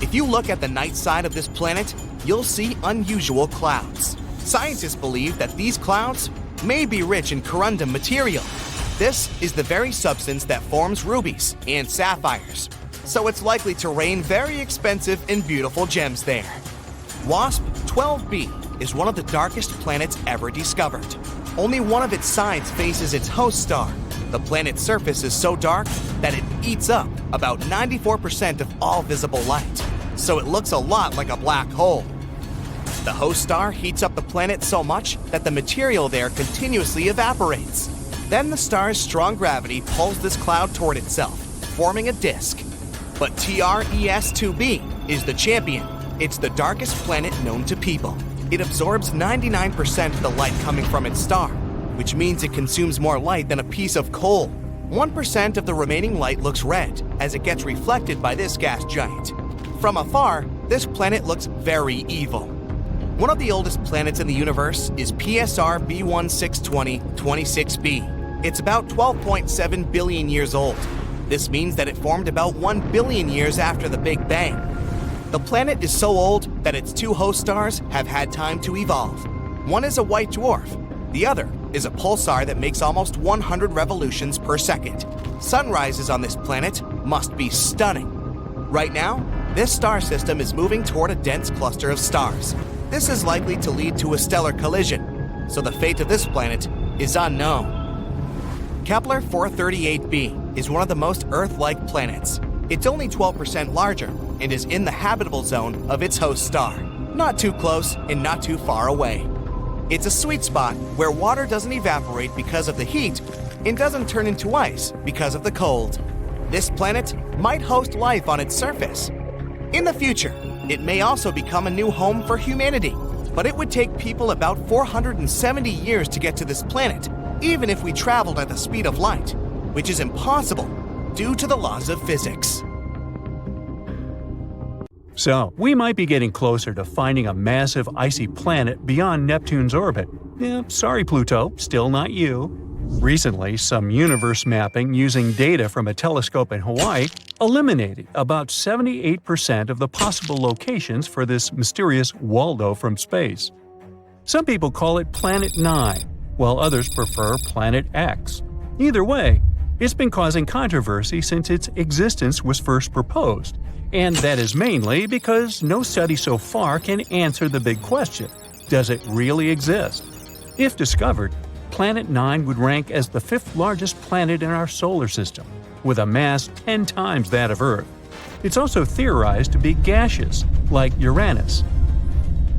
If you look at the night side of this planet, you'll see unusual clouds. Scientists believe that these clouds may be rich in corundum material. This is the very substance that forms rubies and sapphires, so it's likely to rain very expensive and beautiful gems there. WASP 12b is one of the darkest planets ever discovered. Only one of its sides faces its host star. The planet's surface is so dark that it eats up about 94% of all visible light, so it looks a lot like a black hole. The host star heats up the planet so much that the material there continuously evaporates. Then the star's strong gravity pulls this cloud toward itself, forming a disk. But TRES-2b is the champion. It's the darkest planet known to people. It absorbs 99% of the light coming from its star, which means it consumes more light than a piece of coal. 1% of the remaining light looks red as it gets reflected by this gas giant. From afar, this planet looks very evil. One of the oldest planets in the universe is PSR B1620-26b. It's about 12.7 billion years old. This means that it formed about 1 billion years after the Big Bang. The planet is so old that its two host stars have had time to evolve. One is a white dwarf. The other is a pulsar that makes almost 100 revolutions per second. Sunrises on this planet must be stunning. Right now, this star system is moving toward a dense cluster of stars. This is likely to lead to a stellar collision, so the fate of this planet is unknown. Kepler 438b is one of the most Earth-like planets. It's only 12% larger and is in the habitable zone of its host star. Not too close and not too far away. It's a sweet spot where water doesn't evaporate because of the heat and doesn't turn into ice because of the cold. This planet might host life on its surface. In the future, it may also become a new home for humanity, but it would take people about 470 years to get to this planet, even if we traveled at the speed of light, which is impossible due to the laws of physics. So, we might be getting closer to finding a massive icy planet beyond Neptune's orbit. Sorry Pluto, still not you. Recently, some universe mapping using data from a telescope in Hawaii eliminated about 78% of the possible locations for this mysterious Waldo from space. Some people call it Planet 9, while others prefer Planet X. Either way, it's been causing controversy since its existence was first proposed, and that is mainly because no study so far can answer the big question: does it really exist? If discovered, Planet 9 would rank as the 5th largest planet in our solar system, with a mass 10 times that of Earth. It's also theorized to be gaseous, like Uranus.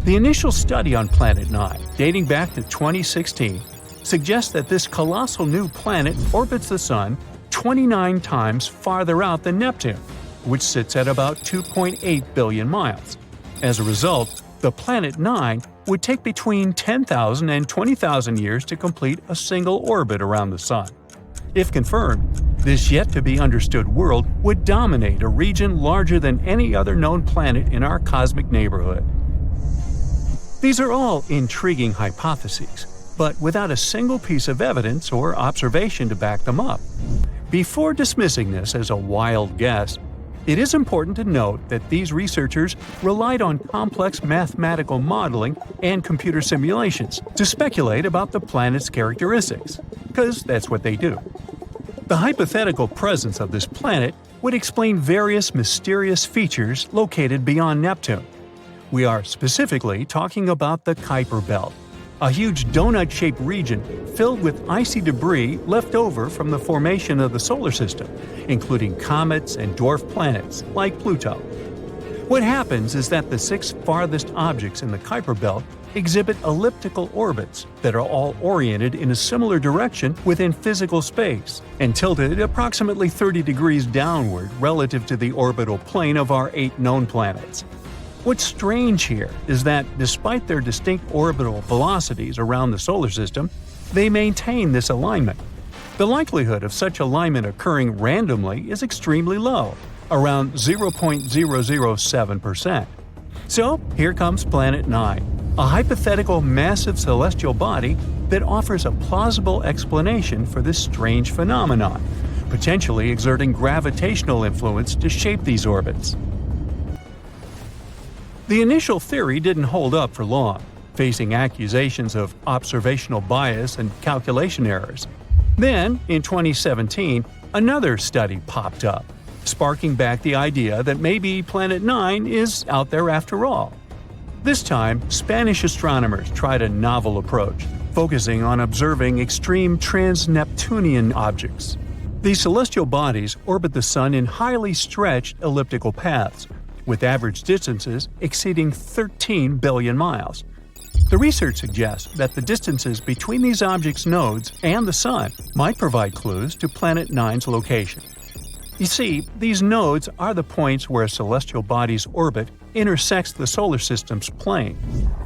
The initial study on Planet 9, dating back to 2016, suggests that this colossal new planet orbits the Sun 29 times farther out than Neptune, which sits at about 2.8 billion miles. As a result, the Planet 9 would take between 10,000 and 20,000 years to complete a single orbit around the Sun. If confirmed, this yet-to-be-understood world would dominate a region larger than any other known planet in our cosmic neighborhood. These are all intriguing hypotheses, but without a single piece of evidence or observation to back them up. Before dismissing this as a wild guess, it is important to note that these researchers relied on complex mathematical modeling and computer simulations to speculate about the planet's characteristics, because that's what they do. The hypothetical presence of this planet would explain various mysterious features located beyond Neptune. We are specifically talking about the Kuiper Belt, a huge donut-shaped region filled with icy debris left over from the formation of the solar system, including comets and dwarf planets like Pluto. What happens is that the 6 farthest objects in the Kuiper Belt exhibit elliptical orbits that are all oriented in a similar direction within physical space and tilted approximately 30 degrees downward relative to the orbital plane of our 8 known planets. What's strange here is that, despite their distinct orbital velocities around the solar system, they maintain this alignment. The likelihood of such alignment occurring randomly is extremely low, around 0.007%. So, here comes Planet 9, a hypothetical massive celestial body that offers a plausible explanation for this strange phenomenon, potentially exerting gravitational influence to shape these orbits. The initial theory didn't hold up for long, facing accusations of observational bias and calculation errors. Then, in 2017, another study popped up, sparking back the idea that maybe Planet 9 is out there after all. This time, Spanish astronomers tried a novel approach, focusing on observing extreme trans-Neptunian objects. These celestial bodies orbit the Sun in highly stretched elliptical paths, with average distances exceeding 13 billion miles. The research suggests that the distances between these objects' nodes and the Sun might provide clues to Planet 9's location. You see, these nodes are the points where a celestial body's orbit intersects the solar system's plane.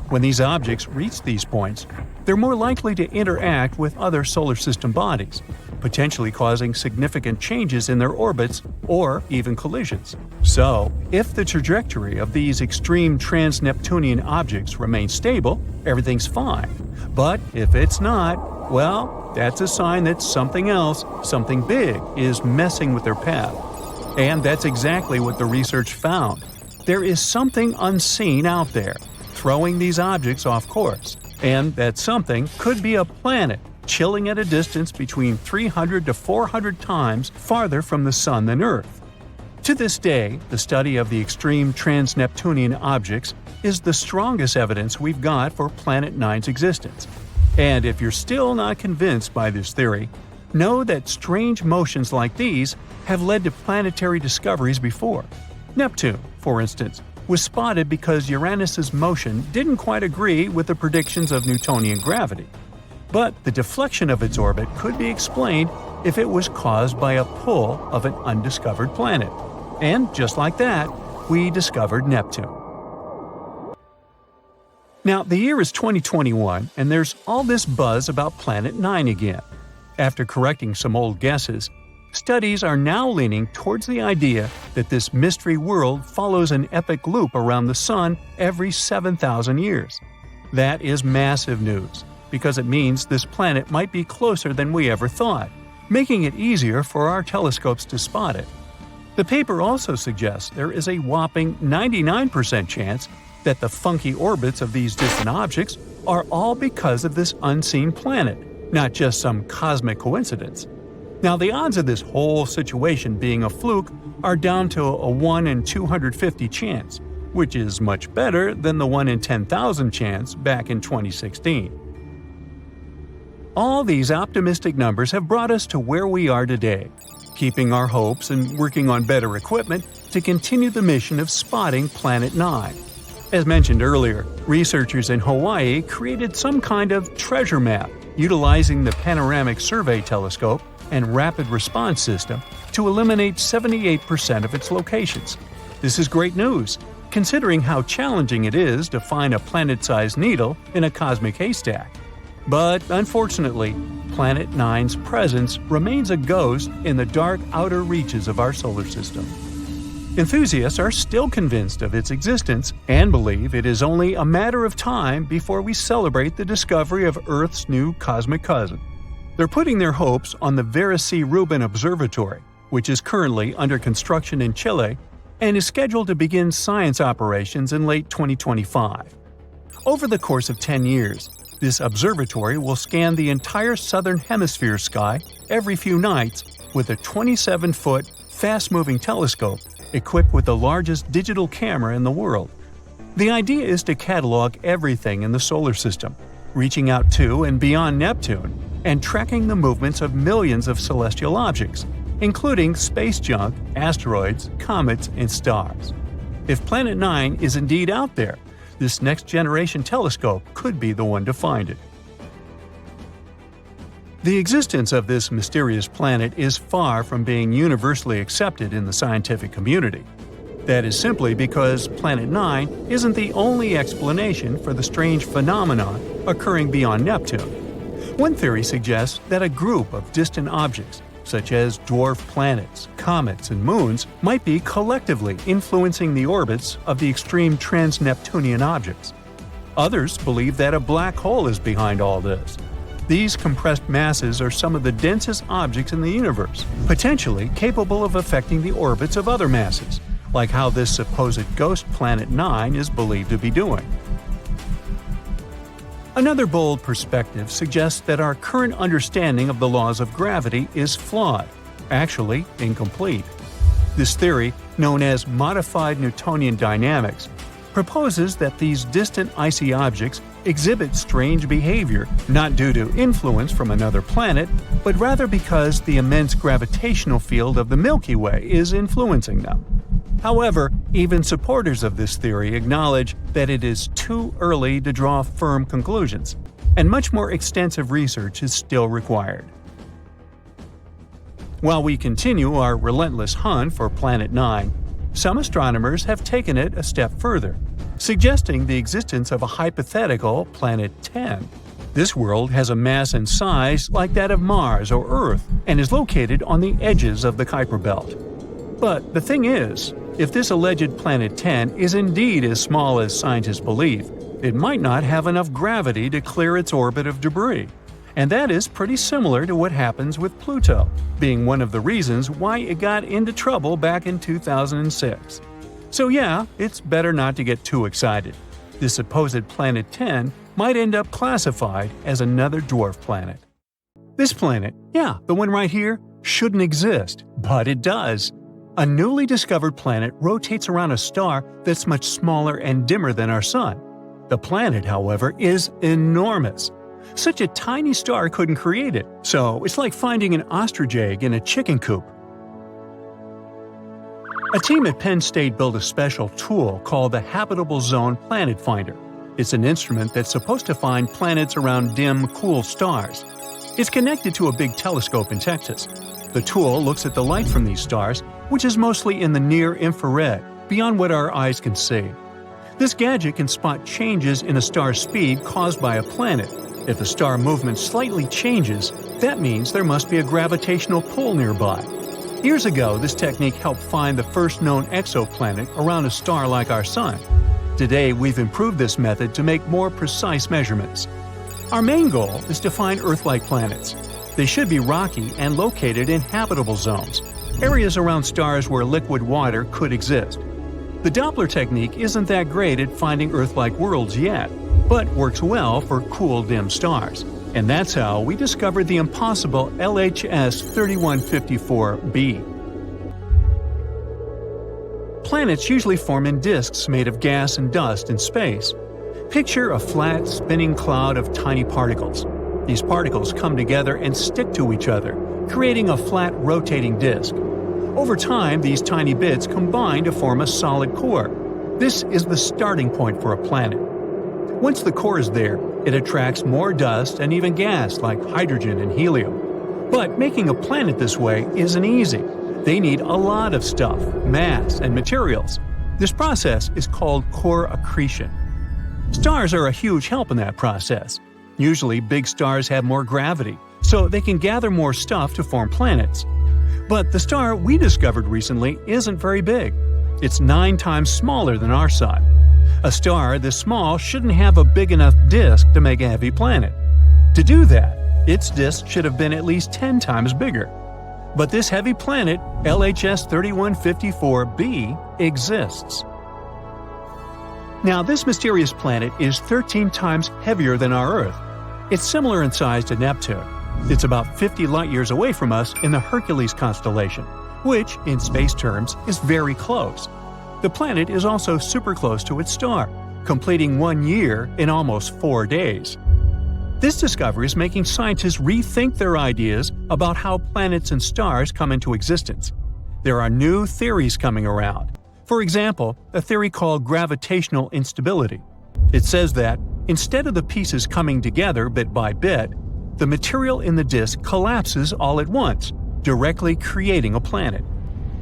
When these objects reach these points, they're more likely to interact with other solar system bodies, potentially causing significant changes in their orbits or even collisions. So, if the trajectory of these extreme trans-Neptunian objects remains stable, everything's fine. But if it's not, well, that's a sign that something else, something big, is messing with their path. And that's exactly what the research found. There is something unseen out there, throwing these objects off course. And that something could be a planet, chilling at a distance between 300 to 400 times farther from the Sun than Earth. To this day, the study of the extreme trans-Neptunian objects is the strongest evidence we've got for Planet 9's existence. And if you're still not convinced by this theory, know that strange motions like these have led to planetary discoveries before. Neptune, for instance, was spotted because Uranus's motion didn't quite agree with the predictions of Newtonian gravity. But the deflection of its orbit could be explained if it was caused by a pull of an undiscovered planet. And just like that, we discovered Neptune. Now, the year is 2021, and there's all this buzz about Planet 9 again. After correcting some old guesses, studies are now leaning towards the idea that this mystery world follows an epic loop around the Sun every 7,000 years. That is massive news, because it means this planet might be closer than we ever thought, making it easier for our telescopes to spot it. The paper also suggests there is a whopping 99% chance that the funky orbits of these distant objects are all because of this unseen planet, not just some cosmic coincidence. Now, the odds of this whole situation being a fluke are down to a 1 in 250 chance, which is much better than the 1 in 10,000 chance back in 2016. All these optimistic numbers have brought us to where we are today, keeping our hopes and working on better equipment to continue the mission of spotting Planet 9. As mentioned earlier, researchers in Hawaii created some kind of treasure map utilizing the Panoramic Survey Telescope and Rapid Response System to eliminate 78% of its locations. This is great news, considering how challenging it is to find a planet-sized needle in a cosmic haystack. But unfortunately, Planet 9's presence remains a ghost in the dark outer reaches of our solar system. Enthusiasts are still convinced of its existence and believe it is only a matter of time before we celebrate the discovery of Earth's new cosmic cousin. They're putting their hopes on the Vera C. Rubin Observatory, which is currently under construction in Chile and is scheduled to begin science operations in late 2025. Over the course of 10 years, this observatory will scan the entire southern hemisphere sky every few nights with a 27-foot, fast-moving telescope equipped with the largest digital camera in the world. The idea is to catalog everything in the solar system, reaching out to and beyond Neptune, and tracking the movements of millions of celestial objects, including space junk, asteroids, comets, and stars. If Planet 9 is indeed out there, this next-generation telescope could be the one to find it. The existence of this mysterious planet is far from being universally accepted in the scientific community. That is simply because Planet 9 isn't the only explanation for the strange phenomenon occurring beyond Neptune. One theory suggests that a group of distant objects, such as dwarf planets, comets, and moons, might be collectively influencing the orbits of the extreme trans-Neptunian objects. Others believe that a black hole is behind all this. These compressed masses are some of the densest objects in the universe, potentially capable of affecting the orbits of other masses, like how this supposed ghost Planet 9 is believed to be doing. Another bold perspective suggests that our current understanding of the laws of gravity is flawed, actually incomplete. This theory, known as modified Newtonian dynamics, proposes that these distant icy objects exhibit strange behavior not due to influence from another planet, but rather because the immense gravitational field of the Milky Way is influencing them. However, Even supporters of this theory acknowledge that it is too early to draw firm conclusions, and much more extensive research is still required. While we continue our relentless hunt for Planet 9, some astronomers have taken it a step further, suggesting the existence of a hypothetical Planet 10. This world has a mass and size like that of Mars or Earth and is located on the edges of the Kuiper Belt. But the thing is, if this alleged Planet 10 is indeed as small as scientists believe, it might not have enough gravity to clear its orbit of debris. And that is pretty similar to what happens with Pluto, being one of the reasons why it got into trouble back in 2006. So yeah, it's better not to get too excited. This supposed Planet 10 might end up classified as another dwarf planet. This planet, yeah, the one right here, shouldn't exist, but it does. A newly discovered planet rotates around a star that's much smaller and dimmer than our Sun. The planet, however, is enormous. Such a tiny star couldn't create it, so it's like finding an ostrich egg in a chicken coop. A team at Penn State built a special tool called the Habitable Zone Planet Finder. It's an instrument that's supposed to find planets around dim, cool stars. It's connected to a big telescope in Texas. The tool looks at the light from these stars, which is mostly in the near-infrared, beyond what our eyes can see. This gadget can spot changes in a star's speed caused by a planet. If the star movement slightly changes, that means there must be a gravitational pull nearby. Years ago, this technique helped find the first known exoplanet around a star like our Sun. Today, we've improved this method to make more precise measurements. Our main goal is to find Earth-like planets. They should be rocky and located in habitable zones, areas around stars where liquid water could exist. The Doppler technique isn't that great at finding Earth-like worlds yet, but works well for cool, dim stars. And that's how we discovered the impossible LHS 3154b. Planets usually form in disks made of gas and dust in space. Picture a flat, spinning cloud of tiny particles. These particles come together and stick to each other, creating a flat, rotating disk. Over time, these tiny bits combine to form a solid core. This is the starting point for a planet. Once the core is there, it attracts more dust and even gas like hydrogen and helium. But making a planet this way isn't easy. They need a lot of stuff, mass, and materials. This process is called core accretion. Stars are a huge help in that process. Usually, big stars have more gravity, so they can gather more stuff to form planets. But the star we discovered recently isn't very big. It's 9 times smaller than our Sun. A star this small shouldn't have a big enough disk to make a heavy planet. To do that, its disk should have been at least 10 times bigger. But this heavy planet, LHS 3154b, exists. Now, this mysterious planet is 13 times heavier than our Earth. It's similar in size to Neptune. It's about 50 light-years away from us in the Hercules constellation, which, in space terms, is very close. The planet is also super close to its star, completing 1 year in almost 4 days. This discovery is making scientists rethink their ideas about how planets and stars come into existence. There are new theories coming around. For example, a theory called gravitational instability. It says that, instead of the pieces coming together bit by bit, the material in the disk collapses all at once, directly creating a planet.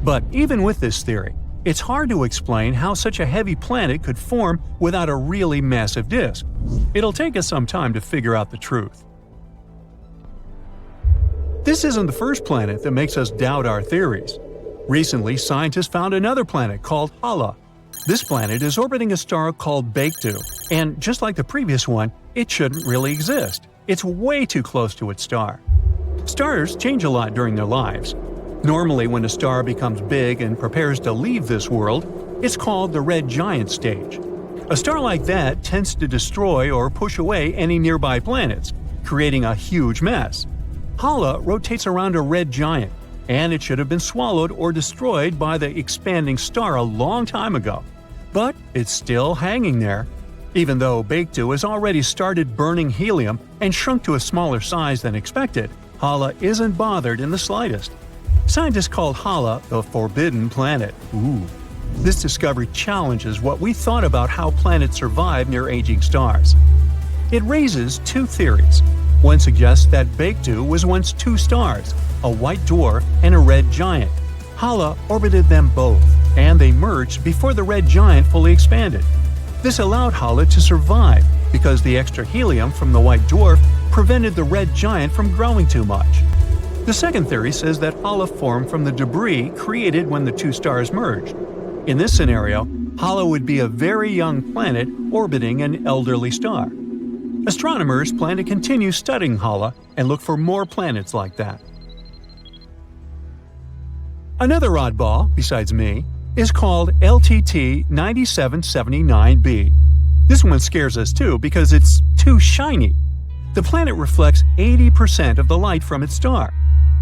But even with this theory, it's hard to explain how such a heavy planet could form without a really massive disk. It'll take us some time to figure out the truth. This isn't the first planet that makes us doubt our theories. Recently, scientists found another planet called Hala. This planet is orbiting a star called Baekdu, and just like the previous one, it shouldn't really exist. It's way too close to its star. Stars change a lot during their lives. Normally, when a star becomes big and prepares to leave this world, it's called the red giant stage. A star like that tends to destroy or push away any nearby planets, creating a huge mess. Hala rotates around a red giant, and it should have been swallowed or destroyed by the expanding star a long time ago. But it's still hanging there. Even though Baekdu has already started burning helium and shrunk to a smaller size than expected, Hala isn't bothered in the slightest. Scientists call Hala the Forbidden Planet. This discovery challenges what we thought about how planets survive near aging stars. It raises two theories. One suggests that Baekdu was once two stars, a white dwarf and a red giant. Hala orbited them both, and they merged before the red giant fully expanded. This allowed Hala to survive because the extra helium from the white dwarf prevented the red giant from growing too much. The second theory says that Hala formed from the debris created when the two stars merged. In this scenario, Hala would be a very young planet orbiting an elderly star. Astronomers plan to continue studying Hala and look for more planets like that. Another oddball, besides me, is called LTT 9779b. This one scares us too because it's too shiny. The planet reflects 80% of the light from its star.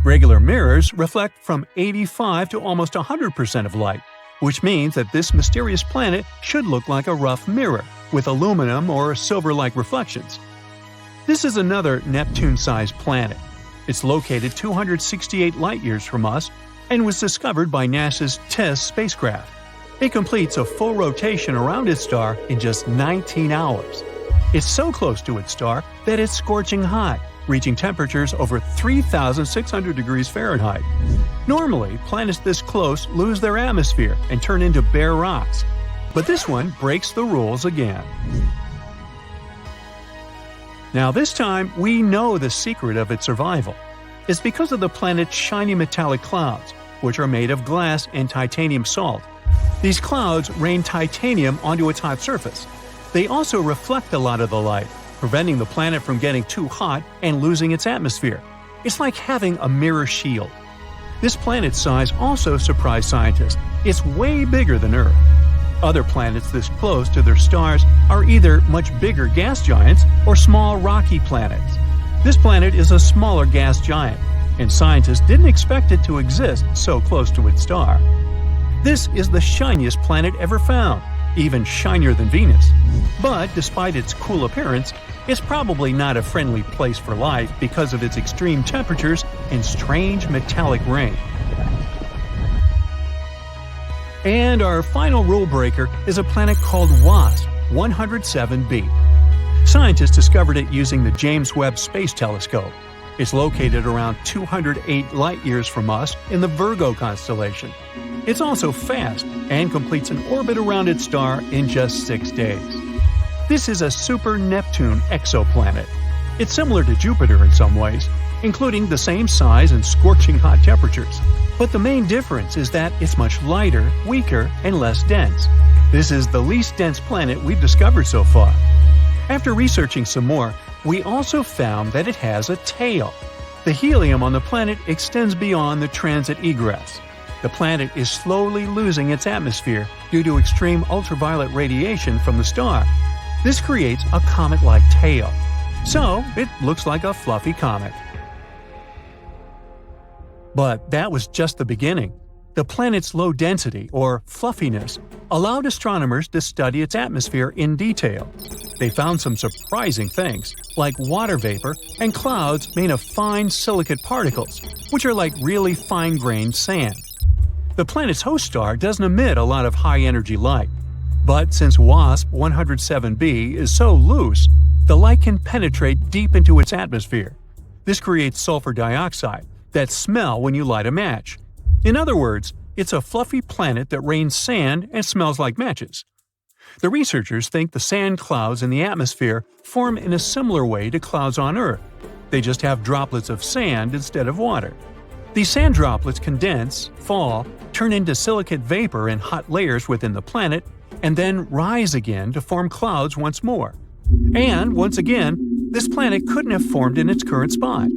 Regular mirrors reflect from 85 to almost 100% of light, which means that this mysterious planet should look like a rough mirror, with aluminum or silver-like reflections. This is another Neptune-sized planet. It's located 268 light-years from us and was discovered by NASA's TESS spacecraft. It completes a full rotation around its star in just 19 hours. It's so close to its star that it's scorching hot, reaching temperatures over 3,600 degrees Fahrenheit. Normally, planets this close lose their atmosphere and turn into bare rocks. But this one breaks the rules again. Now this time, we know the secret of its survival. It's because of the planet's shiny metallic clouds, which are made of glass and titanium salt. These clouds rain titanium onto its hot surface. They also reflect a lot of the light, preventing the planet from getting too hot and losing its atmosphere. It's like having a mirror shield. This planet's size also surprised scientists. It's way bigger than Earth. Other planets this close to their stars are either much bigger gas giants or small rocky planets. This planet is a smaller gas giant, and scientists didn't expect it to exist so close to its star. This is the shiniest planet ever found, even shinier than Venus. But despite its cool appearance, it's probably not a friendly place for life because of its extreme temperatures and strange metallic rain. And our final rule breaker is a planet called WASP 107b. Scientists discovered it using the James Webb Space Telescope. It's located around 208 light-years from us in the Virgo constellation. It's also fast and completes an orbit around its star in just 6 days. This is a super Neptune exoplanet. It's similar to Jupiter in some ways, including the same size and scorching hot temperatures. But the main difference is that it's much lighter, weaker, and less dense. This is the least dense planet we've discovered so far. After researching some more, we also found that it has a tail. The helium on the planet extends beyond the transit egress. The planet is slowly losing its atmosphere due to extreme ultraviolet radiation from the star. This creates a comet-like tail. So, it looks like a fluffy comet. But that was just the beginning. The planet's low density, or fluffiness, allowed astronomers to study its atmosphere in detail. They found some surprising things, like water vapor and clouds made of fine silicate particles, which are like really fine-grained sand. The planet's host star doesn't emit a lot of high-energy light. But since WASP 107b is so loose, the light can penetrate deep into its atmosphere. This creates sulfur dioxide that smell when you light a match. In other words, it's a fluffy planet that rains sand and smells like matches. The researchers think the sand clouds in the atmosphere form in a similar way to clouds on Earth. They just have droplets of sand instead of water. These sand droplets condense, fall, turn into silicate vapor in hot layers within the planet, and then rise again to form clouds once more. And, once again, this planet couldn't have formed in its current spot.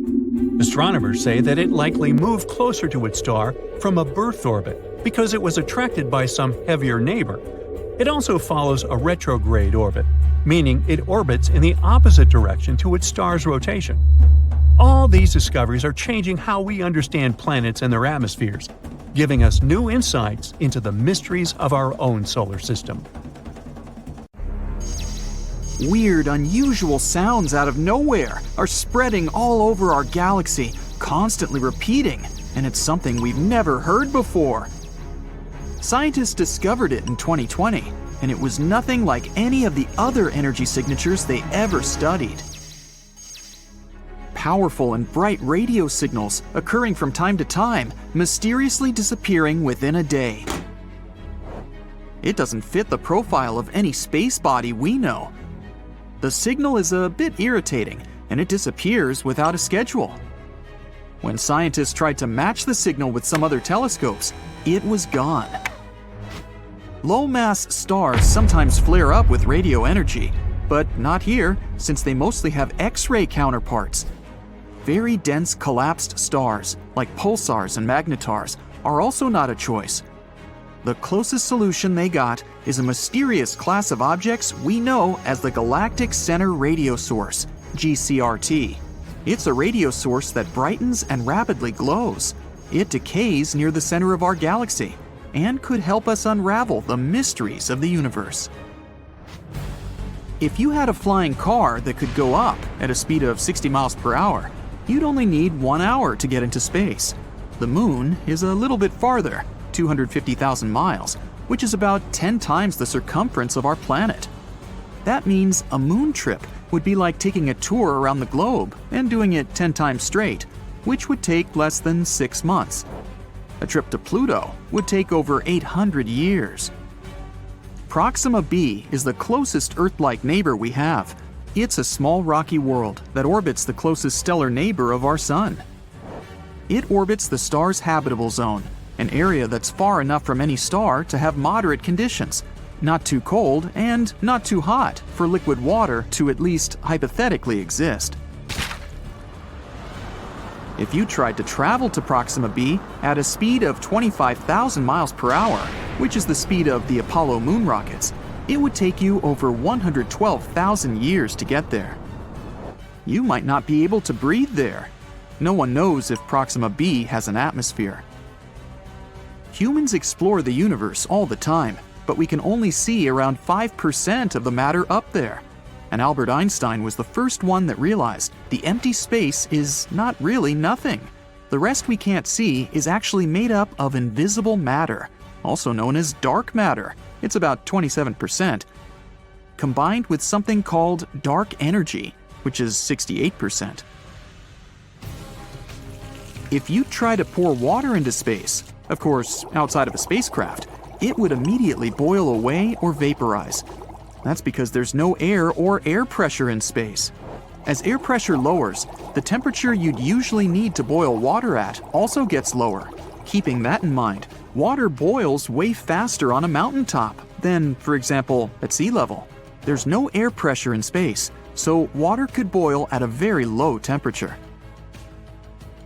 Astronomers say that it likely moved closer to its star from a birth orbit because it was attracted by some heavier neighbor. It also follows a retrograde orbit, meaning it orbits in the opposite direction to its star's rotation. All these discoveries are changing how we understand planets and their atmospheres, giving us new insights into the mysteries of our own solar system. Weird, unusual sounds out of nowhere are spreading all over our galaxy, constantly repeating, and it's something we've never heard before. Scientists discovered it in 2020, and it was nothing like any of the other energy signatures they ever studied. Powerful and bright radio signals occurring from time to time, mysteriously disappearing within a day. It doesn't fit the profile of any space body we know. The signal is a bit irritating, and it disappears without a schedule. When scientists tried to match the signal with some other telescopes, it was gone. Low-mass stars sometimes flare up with radio energy, but not here, since they mostly have X-ray counterparts. Very dense collapsed stars, like pulsars and magnetars, are also not a choice. The closest solution they got is a mysterious class of objects we know as the Galactic Center Radio Source, GCRT. It's a radio source that brightens and rapidly glows. It decays near the center of our galaxy and could help us unravel the mysteries of the universe. If you had a flying car that could go up at a speed of 60 miles per hour, you'd only need 1 hour to get into space. The moon is a little bit farther, 250,000 miles, which is about 10 times the circumference of our planet. That means a moon trip would be like taking a tour around the globe and doing it 10 times straight, which would take less than 6 months. A trip to Pluto would take over 800 years. Proxima b is the closest Earth-like neighbor we have. It's a small rocky world that orbits the closest stellar neighbor of our Sun. It orbits the star's habitable zone, an area that's far enough from any star to have moderate conditions, not too cold and not too hot for liquid water to at least hypothetically exist. If you tried to travel to Proxima b at a speed of 25,000 miles per hour, which is the speed of the Apollo moon rockets, it would take you over 112,000 years to get there. You might not be able to breathe there. No one knows if Proxima b has an atmosphere. Humans explore the universe all the time, but we can only see around 5% of the matter up there. And Albert Einstein was the first one that realized the empty space is not really nothing. The rest we can't see is actually made up of invisible matter, also known as dark matter. It's about 27%, combined with something called dark energy, which is 68%. If you try to pour water into space, of course, outside of a spacecraft, it would immediately boil away or vaporize. That's because there's no air or air pressure in space. As air pressure lowers, the temperature you'd usually need to boil water at also gets lower. Keeping that in mind, water boils way faster on a mountaintop than, for example, at sea level. There's no air pressure in space, so water could boil at a very low temperature.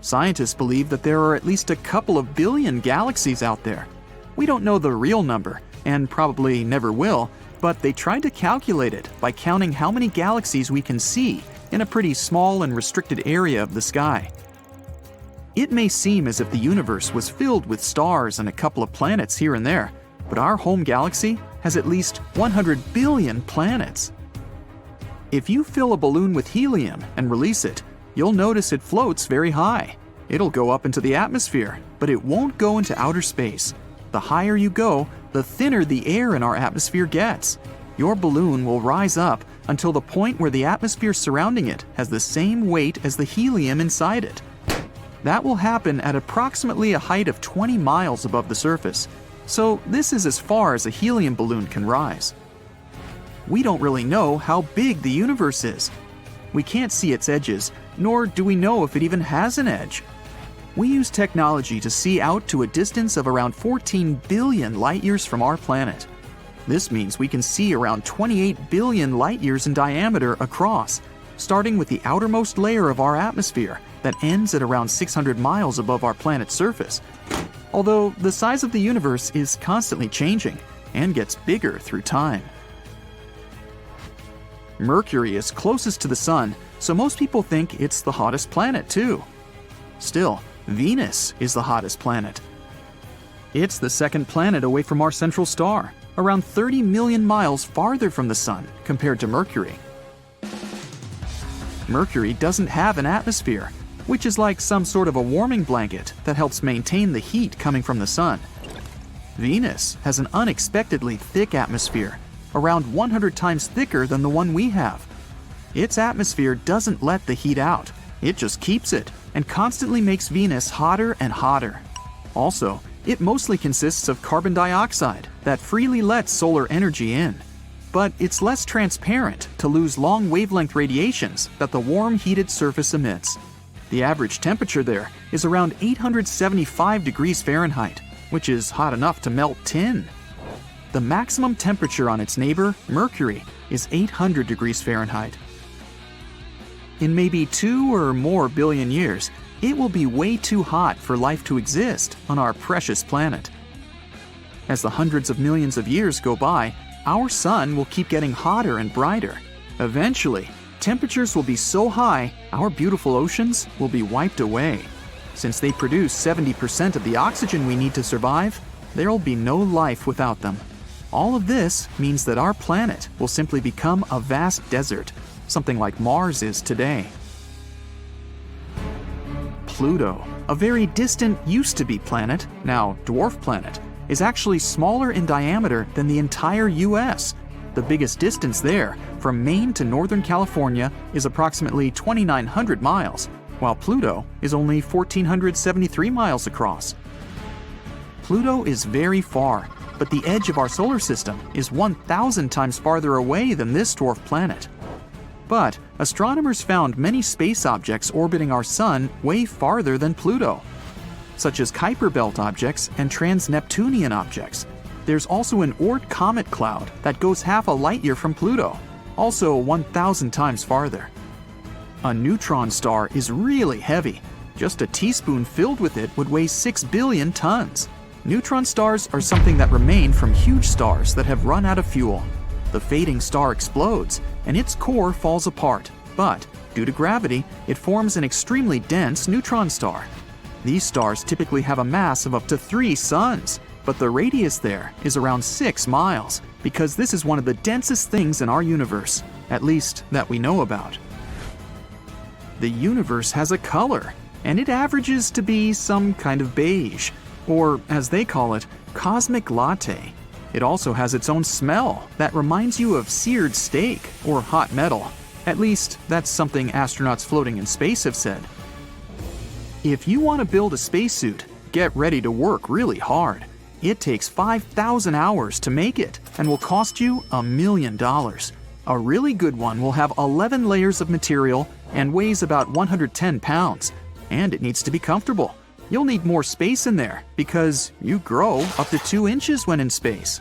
Scientists believe that there are at least a couple of billion galaxies out there. We don't know the real number, and probably never will, but they tried to calculate it by counting how many galaxies we can see in a pretty small and restricted area of the sky. It may seem as if the universe was filled with stars and a couple of planets here and there, but our home galaxy has at least 100 billion planets. If you fill a balloon with helium and release it, you'll notice it floats very high. It'll go up into the atmosphere, but it won't go into outer space. The higher you go, the thinner the air in our atmosphere gets. Your balloon will rise up until the point where the atmosphere surrounding it has the same weight as the helium inside it. That will happen at approximately a height of 20 miles above the surface, so this is as far as a helium balloon can rise. We don't really know how big the universe is. We can't see its edges, nor do we know if it even has an edge. We use technology to see out to a distance of around 14 billion light-years from our planet. This means we can see around 28 billion light-years in diameter across, starting with the outermost layer of our atmosphere that ends at around 600 miles above our planet's surface. Although the size of the universe is constantly changing and gets bigger through time. Mercury is closest to the Sun, so most people think it's the hottest planet too. Still, Venus is the hottest planet. It's the second planet away from our central star, around 30 million miles farther from the Sun compared to Mercury. Mercury doesn't have an atmosphere, which is like some sort of a warming blanket that helps maintain the heat coming from the Sun. Venus has an unexpectedly thick atmosphere, around 100 times thicker than the one we have. Its atmosphere doesn't let the heat out, it just keeps it and constantly makes Venus hotter and hotter. Also, it mostly consists of carbon dioxide that freely lets solar energy in. But it's less transparent to lose long wavelength radiations that the warm, heated surface emits. The average temperature there is around 875 degrees Fahrenheit, which is hot enough to melt tin. The maximum temperature on its neighbor, Mercury, is 800 degrees Fahrenheit. In maybe 2 or more billion years, it will be way too hot for life to exist on our precious planet. As the hundreds of millions of years go by, our sun will keep getting hotter and brighter. Eventually, temperatures will be so high, our beautiful oceans will be wiped away. Since they produce 70% of the oxygen we need to survive, there'll be no life without them. All of this means that our planet will simply become a vast desert, something like Mars is today. Pluto, a very distant used-to-be planet, now dwarf planet, is actually smaller in diameter than the entire US. The biggest distance there, from Maine to Northern California, is approximately 2,900 miles, while Pluto is only 1,473 miles across. Pluto is very far, but the edge of our solar system is 1,000 times farther away than this dwarf planet. But astronomers found many space objects orbiting our sun way farther than Pluto, such as Kuiper Belt objects and trans-Neptunian objects. There's also an Oort comet cloud that goes half a light year from Pluto, also 1,000 times farther. A neutron star is really heavy. Just a teaspoon filled with it would weigh 6 billion tons. Neutron stars are something that remain from huge stars that have run out of fuel. The fading star explodes, and its core falls apart, but due to gravity, it forms an extremely dense neutron star. These stars typically have a mass of up to 3 suns, but the radius there is around 6 miles, because this is one of the densest things in our universe, at least that we know about. The universe has a color, and it averages to be some kind of beige, or as they call it, cosmic latte. It also has its own smell that reminds you of seared steak or hot metal. At least, that's something astronauts floating in space have said. If you want to build a spacesuit, get ready to work really hard. It takes 5,000 hours to make it and will cost you $1 million. A really good one will have 11 layers of material and weighs about 110 pounds, and it needs to be comfortable. You'll need more space in there because you grow up to 2 inches when in space.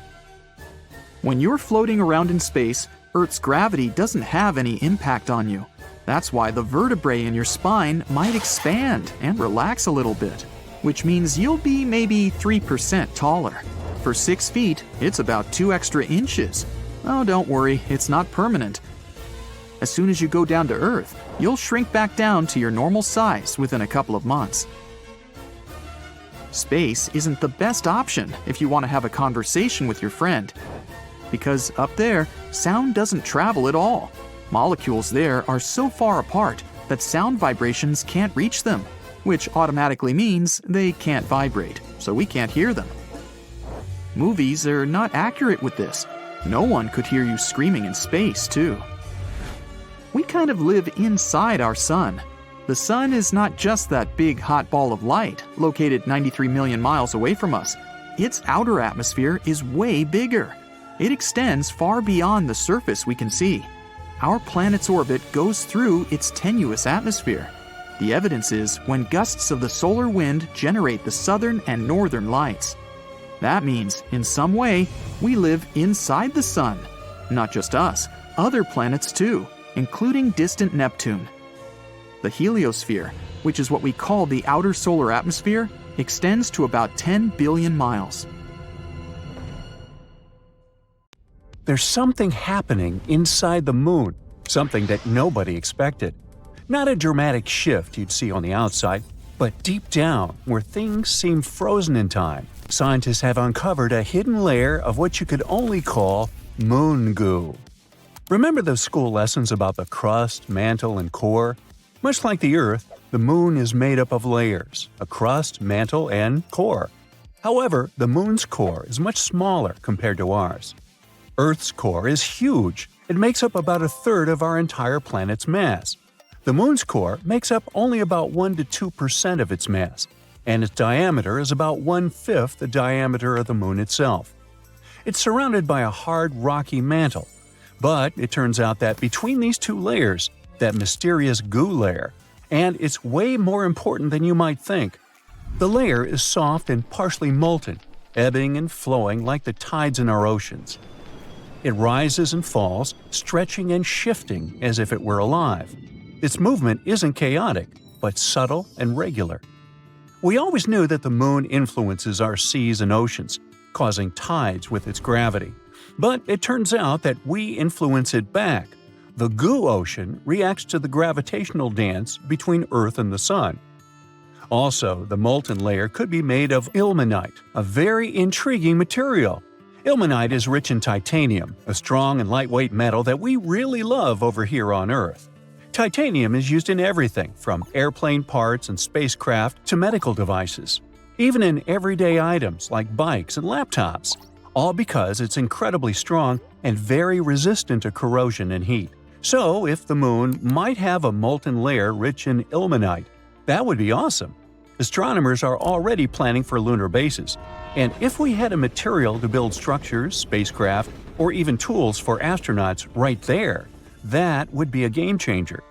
When you're floating around in space, Earth's gravity doesn't have any impact on you. That's why the vertebrae in your spine might expand and relax a little bit, which means you'll be maybe 3% taller. For 6 feet, it's about 2 extra inches. Oh, don't worry, it's not permanent. As soon as you go down to Earth, you'll shrink back down to your normal size within a couple of months. Space isn't the best option if you want to have a conversation with your friend, because up there, sound doesn't travel at all. Molecules there are so far apart that sound vibrations can't reach them, which automatically means they can't vibrate, so we can't hear them. Movies are not accurate with this. No one could hear you screaming in space, too. We kind of live inside our sun. The sun is not just that big hot ball of light located 93 million miles away from us. Its outer atmosphere is way bigger. It extends far beyond the surface we can see. Our planet's orbit goes through its tenuous atmosphere. The evidence is when gusts of the solar wind generate the southern and northern lights. That means, in some way, we live inside the sun. Not just us, other planets too, including distant Neptune. The heliosphere, which is what we call the outer solar atmosphere, extends to about 10 billion miles. There's something happening inside the moon, something that nobody expected. Not a dramatic shift you'd see on the outside, but deep down, where things seem frozen in time, scientists have uncovered a hidden layer of what you could only call moon goo. Remember those school lessons about the crust, mantle, and core? Much like the Earth, the moon is made up of layers, a crust, mantle, and core. However, the Moon's core is much smaller compared to ours. Earth's core is huge. It makes up about a third of our entire planet's mass. The Moon's core makes up only about 1 to 2% of its mass, and its diameter is about 1/5 the diameter of the Moon itself. It's surrounded by a hard, rocky mantle, but it turns out that between these two layers, that mysterious goo layer, and it's way more important than you might think. The layer is soft and partially molten, ebbing and flowing like the tides in our oceans. It rises and falls, stretching and shifting as if it were alive. Its movement isn't chaotic, but subtle and regular. We always knew that the Moon influences our seas and oceans, causing tides with its gravity. But it turns out that we influence it back. The goo ocean reacts to the gravitational dance between Earth and the Sun. Also, the molten layer could be made of ilmenite, a very intriguing material. Ilmenite is rich in titanium, a strong and lightweight metal that we really love over here on Earth. Titanium is used in everything from airplane parts and spacecraft to medical devices, even in everyday items like bikes and laptops, all because it's incredibly strong and very resistant to corrosion and heat. So, if the Moon might have a molten layer rich in ilmenite, that would be awesome. Astronomers are already planning for lunar bases, and if we had a material to build structures, spacecraft, or even tools for astronauts right there, that would be a game changer.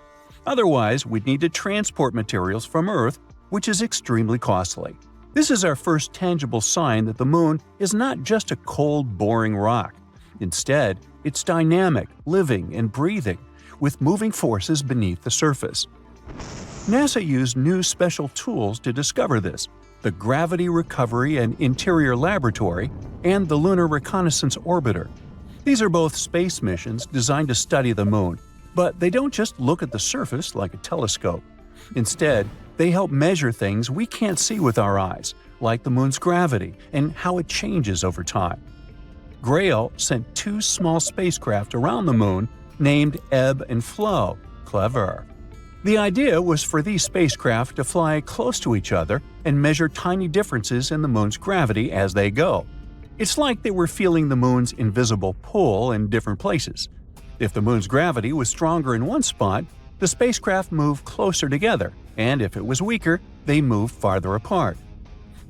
Otherwise, we'd need to transport materials from Earth, which is extremely costly. This is our first tangible sign that the Moon is not just a cold, boring rock. Instead, it's dynamic, living, and breathing, with moving forces beneath the surface. NASA used new special tools to discover this: the Gravity Recovery and Interior Laboratory and the Lunar Reconnaissance Orbiter. These are both space missions designed to study the Moon, but they don't just look at the surface like a telescope. Instead, they help measure things we can't see with our eyes, like the Moon's gravity and how it changes over time. Grail sent 2 small spacecraft around the Moon named Ebb and Flow. Clever. The idea was for these spacecraft to fly close to each other and measure tiny differences in the Moon's gravity as they go. It's like they were feeling the Moon's invisible pull in different places. If the Moon's gravity was stronger in one spot, the spacecraft moved closer together, and if it was weaker, they moved farther apart.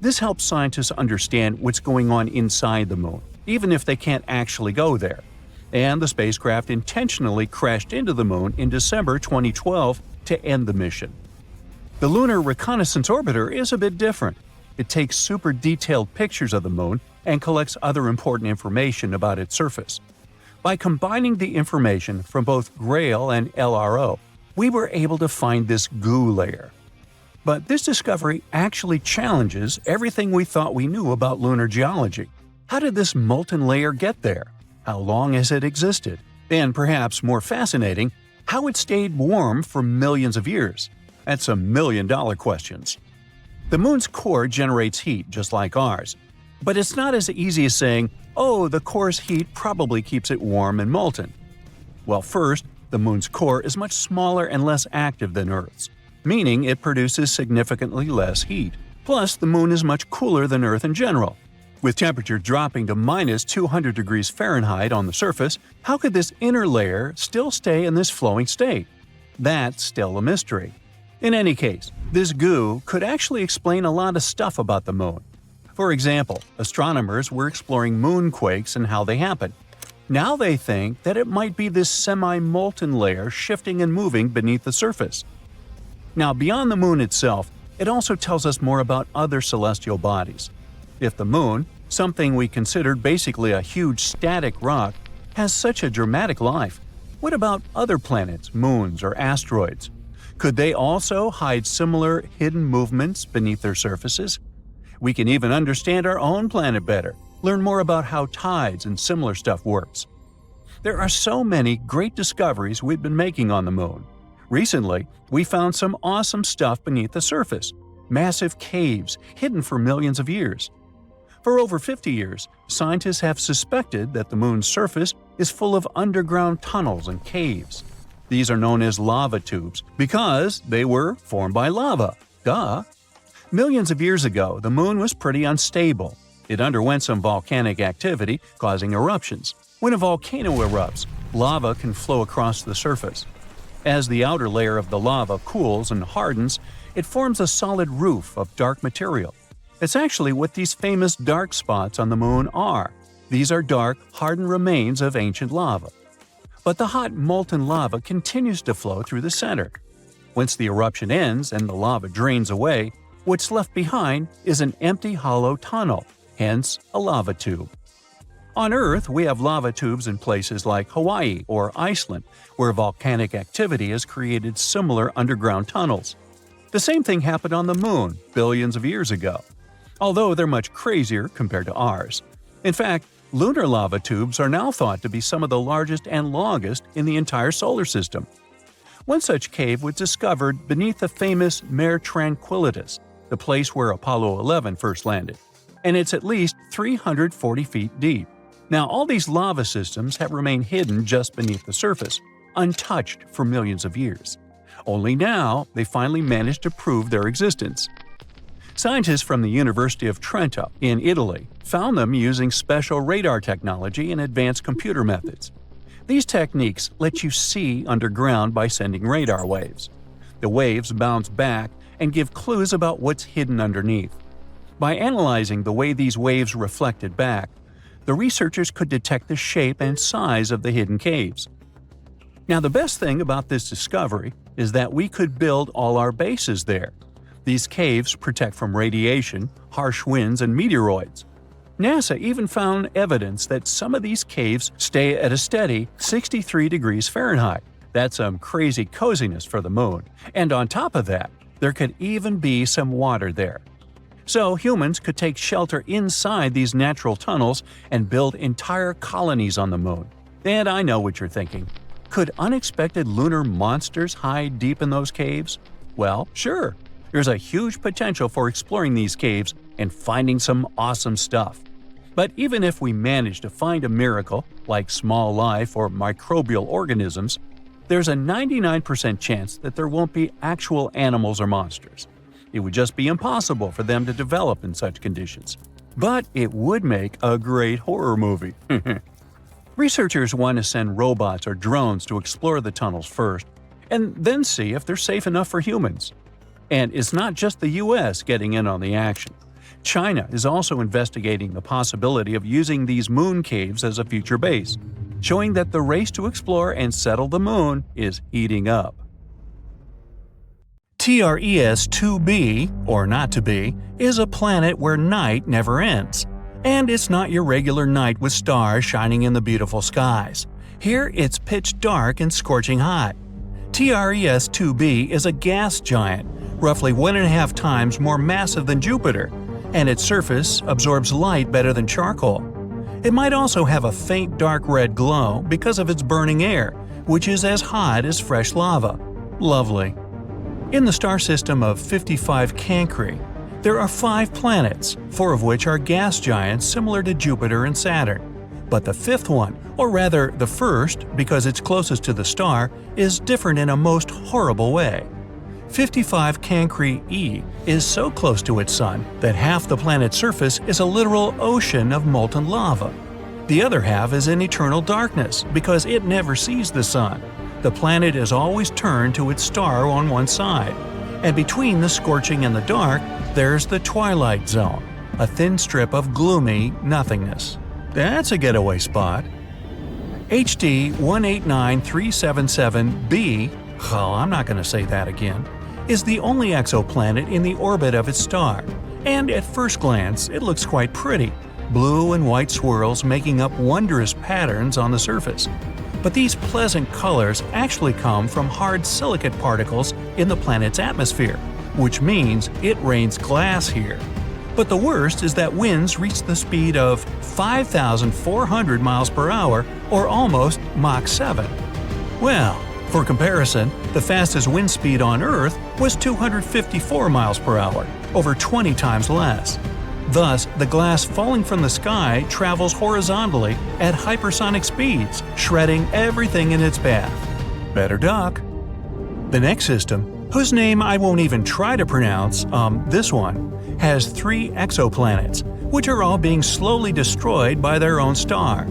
This helps scientists understand what's going on inside the Moon, even if they can't actually go there. And the spacecraft intentionally crashed into the Moon in December 2012 to end the mission. The Lunar Reconnaissance Orbiter is a bit different. It takes super detailed pictures of the Moon and collects other important information about its surface. By combining the information from both Grail and LRO, we were able to find this goo layer. But this discovery actually challenges everything we thought we knew about lunar geology. How did this molten layer get there? How long has it existed? And perhaps more fascinating, how it stayed warm for millions of years? That's some million-dollar questions. The Moon's core generates heat just like ours, but it's not as easy as saying, oh, the core's heat probably keeps it warm and molten. Well, first, the Moon's core is much smaller and less active than Earth's, meaning it produces significantly less heat. Plus, the Moon is much cooler than Earth in general. With temperature dropping to minus 200 degrees Fahrenheit on the surface, how could this inner layer still stay in this flowing state? That's still a mystery. In any case, this goo could actually explain a lot of stuff about the Moon. For example, astronomers were exploring moonquakes and how they happen. Now they think that it might be this semi-molten layer shifting and moving beneath the surface. Now, beyond the Moon itself, it also tells us more about other celestial bodies. If the Moon, something we considered basically a huge static rock, has such a dramatic life, what about other planets, moons, or asteroids? Could they also hide similar hidden movements beneath their surfaces? We can even understand our own planet better, learn more about how tides and similar stuff works. There are so many great discoveries we've been making on the Moon. Recently, we found some awesome stuff beneath the surface, massive caves hidden for millions of years. For over 50 years, scientists have suspected that the Moon's surface is full of underground tunnels and caves. These are known as lava tubes because they were formed by lava. Duh! Millions of years ago, the moon was pretty unstable. It underwent some volcanic activity, causing eruptions. When a volcano erupts, lava can flow across the surface. As the outer layer of the lava cools and hardens, it forms a solid roof of dark material. It's actually what these famous dark spots on the moon are. These are dark, hardened remains of ancient lava. But the hot, molten lava continues to flow through the center. Once the eruption ends and the lava drains away, what's left behind is an empty hollow tunnel, hence a lava tube. On Earth, we have lava tubes in places like Hawaii or Iceland, where volcanic activity has created similar underground tunnels. The same thing happened on the Moon billions of years ago, although they're much crazier compared to ours. In fact, lunar lava tubes are now thought to be some of the largest and longest in the entire solar system. One such cave was discovered beneath the famous Mare Tranquillitatis, the place where Apollo 11 first landed, and it's at least 340 feet deep. Now, all these lava systems have remained hidden just beneath the surface, untouched for millions of years. Only now, they finally managed to prove their existence. Scientists from the University of Trento in Italy found them using special radar technology and advanced computer methods. These techniques let you see underground by sending radar waves. The waves bounce back and give clues about what's hidden underneath. By analyzing the way these waves reflected back, the researchers could detect the shape and size of the hidden caves. Now, the best thing about this discovery is that we could build all our bases there. These caves protect from radiation, harsh winds, and meteoroids. NASA even found evidence that some of these caves stay at a steady 63 degrees Fahrenheit. That's some crazy coziness for the moon. And on top of that, there could even be some water there. So humans could take shelter inside these natural tunnels and build entire colonies on the moon. And I know what you're thinking. Could unexpected lunar monsters hide deep in those caves? Well, sure. There's a huge potential for exploring these caves and finding some awesome stuff. But even if we manage to find a miracle, like small life or microbial organisms, there's a 99% chance that there won't be actual animals or monsters. It would just be impossible for them to develop in such conditions. But it would make a great horror movie. Researchers want to send robots or drones to explore the tunnels first, and then see if they're safe enough for humans. And it's not just the US getting in on the action. China is also investigating the possibility of using these moon caves as a future base, showing that the race to explore and settle the moon is heating up. TRES-2b, or not to be, is a planet where night never ends. And it's not your regular night with stars shining in the beautiful skies. Here it's pitch dark and scorching hot. TRES-2b is a gas giant, roughly 1.5 times more massive than Jupiter, and its surface absorbs light better than charcoal. It might also have a faint dark red glow because of its burning air, which is as hot as fresh lava. Lovely. In the star system of 55 Cancri, there are 5 planets, 4 of which are gas giants similar to Jupiter and Saturn. But the 5th one, or rather the first because it's closest to the star, is different in a most horrible way. 55 Cancri e is so close to its sun that half the planet's surface is a literal ocean of molten lava. The other half is in eternal darkness because it never sees the sun. The planet is always turned to its star on one side, and between the scorching and the dark, there's the twilight zone, a thin strip of gloomy nothingness. That's a getaway spot. HD 189377b, oh, I'm not going to say that again, is the only exoplanet in the orbit of its star, and at first glance it looks quite pretty, blue and white swirls making up wondrous patterns on the surface. But these pleasant colors actually come from hard silicate particles in the planet's atmosphere, which means it rains glass here. But the worst is that winds reach the speed of 5,400 miles per hour, or almost Mach 7. Well, for comparison, the fastest wind speed on Earth was 254 miles per hour, over 20 times less. Thus, the glass falling from the sky travels horizontally at hypersonic speeds, shredding everything in its path. Better duck. The next system, whose name I won't even try to pronounce, this one, has 3 exoplanets, which are all being slowly destroyed by their own star.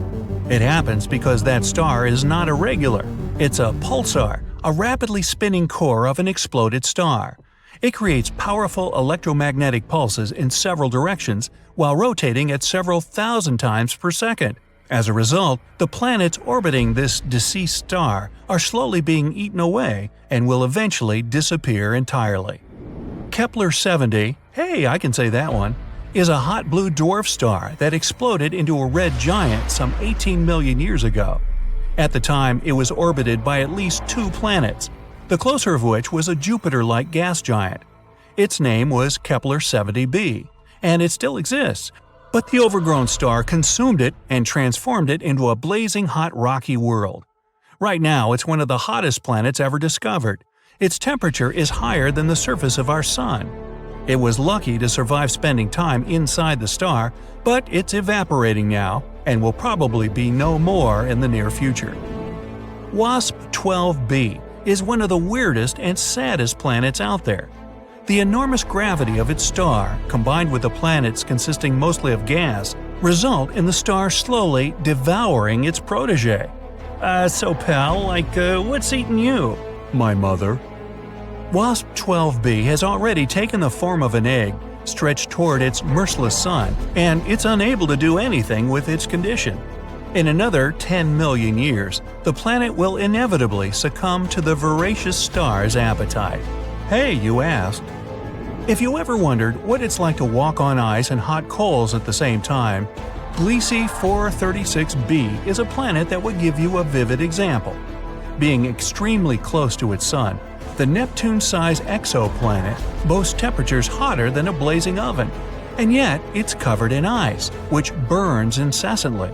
It happens because that star is not a regular. It's a pulsar, a rapidly spinning core of an exploded star. It creates powerful electromagnetic pulses in several directions while rotating at several thousand times per second. As a result, the planets orbiting this deceased star are slowly being eaten away and will eventually disappear entirely. Kepler-70, hey, I can say that one, is a hot blue dwarf star that exploded into a red giant some 18 million years ago. At the time, it was orbited by at least 2 planets, the closer of which was a Jupiter-like gas giant. Its name was Kepler-70b, and it still exists, but the overgrown star consumed it and transformed it into a blazing hot rocky world. Right now, it's one of the hottest planets ever discovered. Its temperature is higher than the surface of our Sun. It was lucky to survive spending time inside the star, but it's evaporating now and will probably be no more in the near future. WASP-12b is one of the weirdest and saddest planets out there. The enormous gravity of its star, combined with the planets consisting mostly of gas, result in the star slowly devouring its protege. So pal, what's eating you? My mother. WASP-12b has already taken the form of an egg, stretched toward its merciless sun, and it's unable to do anything with its condition. In another 10 million years, the planet will inevitably succumb to the voracious star's appetite. Hey, you asked. If you ever wondered what it's like to walk on ice and hot coals at the same time, Gliese 436b is a planet that would give you a vivid example. Being extremely close to its sun, the Neptune-sized exoplanet boasts temperatures hotter than a blazing oven, and yet it's covered in ice, which burns incessantly.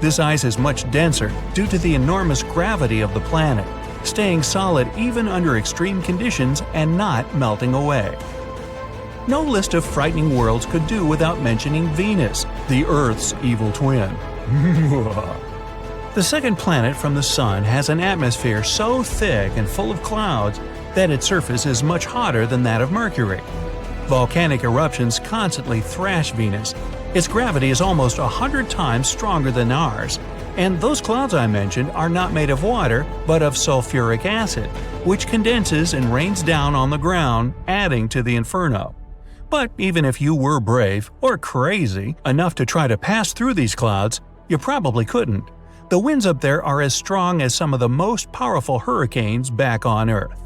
This ice is much denser due to the enormous gravity of the planet, staying solid even under extreme conditions and not melting away. No list of frightening worlds could do without mentioning Venus, the Earth's evil twin. The second planet from the Sun has an atmosphere so thick and full of clouds that its surface is much hotter than that of Mercury. Volcanic eruptions constantly thrash Venus. Its gravity is almost 100 times stronger than ours, and those clouds I mentioned are not made of water but of sulfuric acid, which condenses and rains down on the ground, adding to the inferno. But even if you were brave, or crazy, enough to try to pass through these clouds, you probably couldn't. The winds up there are as strong as some of the most powerful hurricanes back on Earth.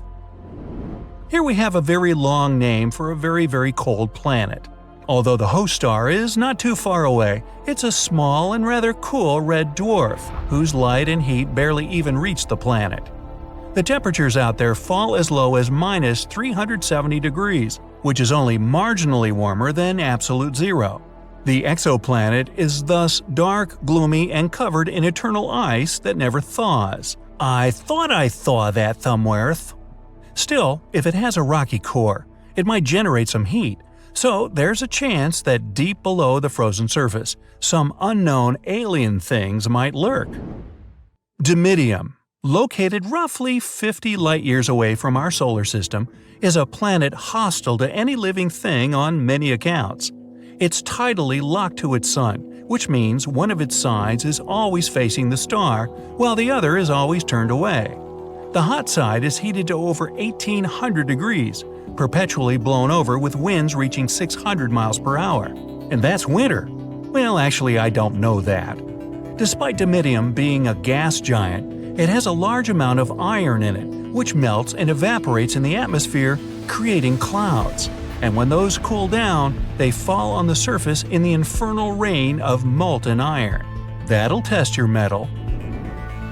Here we have a very long name for a very, very cold planet. Although the host star is not too far away, it's a small and rather cool red dwarf, whose light and heat barely even reach the planet. The temperatures out there fall as low as minus 370 degrees, which is only marginally warmer than absolute zero. The exoplanet is thus dark, gloomy, and covered in eternal ice that never thaws. I thought I thaw that Thumbworth. Still, if it has a rocky core, it might generate some heat, so there's a chance that deep below the frozen surface, some unknown alien things might lurk. Dimidium, located roughly 50 light-years away from our solar system, is a planet hostile to any living thing on many accounts. It's tidally locked to its sun, which means one of its sides is always facing the star, while the other is always turned away. The hot side is heated to over 1,800 degrees, perpetually blown over with winds reaching 600 miles per hour. And that's winter. Well, actually, I don't know that. Despite Dimidium being a gas giant, it has a large amount of iron in it, which melts and evaporates in the atmosphere, creating clouds. And when those cool down, they fall on the surface in the infernal rain of molten iron. That'll test your mettle.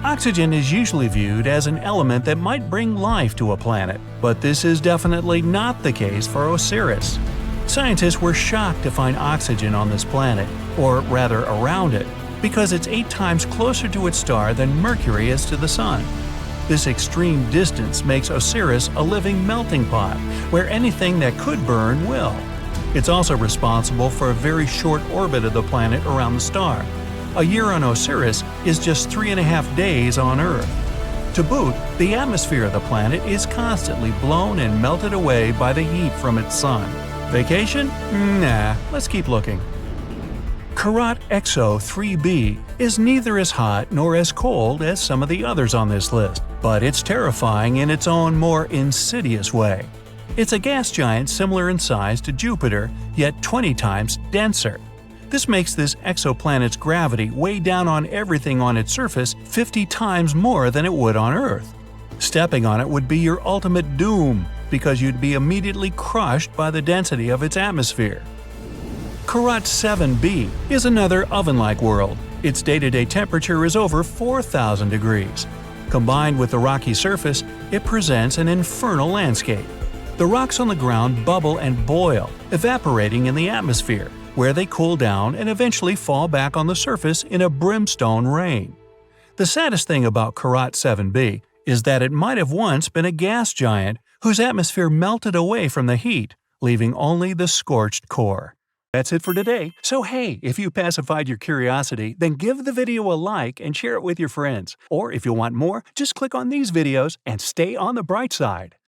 Oxygen is usually viewed as an element that might bring life to a planet, but this is definitely not the case for Osiris. Scientists were shocked to find oxygen on this planet, or rather around it, because it's 8 times closer to its star than Mercury is to the Sun. This extreme distance makes Osiris a living melting pot, where anything that could burn will. It's also responsible for a very short orbit of the planet around the star. A year on Osiris is just 3.5 days on Earth. To boot, the atmosphere of the planet is constantly blown and melted away by the heat from its sun. Vacation? Nah, let's keep looking. Karat Exo 3b is neither as hot nor as cold as some of the others on this list, but it's terrifying in its own more insidious way. It's a gas giant similar in size to Jupiter, yet 20 times denser. This makes this exoplanet's gravity weigh down on everything on its surface 50 times more than it would on Earth. Stepping on it would be your ultimate doom, because you'd be immediately crushed by the density of its atmosphere. Karat 7b is another oven-like world. Its day-to-day temperature is over 4,000 degrees. Combined with the rocky surface, it presents an infernal landscape. The rocks on the ground bubble and boil, evaporating in the atmosphere, where they cool down and eventually fall back on the surface in a brimstone rain. The saddest thing about Karat 7b is that it might have once been a gas giant whose atmosphere melted away from the heat, leaving only the scorched core. That's it for today. So hey, if you pacified your curiosity, then give the video a like and share it with your friends. Or if you want more, just click on these videos and stay on the bright side.